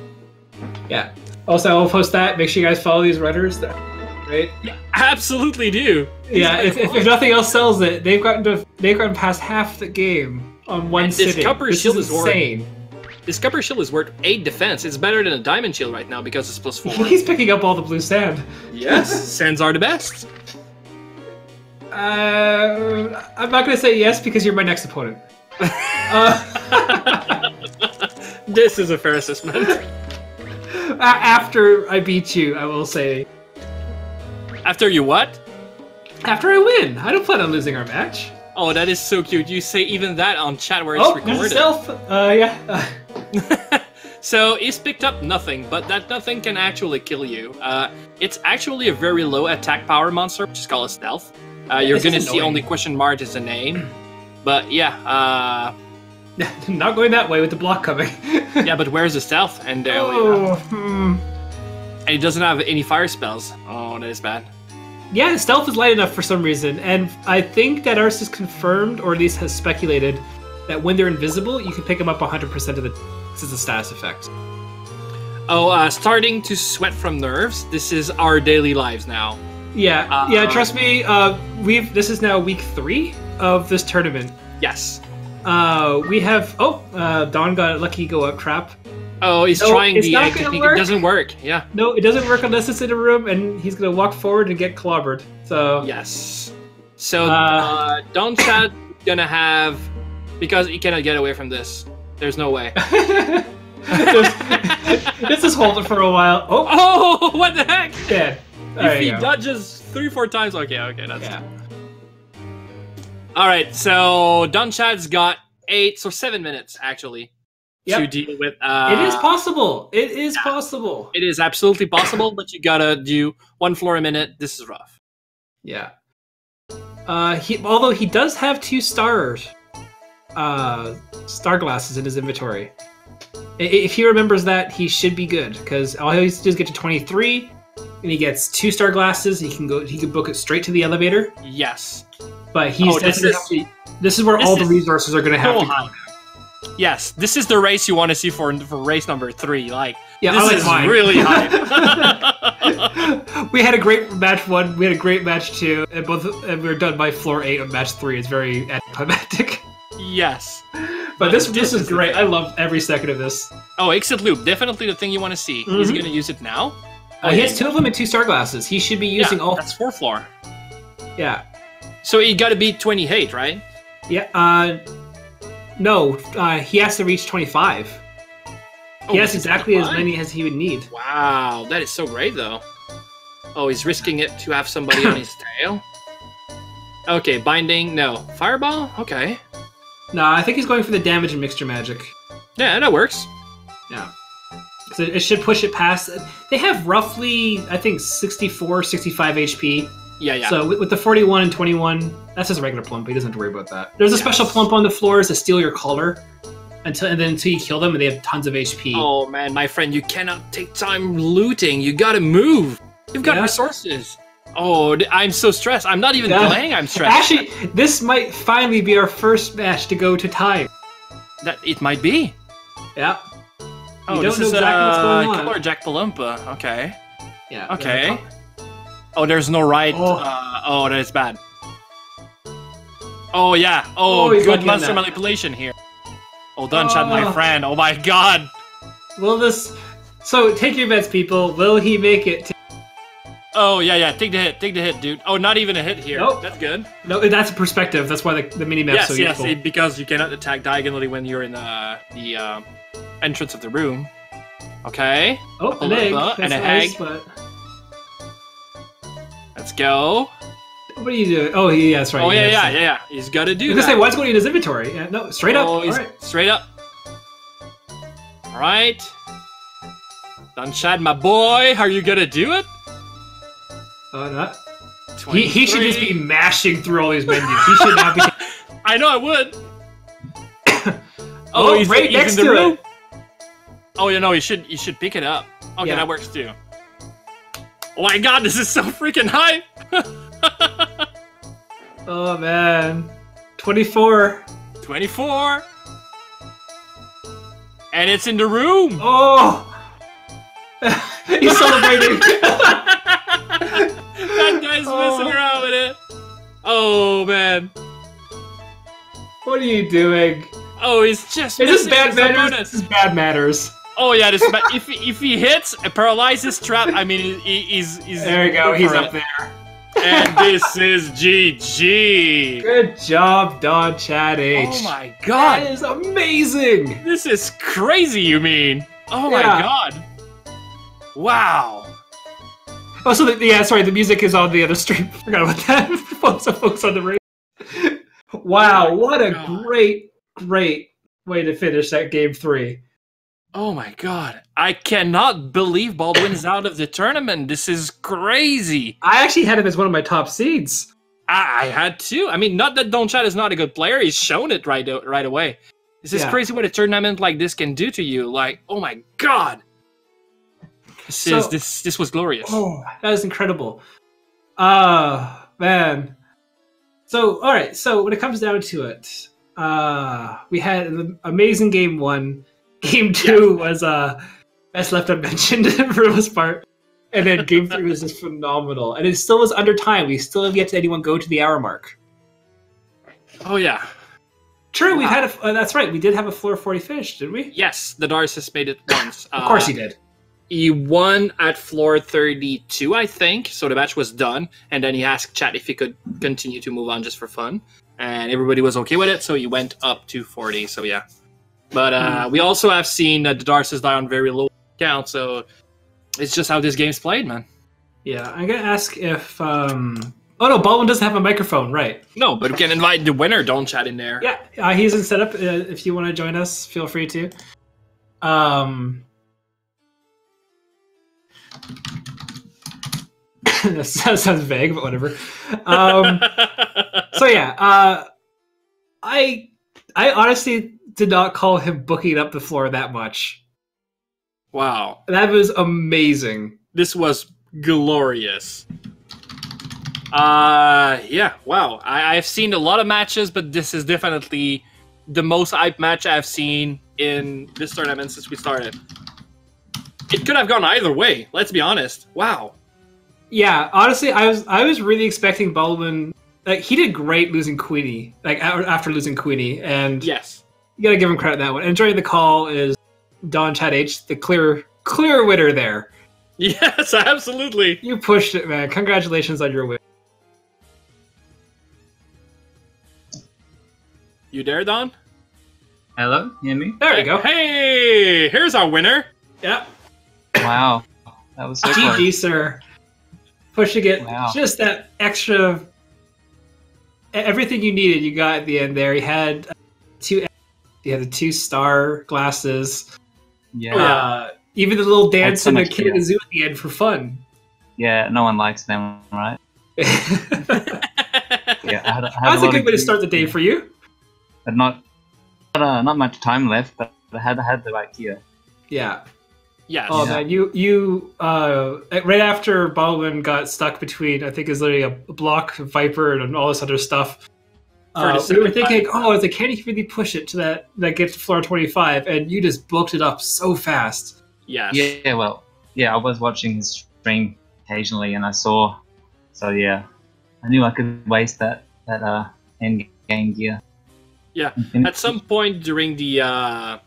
Yeah. Also, I will post that. Make sure you guys follow these runners. Right? Absolutely do. Yeah. If nothing else sells it, they've gotten past half the game on one sitting. This copper shield is insane. This copper shield is worth 8 defense. It's better than a diamond shield right now because it's +4. He's picking up all the blue sand. Yes, sands are the best. I'm not gonna say yes because you're my next opponent. This is a fair assessment. After I beat you, I will say. After you what? After I win. I don't plan on losing our match. Oh, that is so cute. You say even that on chat where it's recorded. There's stealth. Yeah. So he's picked up nothing, but that nothing can actually kill you. It's actually a very low attack power monster, which is called a stealth. You're gonna see only question mark as a name. But yeah, not going that way with the block coming. Yeah, but where's the stealth? And and he doesn't have any fire spells. Oh, that is bad. Yeah, stealth is light enough for some reason, and I think that ours is confirmed, or at least has speculated, that when they're invisible, you can pick them up 100% of the... This is a status effect. Oh, starting to sweat from nerves. This is our daily lives now. Yeah, yeah. Trust me. This is now week 3 of this tournament. Yes. We have. Don got a lucky go up trap. Oh, he's trying the egg technique. It doesn't work. Yeah. No, it doesn't work unless it's in a room, and he's gonna walk forward and get clobbered. So. Yes. So Donnchadh gonna have, because he cannot get away from this. There's no way. This is holding for a while. Oh, what the heck? Dead. If he dodges 3-4 times, okay, that's all right. So Donnchadh's got 7 minutes actually to deal with. It is possible. It is possible. It is absolutely possible, but you gotta do 1 floor a minute. This is rough. Yeah. Although he does have 2 star glasses in his inventory. If he remembers that, he should be good, because all he has to do is get to 23, and he gets 2 star glasses. He can book it straight to the elevator. Yes, but this is where all the resources are going to have to go. Yes, this is the race you want to see for race number 3. Like, this is really high. We had a great match 1. We had a great match 2, and we were done by floor 8 of match 3. It's very anticlimactic. Yes. But this is great. I love every second of this. Oh, exit loop. Definitely the thing you want to see. He's going to use it now. He has 2 of them and 2 star glasses. He should be using all... That's 4 floor. Yeah. So he got to beat 28, right? Yeah. No. He has to reach 25. He has exactly as many as he would need. Wow. That is so great, though. Oh, he's risking it to have somebody on his tail. Okay, binding. No. Fireball? Okay. No, I think he's going for the damage and mixture magic. Yeah, that works. Yeah. So it should push it past. They have roughly, I think, 64, 65 HP. Yeah. So with the 41 and 21, that's just a regular plump. He doesn't have to worry about that. There's a special plump on the floors to steal your color until you kill them, and they have tons of HP. Oh man, my friend, you cannot take time looting. You gotta move. You've got resources. Oh, I'm so stressed. I'm not even playing. I'm stressed. Actually, this might finally be our first match to go to time. It might be. Yeah. Oh, this is Color Jack Palumpa. Okay. Yeah. Okay. Oh, there's no right. Oh, that is bad. Oh yeah. Oh, Oh, he's good lucky on monster that. manipulation here. Oh, Donnchadh, my friend. Oh my god. Will this? So take your bets, people. Will he make it? Oh yeah. Take the hit, dude. Oh, not even a hit here. Nope. That's good. No, that's a perspective. That's why the mini map's Yes, so yes. useful. Because you cannot attack diagonally when you're in the entrance of the room. Okay. Oh, an egg. And a That's nice, egg. but Let's go. what are you doing? Oh, yeah, that's right. Oh you yeah, gotta yeah, say- yeah. He's got to do I was that. gonna say, why's going in his inventory? Yeah, no, straight up. Oh, All he's right. straight up. All right. Donnchadh, my boy, are you gonna do it? Not. He should just be 23. mashing through all these menus. He should not be. I know I would. Oh, he's right he's next in the to room. it. Oh, you know, you should pick it up. Okay, Yeah. that works too. Oh my god, this is so freaking hype! Oh man, 24. 24. And it's in the room. Oh, he's celebrating. That guy's messing around with it. Oh man. What are you doing? Oh, he's just. Is this missing bad his manners? opponent. This is bad manners. Oh yeah, this. If he hits a paralyzes trap, I mean he's. There you go. good He's for up it. there. And this is GG. Good job, Donnchadh H. Oh my That god. is amazing. This is crazy, you mean? Oh my Yeah. god. Wow. Oh, so the music is on the other stream. Forgot about that. folks on the radio. Wow, what a God. great way to finish that game 3. Oh my god. I cannot believe Baldwin is out of the tournament. This is crazy. I actually had him as one of my top seeds. I had to. I mean, not that Donnchadh is not a good player. He's shown it right away. This is Yeah. crazy what a tournament like this can do to you. Like, oh my god. This was glorious. Oh, that is incredible. Man. So, all right. So when it comes down to it, we had an amazing game 1. Game 2 was best left unmentioned for the most part, and then game 3 was just phenomenal. And it still was under time. We still have yet to anyone go to the hour mark. Oh yeah. True, we've had a. That's right. We did have a floor 40 finish, did we? Yes, the Darcis made it once. Of course he did. He won at floor 32, I think. So the match was done, and then he asked chat if he could continue to move on just for fun, and everybody was okay with it. So he went up to 40. So yeah, but we also have seen the Darcis die on very low count. So it's just how this game's played, man. Yeah, I'm gonna ask if. Oh no, Baldwin doesn't have a microphone, right? No, but we can invite the winner, Donnchadh, in there. Yeah, he's in setup. If you want to join us, feel free to. That sounds vague, but whatever. So yeah, I honestly did not call him booking up the floor that much. Wow, That was amazing. this was glorious. Yeah, wow. I've seen a lot of matches, but this is definitely the most hype match I've seen in this tournament since we started. It could have gone either way, let's be honest. Wow. Yeah, honestly, I was really expecting Baldwin. Like, he did great losing Queenie. Like after losing Queenie, and Yes. you gotta give him credit on that one. And joining the call is Donnchadh H, the clear winner there. Yes, absolutely. You pushed it, man. Congratulations on your win. You there, Don? Hello, you hear me? There you go. Hey, here's our winner. Yep. Wow, that was so GG, close. sir. Pushing it Wow. just that extra. Everything you needed, you got at the end there. He had the 2-star glasses. Yeah, Even the little dance so in the much kid at fun. the zoo at the end for fun. yeah. No one likes them, right? Yeah, I had That's lot a good of way to start the day for you. But not much time left. But I had the right gear. Yeah. Yes. Oh Yeah. man, you right after Baldwin got stuck between, I think it's literally a block, Viper, and all this other stuff. We were 37. thinking, oh, can he really push it to that gets to floor 25? And you just booked it up so fast. Yes. Yeah, well, yeah. I was watching his stream occasionally, and I saw. So yeah, I knew I could waste that end Game Gear. Yeah, Infinity. at some point during the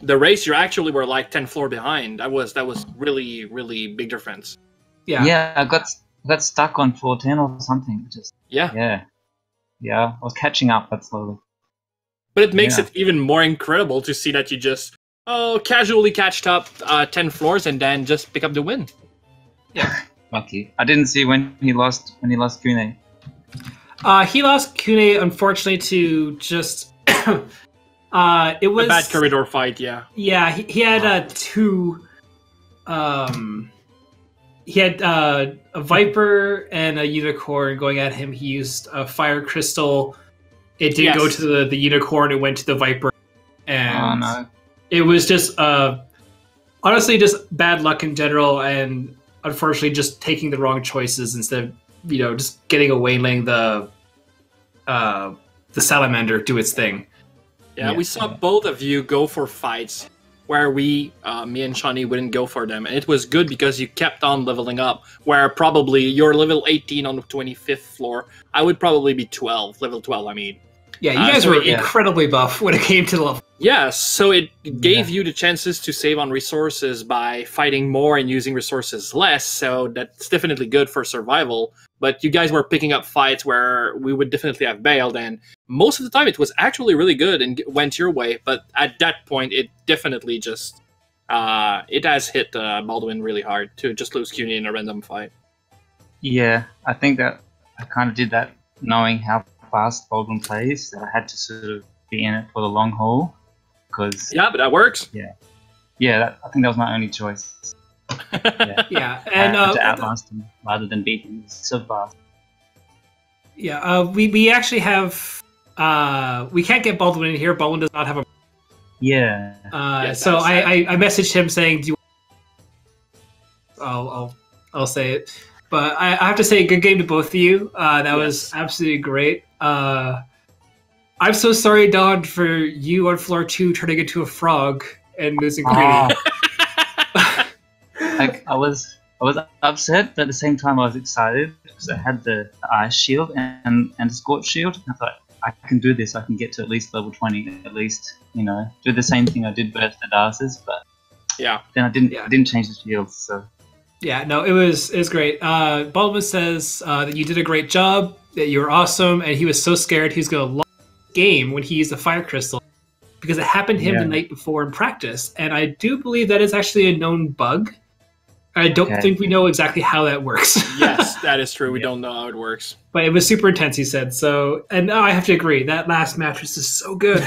race, you actually were like 10 floor behind. That was really big difference. Yeah. I got stuck on 410 or something. Yeah. I was catching up that slowly. But it makes it even more incredible to see that you just casually catched up 10 floors and then just pick up the win. Yeah. Lucky. I didn't see when he lost Kune. He lost Kune, unfortunately, to just. It was a bad corridor fight. Yeah. Yeah, he had two. He had a Viper and a Unicorn going at him. He used a Fire Crystal. It didn't go to the Unicorn. It went to the Viper, and it was just honestly just bad luck in general, and unfortunately just taking the wrong choices instead of just getting away, letting the Salamander do its thing. Yeah, we saw both of you go for fights where me and Shawnee wouldn't go for them. And it was good because you kept on leveling up, where probably you're level 18 on the 25th floor. I would probably be level 12, I mean. Yeah, you guys were incredibly buff when it came to the level. Yeah, so it gave you the chances to save on resources by fighting more and using resources less, so that's definitely good for survival. But you guys were picking up fights where we would definitely have bailed, and most of the time it was actually really good and went your way, but at that point it definitely just it has hit Baldwin really hard to just lose Cuny in a random fight. Yeah, I think that I kind of did that knowing how fast Baldwin plays, that I had to sort of be in it for the long haul. Yeah, but that works. Yeah, I think that was my only choice. Yeah, and to outlast him rather than beat him so fast. Yeah, we actually have we can't get Baldwin in here. Baldwin does not have a. Yeah. So I messaged him saying, "Do you?" I'll say it, but I have to say, good game to both of you. That was absolutely great. I'm so sorry, Don, for you on floor 2 turning into a frog and losing Queenie. I was upset, but at the same time I was excited because I had the ice shield and the scorch shield. I thought, I can do this. I can get to at least level 20, at least, do the same thing I did versus the Darces. But then I didn't change the shields. So yeah, no, it was great. Baldwin says that you did a great job, that you were awesome, and he was so scared he was going to lose the game when he used the fire crystal because it happened to him the night before in practice, and I do believe that is actually a known bug. I don't think we know exactly how that works. Yes, that is true. We don't know how it works. But it was super intense, he said. So, and I have to agree, that last match was just so good.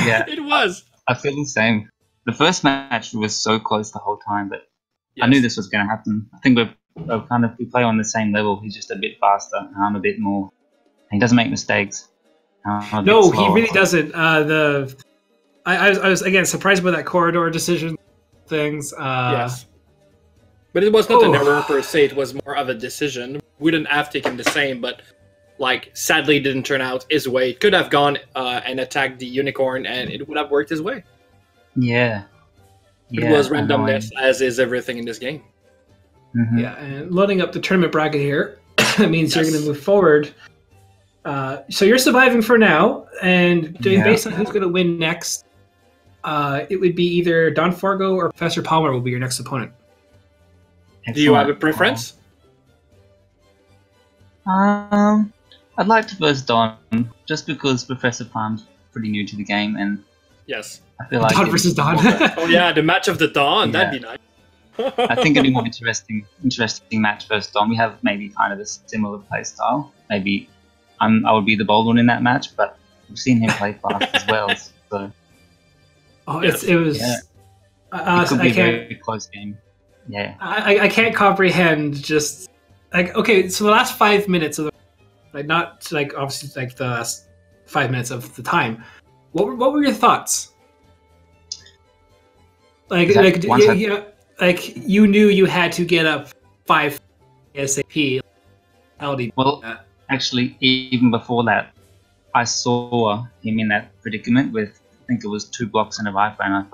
Yeah, it was. I feel the same. The first match was so close the whole time, but I knew this was going to happen. I think we play on the same level. He's just a bit faster, and I'm a bit more. He doesn't make mistakes. No, he really doesn't. I was again surprised by that corridor decision things. Yes. But it was not an error per se, it was more of a decision. We wouldn't have taken the same, but sadly it didn't turn out his way. It could have gone and attacked the unicorn and it would have worked his way. Yeah. It was randomness, as is everything in this game. Mm-hmm. Yeah, and loading up the tournament bracket here, that means you're going to move forward. So you're surviving for now, and based on who's going to win next, it would be either Don Fargo or Professor Palmer will be your next opponent. Excellent. Do you have a preference? I'd like to verse Don, just because Professor Palmer's pretty new to the game, and I feel like Don versus Don. Oh yeah, the match of the Dawn. That'd be nice. I think it'd be more interesting match versus Don. We have maybe kind of a similar play style. Maybe I would be the bold one in that match, but we've seen him play fast as well. So. It was. Yeah. It could be a very close game. Yeah. I can't comprehend just okay. So the last 5 minutes of not obviously the last 5 minutes of the time. What were your thoughts? You knew you had to get up 5 ASAP. Well, actually, even before that, I saw him in that predicament with, I think it was 2 blocks and a Viper,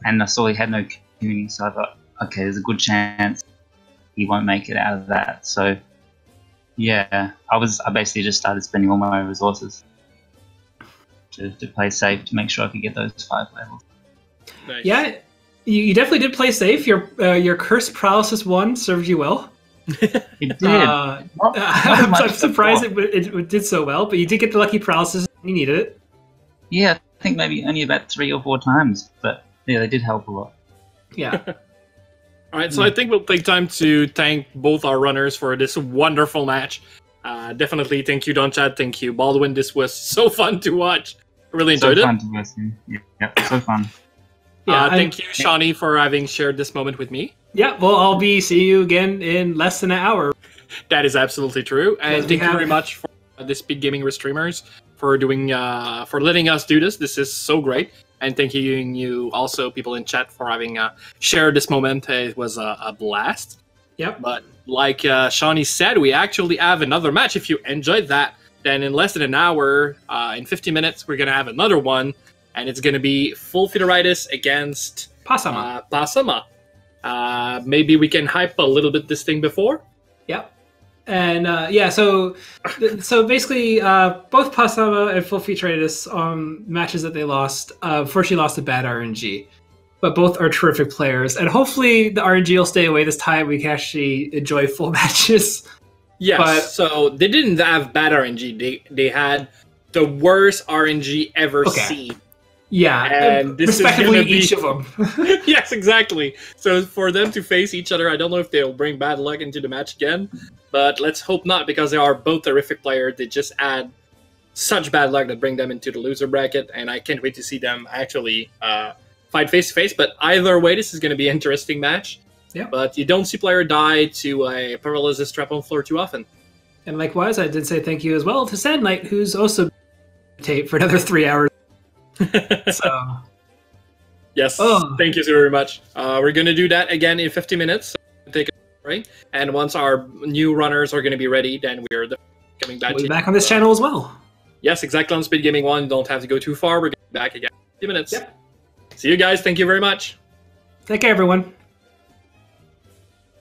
and I saw he had no community, so I thought, okay, there's a good chance he won't make it out of that. So, Yeah, I basically just started spending all my resources to play safe to make sure I could get those 5 levels. Nice. Yeah, you definitely did play safe. Your Curse Paralysis 1 served you well. It did. I'm surprised it did so well, but you did get the lucky paralysis when you needed it. Yeah, I think maybe only about 3 or 4 times, but yeah, they did help a lot. Yeah. All right, so I think we'll take time to thank both our runners for this wonderful match. Definitely thank you, Donnchadh. Thank you, Baldwin. This was so fun to watch. I really enjoyed it. So fun to listen. Yeah, so fun. Thank you, Shawnee, for having shared this moment with me. Yeah, well, I'll be seeing you again in less than an hour. That is absolutely true. And thank you very much for the Speed Gaming Streamers for letting us do this. This is so great. And thank you also, people in chat, for having shared this moment. It was a blast. Yep. But like Shawnee said, we actually have another match. If you enjoyed that, then in less than an hour, in 50 minutes, we're going to have another one. And it's going to be Full Featheritis against Pasama. Maybe we can hype a little bit this thing before. Yep. And so basically, both Pasama and Full Featheritis matches that they lost, unfortunately lost to bad RNG. But both are terrific players. And hopefully the RNG will stay away this time. We can actually enjoy full matches. Yes, so they didn't have bad RNG. They had the worst RNG ever seen. Yeah, and this respectively is each of them. Yes, exactly. So for them to face each other, I don't know if they'll bring bad luck into the match again, but let's hope not, because they are both terrific players. They just add such bad luck that bring them into the loser bracket, and I can't wait to see them actually fight face to face. But either way, this is going to be an interesting match. Yeah. But you don't see player die to a paralysis strap on floor too often. And likewise, I did say thank you as well to Sand Knight, who's also tape for another 3 hours. So yes, thank you so very much. We're gonna do that again in 50 minutes. So take a break, and once our new runners are gonna be ready, then we're coming back. We'll be back on this channel as well. Yes, exactly, on Speed Gaming 1. Don't have to go too far. We're gonna be back again in 50 minutes. Yep. See you guys. Thank you very much. Take care, everyone.